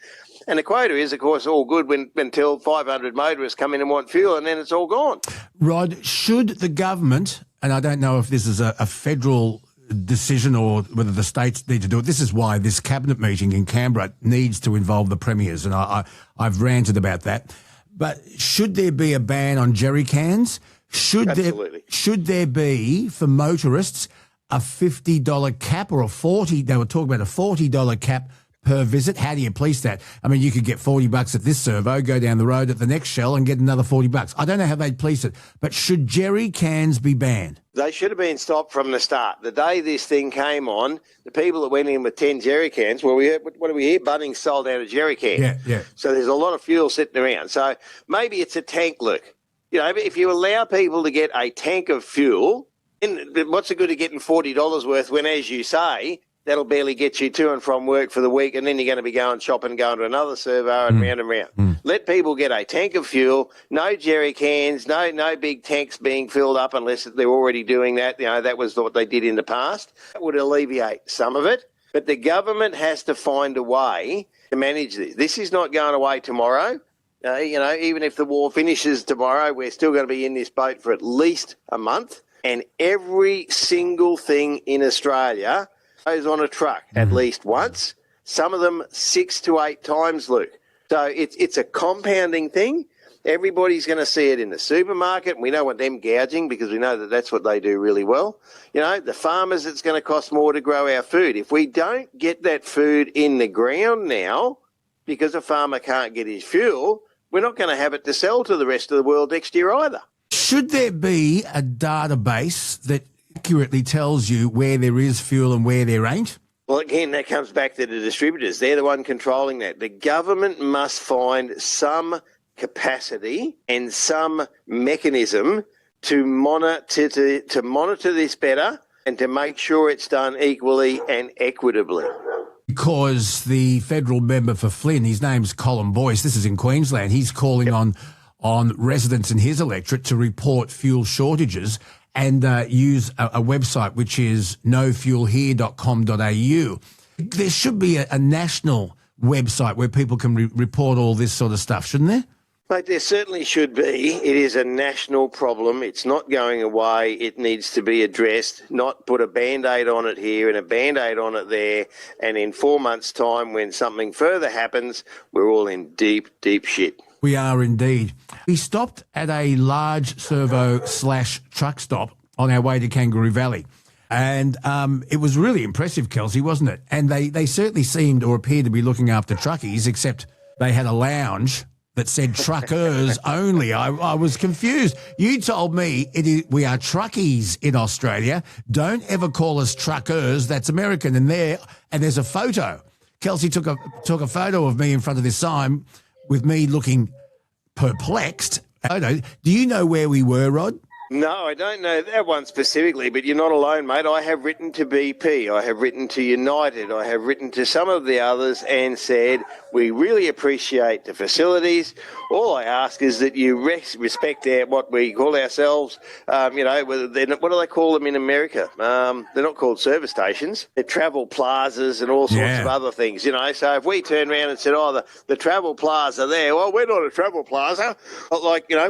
and the quota is, of course, all good until 500 motorists come in and want fuel, and then it's all gone. Rod, should the government, and I don't know if this is a federal decision or whether the states need to do it, this is why this cabinet meeting in Canberra needs to involve the premiers, and I've ranted about that, but should there be a ban on jerry cans? Absolutely. Should there be, for motorists, a $50 cap or they were talking about a $40 cap per visit? How do you police that? I mean, you could get $40 at this servo, go down the road at the next Shell and get another $40. I don't know how they'd police it, but should jerry cans be banned? They should have been stopped from the start. The day this thing came on, the people that went in with 10 jerry cans, what do we hear? Bunnings sold out a jerry can. Yeah. So there's a lot of fuel sitting around. So maybe it's a tank, Luke. You know, if you allow people to get a tank of fuel, what's the good of getting $40 worth when, as you say, that'll barely get you to and from work for the week, and then you're going to be going shopping, going to another servo and round and round. Let people get a tank of fuel, no jerry cans, no big tanks being filled up unless they're already doing that. You know, that was what they did in the past. That would alleviate some of it, but the government has to find a way to manage this. This is not going away tomorrow. You know, even if the war finishes tomorrow, we're still going to be in this boat for at least a month. And every single thing in Australia goes on a truck at least once, some of them 6 to 8 times, Luke. So it's a compounding thing. Everybody's going to see it in the supermarket. We don't want them gouging because we know that that's what they do really well. You know, the farmers, it's going to cost more to grow our food. If we don't get that food in the ground now because a farmer can't get his fuel, we're not going to have it to sell to the rest of the world next year either. Should there be a database that accurately tells you where there is fuel and where there ain't? Well, again, that comes back to the distributors. They're the one controlling that. The government must find some capacity and some mechanism to monitor this better and to make sure it's done equally and equitably. Because the federal member for Flynn, his name's Colin Boyce, this is in Queensland, he's calling on residents in his electorate to report fuel shortages and use a website which is nofuelhere.com.au. There should be a national website where people can report all this sort of stuff, shouldn't there? Mate, there certainly should be. It is a national problem. It's not going away. It needs to be addressed, not put a Band-Aid on it here and a Band-Aid on it there. And in 4 months' time, when something further happens, we're all in deep, deep shit. We are indeed. We stopped at a large servo/truck stop on our way to Kangaroo Valley. And it was really impressive, Kelsey, wasn't it? And they certainly seemed or appeared to be looking after truckies, except they had a lounge that said truckers only. I was confused. You told me we are truckies in Australia. Don't ever call us truckers. That's American. And there's a photo. Kelsey took a photo of me in front of this sign with me looking perplexed. Do you know where we were, Rod? No, I don't know that one specifically, but you're not alone, mate. I have written to BP, I have written to United, I have written to some of the others and said, we really appreciate the facilities. All I ask is that you respect what we call ourselves, what do they call them in America? They're not called service stations. They're travel plazas and all sorts of other things, So if we turn around and said, the travel plaza there, well, we're not a travel plaza.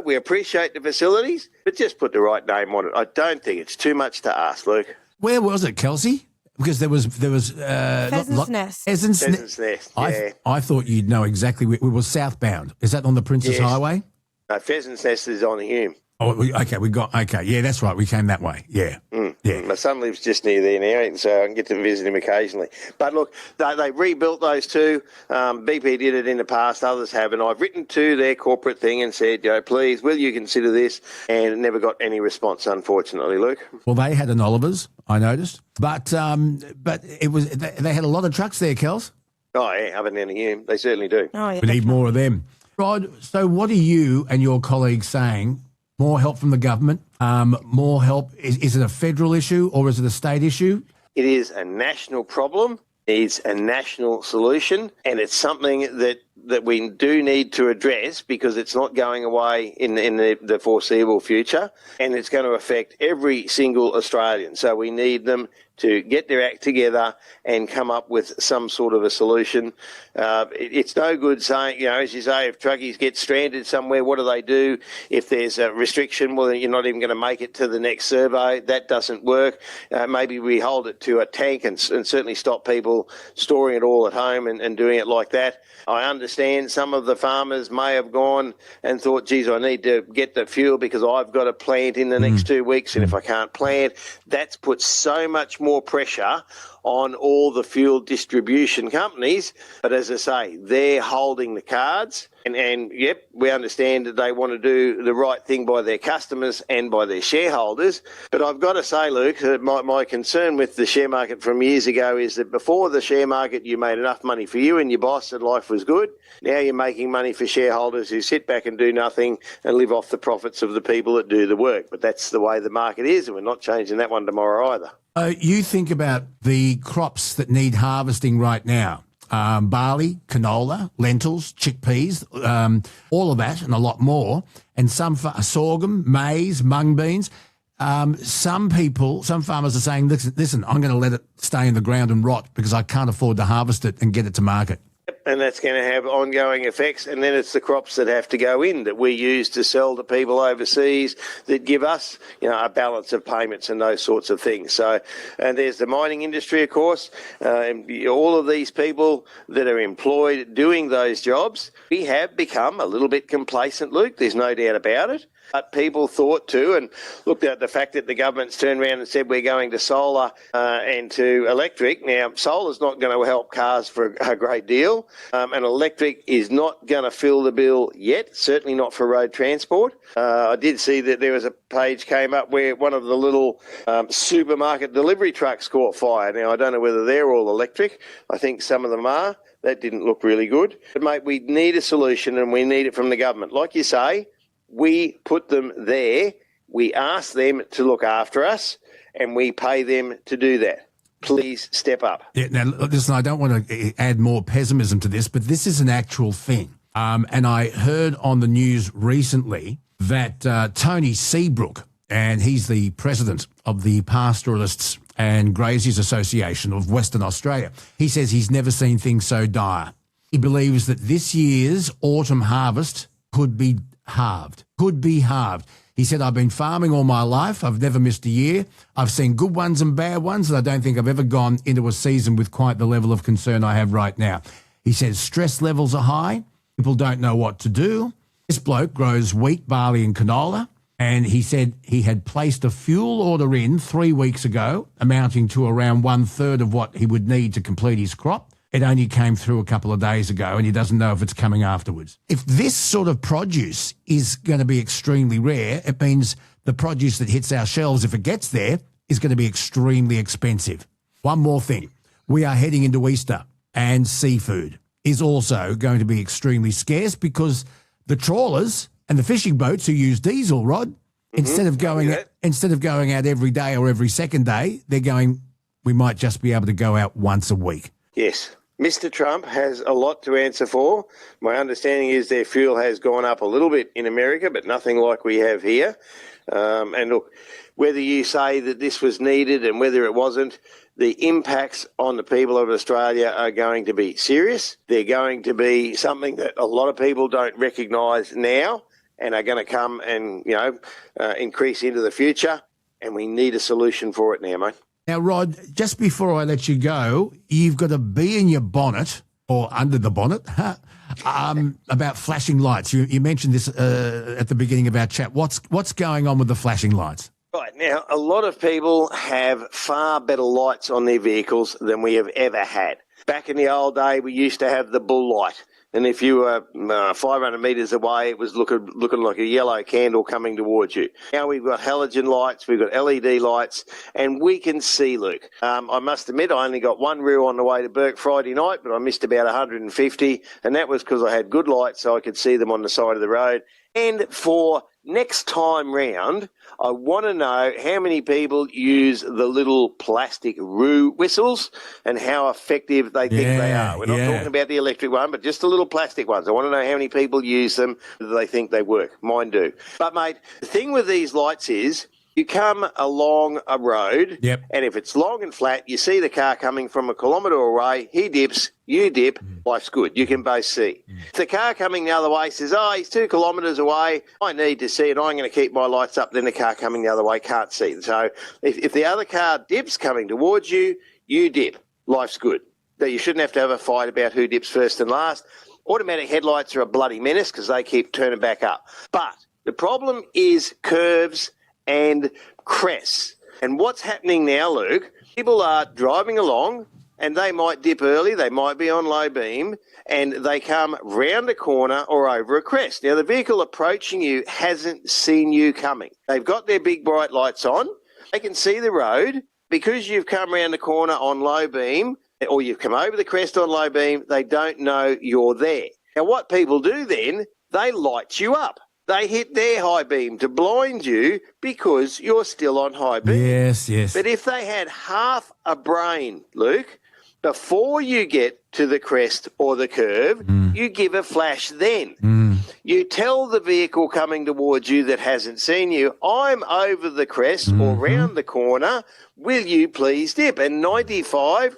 We appreciate the facilities, but just put the right name on it. I don't think it's too much to ask, Luke. Where was it, Kelsey? Because there was Pheasant's Nest. Pheasant's Nest. Yeah. I thought you'd know exactly. We were southbound. Is that on the Princess Highway? No, Pheasant's Nest is on Hume. Oh, okay. Yeah, that's right. We came that way. Yeah. Yeah. My son lives just near there now, so I can get to visit him occasionally. But look, they rebuilt those two. BP did it in the past, others haven't. I've written to their corporate thing and said, please, will you consider this? And never got any response, unfortunately, Luke. Well, they had an Oliver's, I noticed. But it was they had a lot of trucks there, Kels. Oh, yeah, up and down the Hume. They certainly do. Oh, yeah. We need more of them. Rod, so what are you and your colleagues saying? More help from the government? More help? Is it a federal issue or is it a state issue? It is a national problem. It's a national solution, and it's something that we do need to address because it's not going away in the foreseeable future, and it's going to affect every single Australian. So we need them to get their act together and come up with some sort of a solution. It's no good saying, as you say, if truckies get stranded somewhere, what do? If there's a restriction, well, you're not even going to make it to the next survey. That doesn't work. Maybe we hold it to a tank and certainly stop people storing it all at home and doing it like that. I understand some of the farmers may have gone and thought, geez, I need to get the fuel because I've got to plant in the next 2 weeks, and if I can't plant, that's put so much more pressure on all the fuel distribution companies. But as I say, they're holding the cards. And yep, we understand that they want to do the right thing by their customers and by their shareholders. But I've got to say, Luke, that my concern with the share market from years ago is that before the share market, you made enough money for you and your boss and life was good. Now you're making money for shareholders who sit back and do nothing and live off the profits of the people that do the work. But that's the way the market is, and we're not changing that one tomorrow either. You think about the crops that need harvesting right now. Barley, canola, lentils, chickpeas, all of that and a lot more. And some sorghum, maize, mung beans. Some farmers are saying, listen, I'm going to let it stay in the ground and rot because I can't afford to harvest it and get it to market. And that's going to have ongoing effects. And then it's the crops that have to go in that we use to sell to people overseas that give us, a balance of payments and those sorts of things. So, and there's the mining industry, of course. All of these people that are employed doing those jobs, we have become a little bit complacent, Luke. There's no doubt about it. But people thought too, and looked at the fact that the government's turned around and said we're going to solar and to electric. Now, solar's not going to help cars for a great deal, and electric is not going to fill the bill yet, certainly not for road transport. I did see that there was a page came up where one of the little supermarket delivery trucks caught fire. Now, I don't know whether they're all electric. I think some of them are. That didn't look really good. But, mate, we need a solution, and we need it from the government. Like you say, we put them there, we ask them to look after us, and we pay them to do that. Please step up. Yeah, now, listen, I don't want to add more pessimism to this, but this is an actual thing. And I heard on the news recently that Tony Seabrook, and he's the president of the Pastoralists and Graziers Association of Western Australia, he says he's never seen things so dire. He believes that this year's autumn harvest could be halved. Could be halved. He said, I've been farming all my life. I've never missed a year. I've seen good ones and bad ones, and I don't think I've ever gone into a season with quite the level of concern I have right now. He says stress levels are high. People don't know what to do. This bloke grows wheat, barley and canola, and he said he had placed a fuel order in 3 weeks ago, amounting to around 1/3 of what he would need to complete his crop. It only came through a couple of days ago, and he doesn't know if it's coming afterwards. If this sort of produce is going to be extremely rare, it means the produce that hits our shelves, if it gets there, is going to be extremely expensive. One more thing. We are heading into Easter, and seafood is also going to be extremely scarce because the trawlers and the fishing boats who use diesel, Rod, instead of going out every day or every second day, they're going, we might just be able to go out once a week. Yes. Mr. Trump has a lot to answer for. My understanding is their fuel has gone up a little bit in America, but nothing like we have here. And look, whether you say that this was needed and whether it wasn't, the impacts on the people of Australia are going to be serious. They're going to be something that a lot of people don't recognise now and are going to come and, increase into the future. And we need a solution for it now, mate. Now, Rod, just before I let you go, you've got a bee in your bonnet, or under the bonnet, about flashing lights. You mentioned this at the beginning of our chat. What's going on with the flashing lights? Right, now, a lot of people have far better lights on their vehicles than we have ever had. Back in the old day, we used to have the bull light. And if you were 500 metres away, it was looking like a yellow candle coming towards you. Now we've got halogen lights, we've got LED lights, and we can see, Luke. I must admit, I only got one reel on the way to Burke Friday night, but I missed about 150, and that was because I had good lights so I could see them on the side of the road. And for next time round, I want to know how many people use the little plastic roo whistles and how effective they think they are. We're not talking about the electric one, but just the little plastic ones. I want to know how many people use them, whether they think they work. Mine do. But, mate, the thing with these lights is you come along a road, and if it's long and flat, you see the car coming from a kilometre away, he dips, you dip, life's good. You can both see. If the car coming the other way says, he's 2 kilometres away, I need to see it, I'm going to keep my lights up, then the car coming the other way can't see. So if the other car dips coming towards you, you dip, life's good. You shouldn't have to have a fight about who dips first and last. Automatic headlights are a bloody menace because they keep turning back up. But the problem is curves and crests. And what's happening now, Luke, people are driving along and they might dip early, they might be on low beam, and they come round a corner or over a crest. Now, the vehicle approaching you hasn't seen you coming. They've got their big bright lights on, they can see the road. Because you've come round the corner on low beam, or you've come over the crest on low beam, they don't know you're there. Now, what people do then, they light you up. They hit their high beam to blind you because you're still on high beam. Yes, yes. But if they had half a brain, Luke, before you get to the crest or the curve, you give a flash then. You tell the vehicle coming towards you that hasn't seen you, I'm over the crest or round the corner, will you please dip? And 95%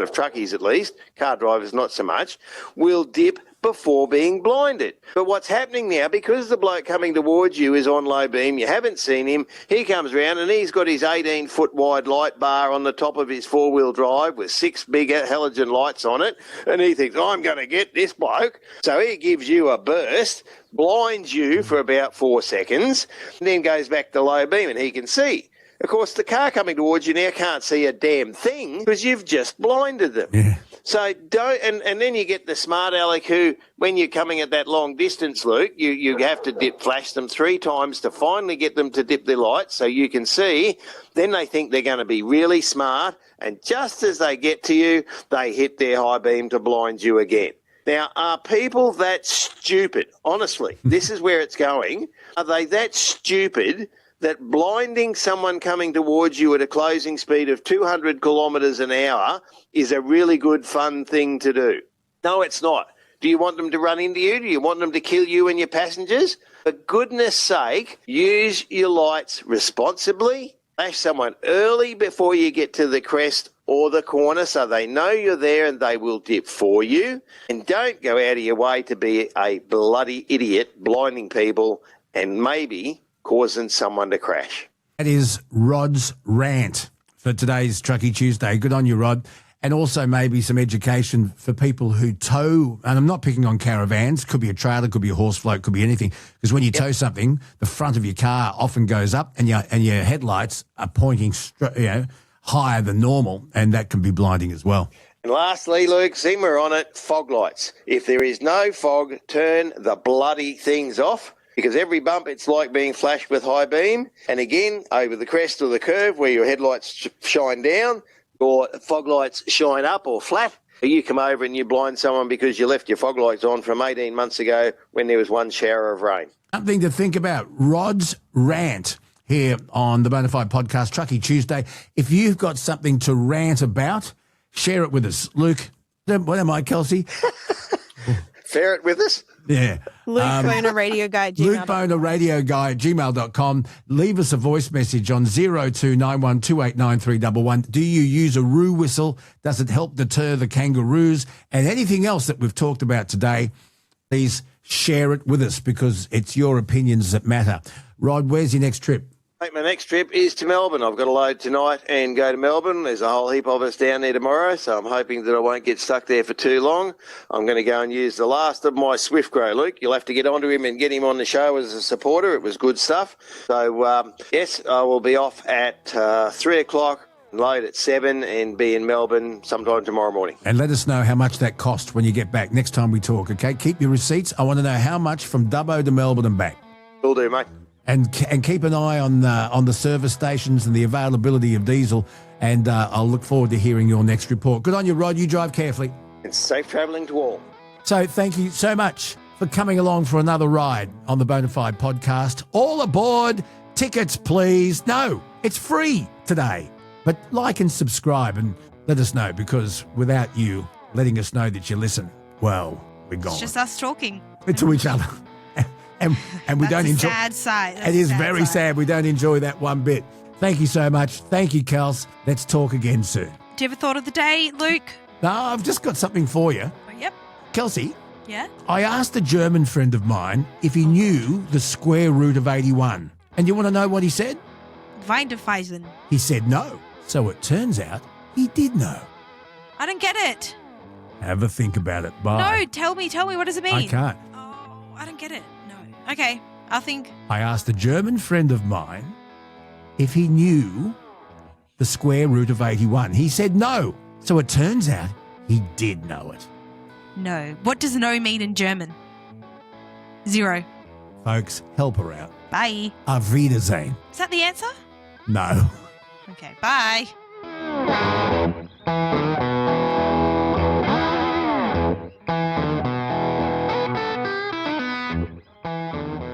of truckies at least, car drivers not so much, will dip before being blinded. But what's happening now, because the bloke coming towards you is on low beam, you haven't seen him, he comes round and he's got his 18-foot wide light bar on the top of his four-wheel drive with 6 bigger halogen lights on it, and he thinks, I'm going to get this bloke. So he gives you a burst, blinds you for about 4 seconds, and then goes back to low beam and he can see. Of course, the car coming towards you now can't see a damn thing because you've just blinded them. Yeah. So don't, and then you get the smart aleck who, when you're coming at that long distance, Luke, you have to flash them 3 times to finally get them to dip their lights so you can see. Then they think they're going to be really smart, and just as they get to you, they hit their high beam to blind you again. Now, are people that stupid? Honestly, this is where it's going. Are they that stupid that blinding someone coming towards you at a closing speed of 200 kilometres an hour is a really good, fun thing to do? No, it's not. Do you want them to run into you? Do you want them to kill you and your passengers? For goodness sake, use your lights responsibly Flash someone early before you get to the crest or the corner so they know you're there and they will dip for you. And don't go out of your way to be a bloody idiot, blinding people and maybe causing someone to crash. That is Rod's rant for today's Truckee Tuesday. Good on you, Rod. And also maybe some education for people who tow, and I'm not picking on caravans, could be a trailer, could be a horse float, could be anything, because when you tow something, the front of your car often goes up and your headlights are pointing higher than normal, and that can be blinding as well. And lastly, Luke, seeing we're on it, fog lights. If there is no fog, turn the bloody things off, because every bump it's like being flashed with high beam. And again, over the crest or the curve where your headlights shine down, or fog lights shine up or flat, you come over and you blind someone because you left your fog lights on from 18 months ago when there was one shower of rain. Something to think about. Rod's rant here on the Bonafide Podcast, Truckee Tuesday. If you've got something to rant about, share it with us. Luke, what am I, Kelsey? Share it with us? Yeah. Luke Boner Radio Guy at Luke Boner Radio Guy at gmail.com. Leave us a voice message on 0291289311. Do you use a roo whistle? Does it help deter the kangaroos? And anything else that we've talked about today, please share it with us because it's your opinions that matter. Rod, where's your next trip? Mate, my next trip is to Melbourne. I've got a load tonight and go to Melbourne. There's a whole heap of us down there tomorrow, so I'm hoping that I won't get stuck there for too long. I'm going to go and use the last of my Swift Grow, Luke. You'll have to get onto him and get him on the show as a supporter. It was good stuff. So, yes, I will be off at 3 o'clock, load at 7 and be in Melbourne sometime tomorrow morning. And let us know how much that cost when you get back next time we talk, okay? Keep your receipts. I want to know how much from Dubbo to Melbourne and back. Will do, mate. And keep an eye on the service stations and the availability of diesel. And I'll look forward to hearing your next report. Good on you, Rod. You drive carefully. And safe travelling to all. So thank you so much for coming along for another ride on the Bonafide Podcast. All aboard. Tickets, please. No, it's free today. But like and subscribe and let us know, because without you letting us know that you listen, well, we're gone. It's just us talking. To each other. And we don't enjoy. Sad sight. It is very sad. We don't enjoy that one bit. Thank you so much. Thank you, Kels. Let's talk again soon. Do you have a thought of the day, Luke? No, I've just got something for you. Oh, yep. Kelsey, Yeah? I asked a German friend of mine if he knew the square root of 81. And you want to know what he said? Weindefeisen. He said no. So it turns out he did know. I don't get it. Have a think about it. Bye. No, tell me. What does it mean? I can't. Oh, I don't get it. No. Okay, I'll think. I asked a German friend of mine if he knew the square root of 81. He said no. So it turns out he did know it. No. What does no mean in German? 0. Folks, help her out. Bye. Auf Wiedersehen. Is that the answer? No. Okay, bye.